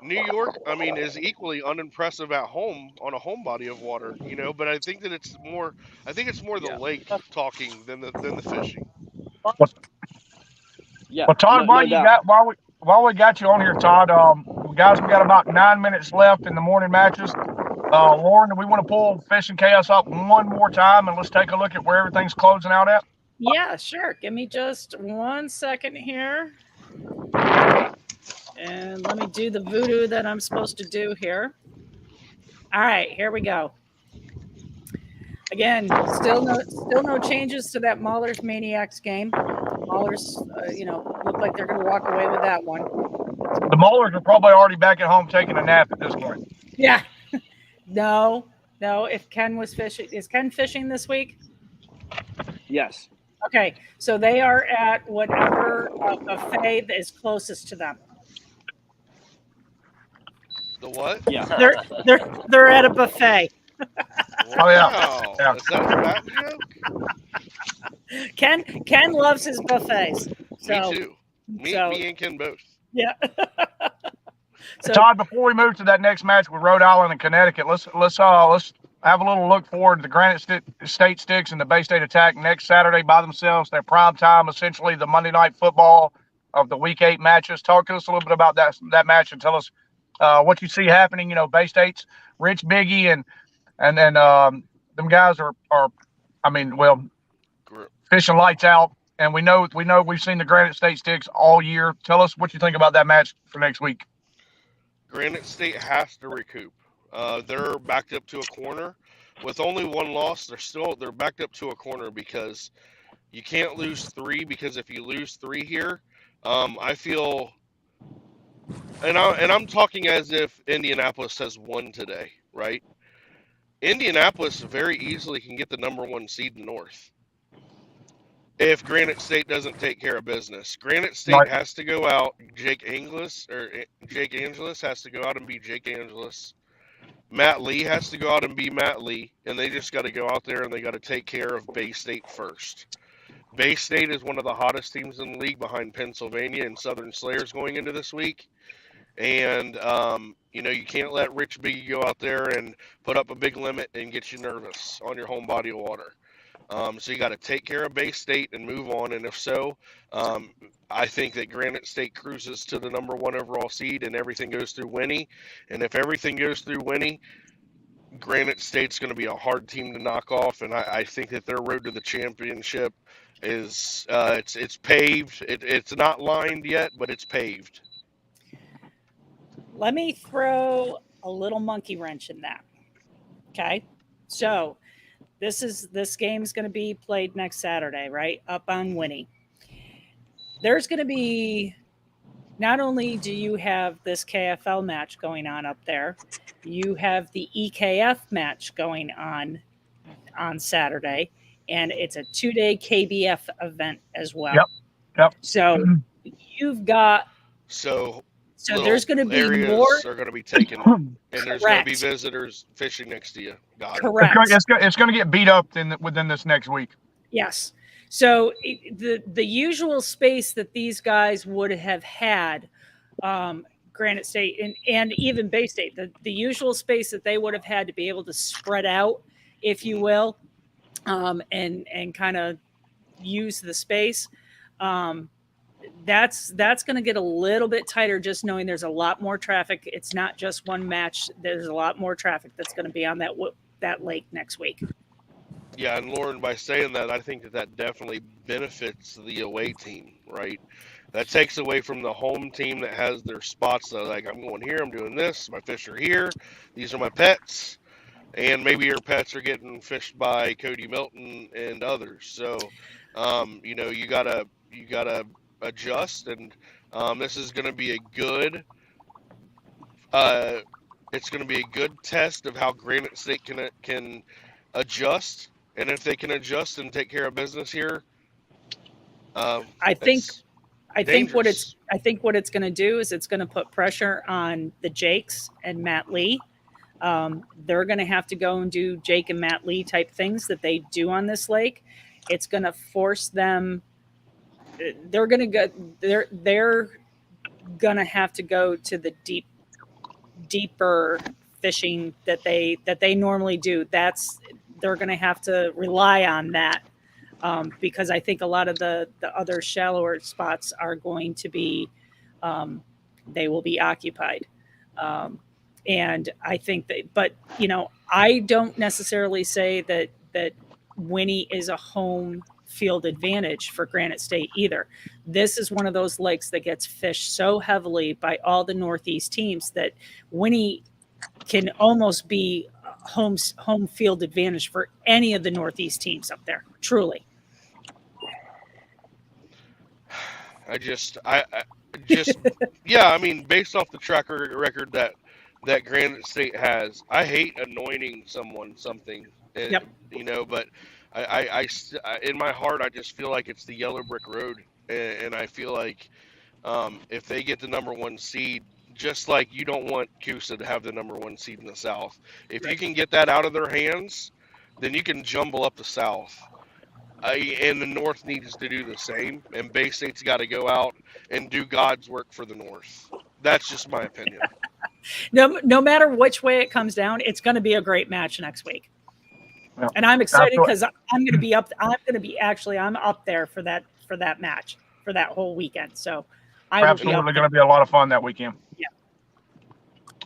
New York, I mean, is equally unimpressive at home on a home body of water, But I think that it's more the lake talking than the fishing. Yeah. Well, Todd, while we got you on here, Todd, guys, we got about 9 minutes left in the morning matches. Lauren, do we want to pull Fishing Chaos up one more time and let's take a look at where everything's closing out at? Yeah, sure. Give me just 1 second here. And let me do the voodoo that I'm supposed to do here. All right, here we go. Again, still no changes to that Mahler's Maniacs game. Maulers, look like they're going to walk away with that one. The Maulers are probably already back at home taking a nap at this point. Yeah. No. If Ken was fishing, is Ken fishing this week? Yes. Okay, so they are at whatever buffet is closest to them. The what? Yeah. They're at a buffet. Oh yeah. Is that a fat joke? Ken loves his buffets. So, me too. Me and Ken both. Yeah. Todd, before we move to that next match with Rhode Island and Connecticut, let's have a little look forward to the Granite State Sticks and the Bay State Attack next Saturday by themselves. Their prime time, essentially the Monday Night Football of the Week 8 matches. Talk to us a little bit about that match and tell us what you see happening. Bay State's Rich Biggie and then them guys are fishing lights out, and we know we've seen the Granite State sticks all year. Tell us what you think about that match for next week. Granite State has to recoup. They're backed up to a corner. With only one loss, they're backed up to a corner because you can't lose 3, because if you lose 3 here, I feel, and I'm talking as if Indianapolis has won today, right? Indianapolis very easily can get the number 1 seed in the North if Granite State doesn't take care of business. Granite State Right. has to go out. Jake Angelis has to go out and be Jake Angelis. Matt Lee has to go out and be Matt Lee, and they just got to go out there and they got to take care of Bay State first. Bay State is one of the hottest teams in the league behind Pennsylvania and Southern Slayers going into this week. And, you can't let Rich Biggie go out there and put up a big limit and get you nervous on your home body of water. So you got to take care of Bay State and move on. And if so, I think that Granite State cruises to the number 1 overall seed and everything goes through Winnie. And if everything goes through Winnie, Granite State's going to be a hard team to knock off. And I think that their road to the championship is it's paved. It's not lined yet, but it's paved. Let me throw a little monkey wrench in that. Okay. So this game's going to be played next Saturday, right? Up on Winnie. There's going to be, not only do you have this KFL match going on up there, you have the EKF match going on Saturday, and it's a 2-day KBF event as well. Yep. So you've got So there's going to be areas more are going to be taken, and there's going to be Correct. visitors fishing next to you. Got it. Correct. It's going to get beat up within this next week. Yes. So the usual space that these guys would have had, Granite State and even Bay State, the usual space that they would have had to be able to spread out, if you will, and kind of use the space. That's going to get a little bit tighter, just knowing there's a lot more traffic. It's not just one match. There's a lot more traffic that's going to be on that lake next week. Yeah, and Lauren, by saying that, I think that definitely benefits the away team, right? That takes away from the home team that has their spots. Like, I'm going here, I'm doing this, my fish are here, these are my pets, and maybe your pets are getting fished by Cody Milton and others. So, you gotta adjust, and this is going to be a good. It's going to be a good test of how Granite State can adjust. And if they can adjust and take care of business here, I think what it's going to do is it's going to put pressure on the Jakes and Matt Lee. They're going to have to go and do Jake and Matt Lee type things that they do on this lake. It's going to force them. They're going to have to go to the deeper fishing that they normally do. They're going to have to rely on that, because I think a lot of the other shallower spots are going to be, they will be occupied. And I think that, I don't necessarily say that Winnie is a home field advantage for Granite State either. This is one of those lakes that gets fished so heavily by all the Northeast teams that Winnie can almost be home field advantage for any of the Northeast teams up there. Truly. based off the track record that Granite State has, I hate anointing someone something, Yep. But I in my heart, I just feel like it's the yellow brick road, and I feel like if they get the number 1 seed, just like you don't want Coosa to have the number 1 seed in the South. If you can get that out of their hands, then you can jumble up the South. And the North needs to do the same. And Bay State's got to go out and do God's work for the North. That's just my opinion. No matter which way it comes down, it's going to be a great match next week. Yeah. And I'm excited because I'm going to be up. I'm up there for that match for that whole weekend. So We're absolutely going to be a lot of fun that weekend. Yeah.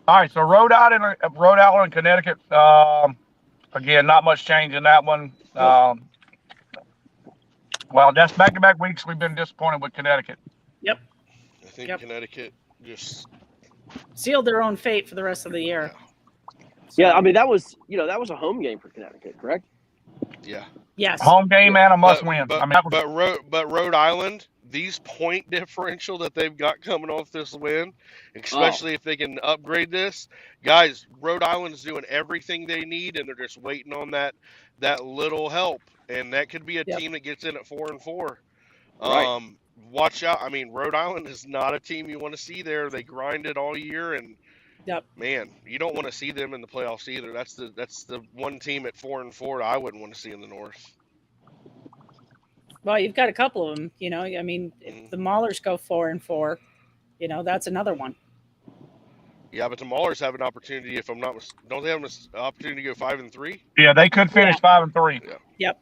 All right. So Rhode Island, Connecticut. Again, not much change in that one. Well, that's back-to-back weeks we've been disappointed with Connecticut. Yep. I think Yep. Connecticut just Sealed their own fate for the rest of the year. Yeah, I mean that was a home game for Connecticut, correct? Yeah. Yes. Home game and a must-win. But, I mean, that was, but Rhode Island, these point differential that they've got coming off this win, especially if they can upgrade this, guys. Rhode Island's doing everything they need, and they're just waiting on that little help, and that could be a team that gets in at 4-4. Right. Watch out. I mean, Rhode Island is not a team you want to see there. They grinded all year, and man, you don't want to see them in the playoffs either. That's the one team at 4-4 I wouldn't want to see in the North. Well, you've got a couple of them. You know, I mean, if the Maulers go 4-4, you know, that's another one. Yeah, but the Maulers have an opportunity. If I'm not, don't they have an opportunity to go 5-3? Yeah, they could finish 5-3. Yeah. Yep.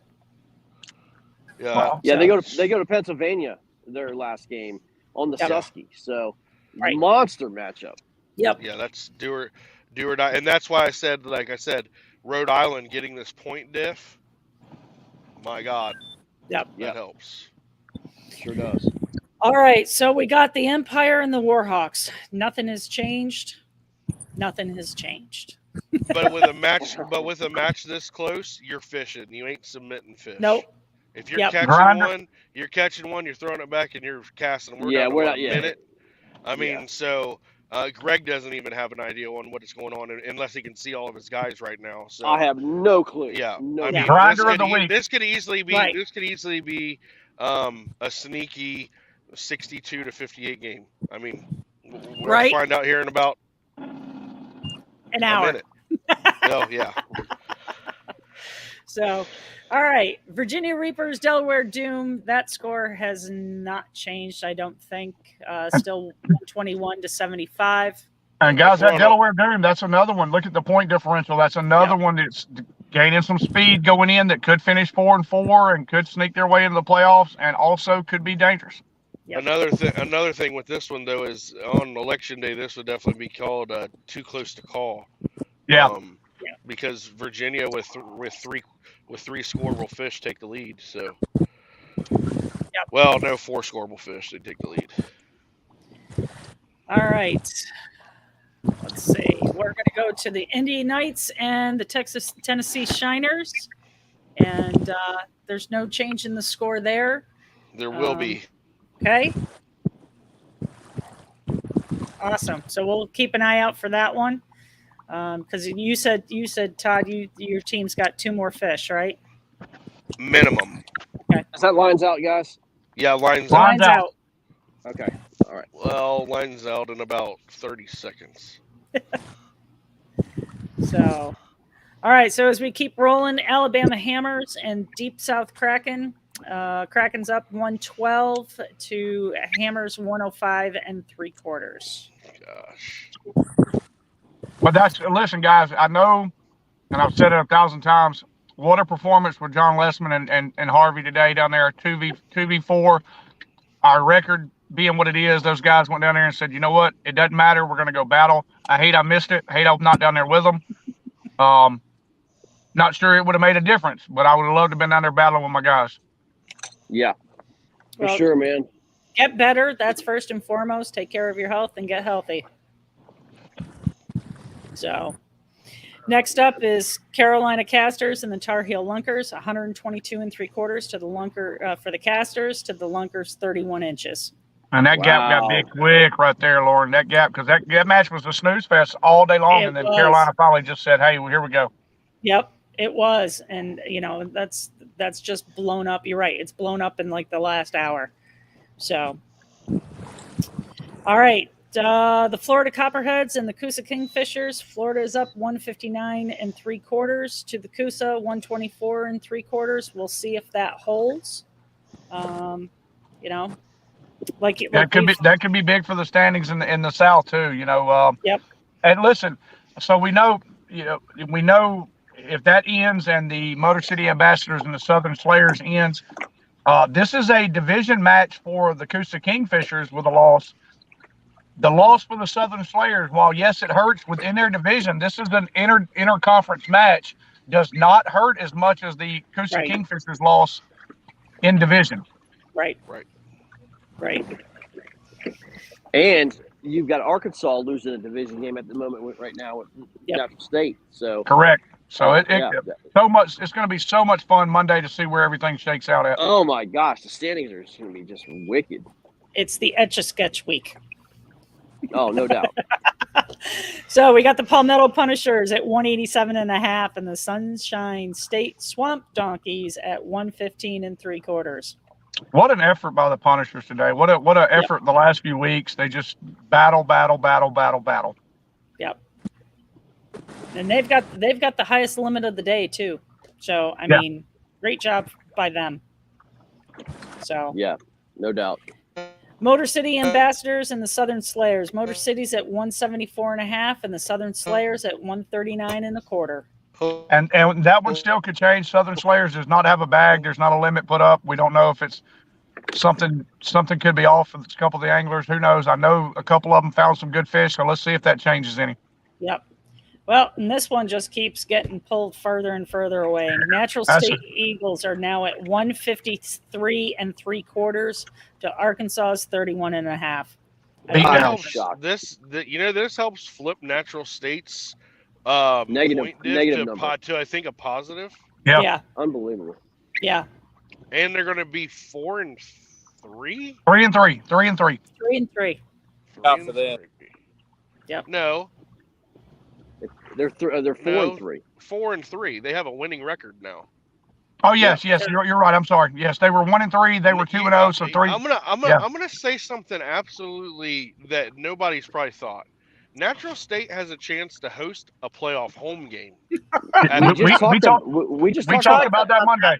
Yeah. Well, Yeah, they go to Pennsylvania their last game on the Susky. So monster matchup. Yep. Yeah, that's do or die, and that's why I said, like I said, Rhode Island getting this point diff. My God. Yep. That helps. Sure does. All right, so we got the Empire and the Warhawks. Nothing has changed. Nothing has changed. But with a match this close, you're fishing. You ain't submitting fish. Nope. If you're catching one, you're throwing it back and you're casting. We're down to a minute. I mean, so Greg doesn't even have an idea on what is going on unless he can see all of his guys right now. So I have no clue. Yeah, no I mean, Grinder of the week. This could easily be a sneaky 62-58 game. I mean, we'll find out here in about an hour. A minute. Oh yeah. So, all right, Virginia Reapers, Delaware Doom. That score has not changed, I don't think. Still 121-75. And guys, that Delaware Doom, that's another one. Look at the point differential. That's another one that's gaining some speed going in that could finish 4-4 and could sneak their way into the playoffs and also could be dangerous. Yep. Another thing with this one though is on election day, this would definitely be called too close to call. Yeah. Because Virginia with three scoreable fish take the lead. So. Well, no, 4 scoreable fish. They take the lead. All right. Let's see. We're going to go to the Indy Knights and the Tennessee Shiners. And there's no change in the score there. There will be. Okay. Awesome. So we'll keep an eye out for that one. Because you said, Todd, your team's got 2 more fish, right? Minimum. Okay. Is that lines out, guys? Yeah, lines out. Okay. All right. Well, lines out in about 30 seconds. So, all right. So as we keep rolling, Alabama Hammers and Deep South Kraken. Kraken's up 112 to Hammers 105 3/4. Gosh. But listen, guys, I know, and I've said it 1,000 times, what a performance with John Lessman and Harvey today down there, 2v4. Our record being what it is, those guys went down there and said, you know what, it doesn't matter, we're going to go battle. I hate I missed it. I hate I'm not down there with them. Not sure it would have made a difference, but I would have loved to have been down there battling with my guys. Yeah, for sure, man. Get better. That's first and foremost. Take care of your health and get healthy. So next up is Carolina Casters and the Tar Heel Lunkers, 122 3/4 to the Lunker for the Casters, to the Lunkers 31 inches. And that gap got big quick right there, Lauren. That gap, because that match was a snooze fest all day long, and then Carolina finally just said, "Hey, well, here we go." Yep, it was, and that's just blown up. You're right; it's blown up in like the last hour. So, all right. The Florida Copperheads and the Coosa Kingfishers. Florida is up 159 3/4 to the Coosa 124 3/4. We'll see if that holds. That could be big for the standings in the South too. Yep. And listen, so we know if that ends and the Motor City Ambassadors and the Southern Slayers ends, this is a division match for the Coosa Kingfishers with a loss. The loss for the Southern Slayers, while yes, it hurts within their division, this is an interconference match, does not hurt as much as the Coosa Kingfishers loss in division. Right. Right. Right. And you've got Arkansas losing a division game at the moment right now with Natural State. So correct. So yeah. so much. It's going to be so much fun Monday to see where everything shakes out at. Oh my gosh, the standings are just going to be just wicked. It's the Etch-a-Sketch week. Oh, no doubt. So we got the Palmetto Punishers at 187.5 and the Sunshine State Swamp Donkeys at 115 3/4. What an effort by the Punishers today. What an effort the last few weeks. They just battle. Yep. And they've got the highest limit of the day too. So I mean, great job by them. So yeah, no doubt. Motor City Ambassadors and the Southern Slayers. Motor City's at 174.5 and the Southern Slayers at 139.25. And that one still could change. Southern Slayers does not have a bag. There's not a limit put up. We don't know if it's something could be off with a couple of the anglers. Who knows? I know a couple of them found some good fish, so let's see if that changes any. Yep. Well, and this one just keeps getting pulled further and further away. Natural State Eagles are now at 153 3/4 to Arkansas's 31.5. This helps flip Natural State's negative number to I think a positive. Yeah. Unbelievable. Yeah. And they're going to be 4-3. 3-3. 3-3. 3 for them. Yep. No. They're 4-3. 4-3. They have a winning record now. Oh yes, you're right. I'm sorry. Yes, they were 1-3. They were 2-0. So 3. I'm gonna say something absolutely that nobody's probably thought. Natural State has a chance to host a playoff home game. We talked about that Monday.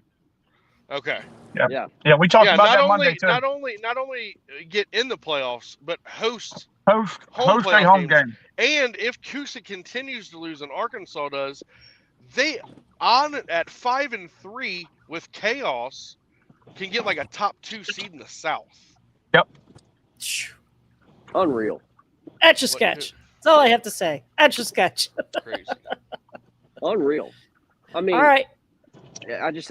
Okay. Yeah. We talked about that Monday too. Not only get in the playoffs, but host a home game. And if Coosa continues to lose and Arkansas does, they on at 5-3 with chaos can get like a top 2 seed in the South. Yep. Unreal. Etch-a-Sketch. That's all I have to say. Etch-a-Sketch. Crazy. Unreal. I mean, all right. I just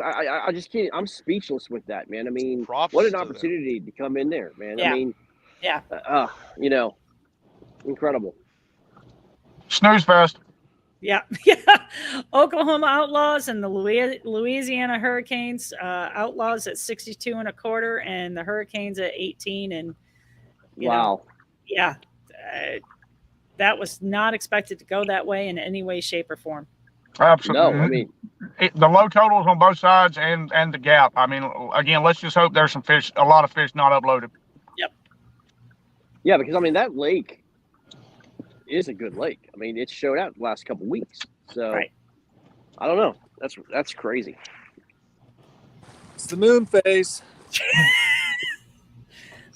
can't. I'm speechless with that, man. I mean, Props what an to opportunity to come in there, man. Yeah. I mean, incredible. Snooze fest. Yeah. Oklahoma Outlaws and the Louisiana Hurricanes. Outlaws at 62 1/4 and the Hurricanes at 18. And wow. That was not expected to go that way in any way, shape, or form. Absolutely. No, I mean, the low totals on both sides and the gap. I mean, again, let's just hope there's a lot of fish not uploaded. Yep. Yeah, because I mean that lake is a good lake. I mean, it's showed out the last couple weeks. So right. I don't know. That's crazy. It's the moon phase.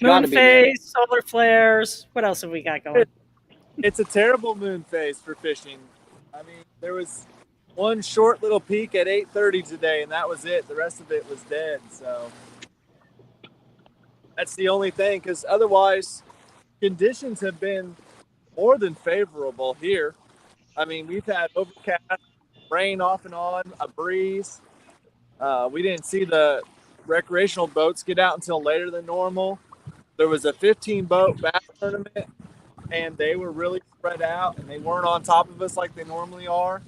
Moon phase, solar flares. What else have we got going? It's a terrible moon phase for fishing. I mean, there was one short little peak at 8:30 today, and that was it. The rest of it was dead. So that's the only thing, because otherwise conditions have been more than favorable here. I mean, we've had overcast, rain off and on, a breeze. We didn't see the recreational boats get out until later than normal. There was a 15-boat bass tournament, and they were really spread out, and they weren't on top of us like they normally are.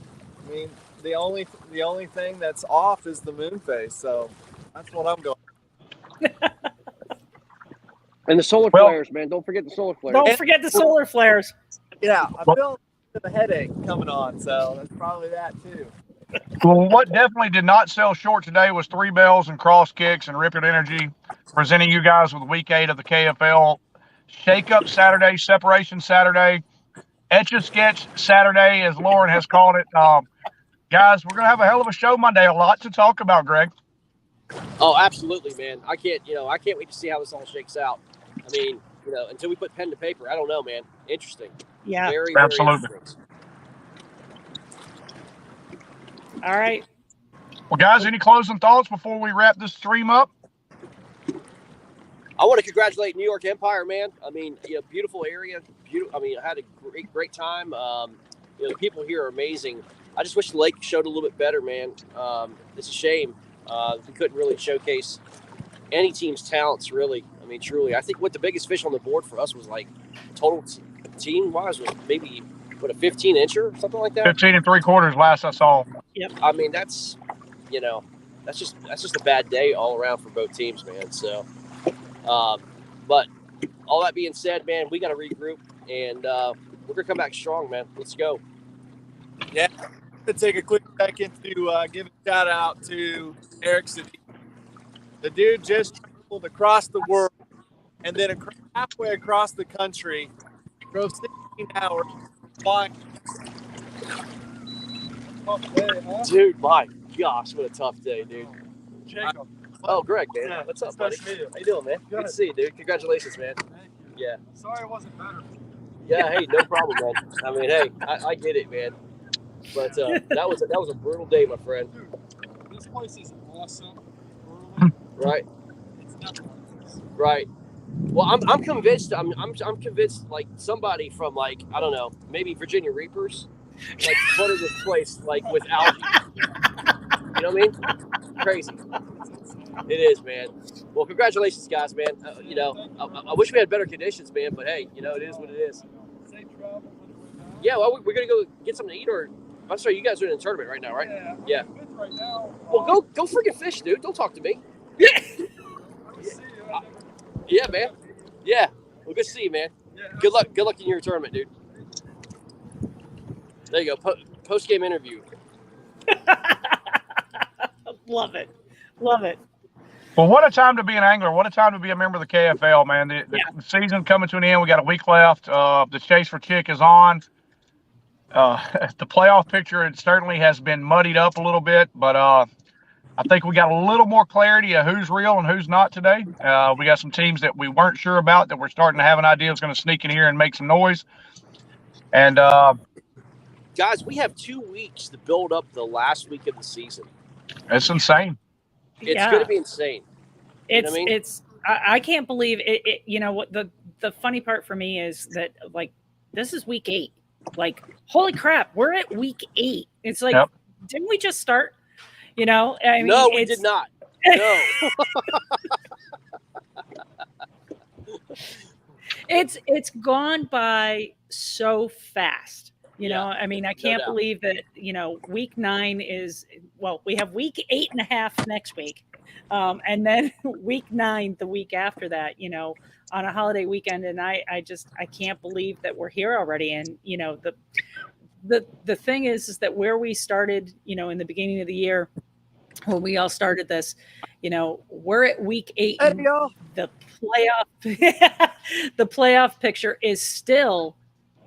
I mean, the only thing that's off is the moon phase, so that's what I'm going. And the solar flares, man. Don't forget the solar flares. Don't forget the solar flares. Yeah, I'm feeling the headache coming on, so that's probably that too. Well, what definitely did not sell short today was 3 Bells and Cross Kicks and Ripid Energy, presenting you guys with Week 8 of the KFL. Shake Up Saturday, Separation Saturday, Etch-a-Sketch Saturday, as Lauren has called it. Guys, we're going to have a hell of a show Monday. A lot to talk about, Greg. Oh, absolutely, man. I can't wait to see how this all shakes out. I mean, until we put pen to paper, I don't know, man. Interesting. Yeah. Absolutely. Very interesting. All right. Well, guys, any closing thoughts before we wrap this stream up? I want to congratulate New York Empire, man. I mean, beautiful area. I mean, I had a great time. The people here are amazing. I just wish the lake showed a little bit better, man. It's a shame we couldn't really showcase any team's talents, really. I mean, truly. I think what the biggest fish on the board for us was like total team wise was maybe what a 15-incher or something like that. 15 3/4 last I saw. Yep. I mean, that's just a bad day all around for both teams, man. So, but all that being said, man, we got to regroup and we're gonna come back strong, man. Let's go. Yeah, I'm gonna take a quick second to give a shout out to Eric Siddiqui. The dude just traveled across the world and then halfway across the country, drove 16 hours flying. Tough day, huh? Dude, my gosh, what a tough day, dude. Jacob. Oh, Greg, man. Yeah, What's up, it's buddy? nice to meet you. How you doing, man? Good to see you, dude. Congratulations, man. Thank you. Yeah. Sorry it wasn't better. Yeah, hey, no problem, man. I mean, hey, I get it, man. But that was a brutal day, my friend. Dude, this place is awesome. Right. It's nothing like this. Right. Well, I'm convinced. I'm convinced. Like somebody from like I don't know, maybe Virginia Reapers, like flooded this place like with algae. You know what I mean? Crazy. It is, man. Well, congratulations, guys, man. You know, I wish we had better conditions, man. But hey, you know, it is what it is. Safe travel on the way back. Yeah. Well, we're gonna go get something to eat, or I'm sorry, you guys are in a tournament right now, right? Yeah. I'm good right now. Well, go freaking fish, dude. Don't talk to me. I'll see you. Yeah, man. Yeah. Well, good to see you, man. Yeah, Good luck. Good luck in your tournament, dude. There you go. Post game interview. Love it. Love it. Well, what a time to be an angler. What a time to be a member of the KFL, man. The season coming to an end. We got a week left. The chase for chick is on. The playoff picture, it certainly has been muddied up a little bit, but I think we got a little more clarity of who's real and who's not today. We got some teams that we weren't sure about that we're starting to have an idea is going to sneak in here and make some noise. And guys, we have 2 weeks to build up the last week of the season. It's insane. It's Yeah. going to be insane. It's what I mean? I can't believe it. You know what the funny part for me is that like this is week 8. Like holy crap, we're at week 8. It's like didn't we just start? You know, I mean, no, we did not. No. It's gone by so fast. You know, I mean, I can't doubt. believe that, you know, week 9 is, well, we have week 8.5 next week. And then week 9, the week after that, you know, on a holiday weekend. And I can't believe that we're here already. And, you know, the thing is that where we started, you know, in the beginning of the year, when we all started this, you know, we're at week 8. Hey, and y'all. the playoff picture is still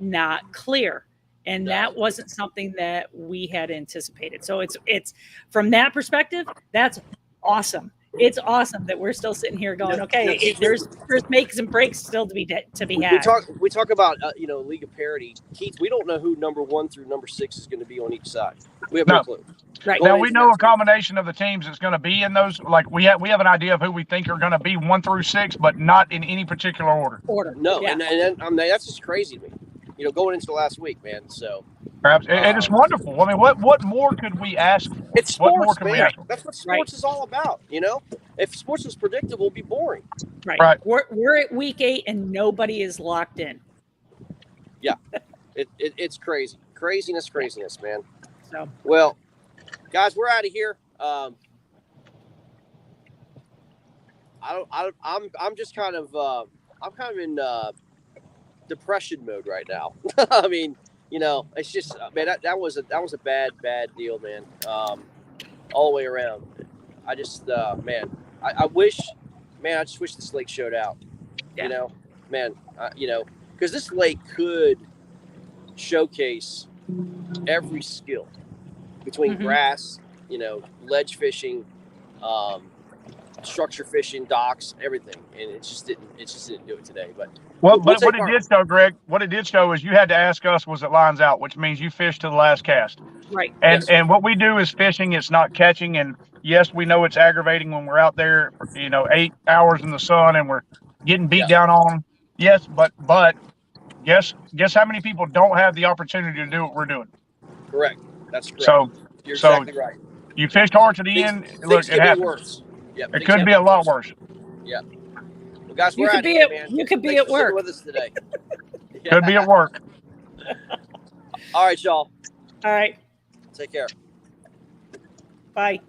not clear. And that wasn't something that we had anticipated. So it's from that perspective, that's awesome. It's awesome that we're still sitting here going, okay, there's makes and breaks still to be had. We talk about you know, League of Parity. Keith, we don't know who number 1 through number 6 is going to be on each side. We have no clue. Right. Now we know a combination of the teams that's going to be in those. Like we have an idea of who we think are going to be 1 through 6, but not in any particular order. No, and that's just crazy to me. You know, going into the last week, man. So perhaps, and it's wonderful. I mean, what more could we ask for? It's sports, what more can we man. ask for? That's what sports is all about. You know, if sports was predictable, it'd be boring. Right. We're at week 8 and nobody is locked in. Yeah, it's crazy, craziness, man. So well, guys, we're out of here. I'm just kind of in depression mode right now. I mean, you know, it's just, man, that was a bad deal, man. All the way around. I just, man, I just wish this lake showed out. You know, man, you know, because this lake could showcase every skill between grass, you know, ledge fishing, structure fishing, docks, everything, and it just didn't do it today. But what it did show, Greg, what it did show is you had to ask us was it lines out, which means you fished to the last cast. Right. And what we do is fishing. It's not catching. And yes, we know it's aggravating when we're out there, you know, 8 hours in the sun and we're getting beat down on. Yes, but guess how many people don't have the opportunity to do what we're doing? Correct. That's correct. So you're exactly right. You fished hard to the end. Look, it happens. Yep. It could be a lot worse. Yeah. Well, guys, You we're could out of be here, at man. you could be Thanks at for sticking work. with us today. Could be at work. All right, y'all. All right. Take care. Bye.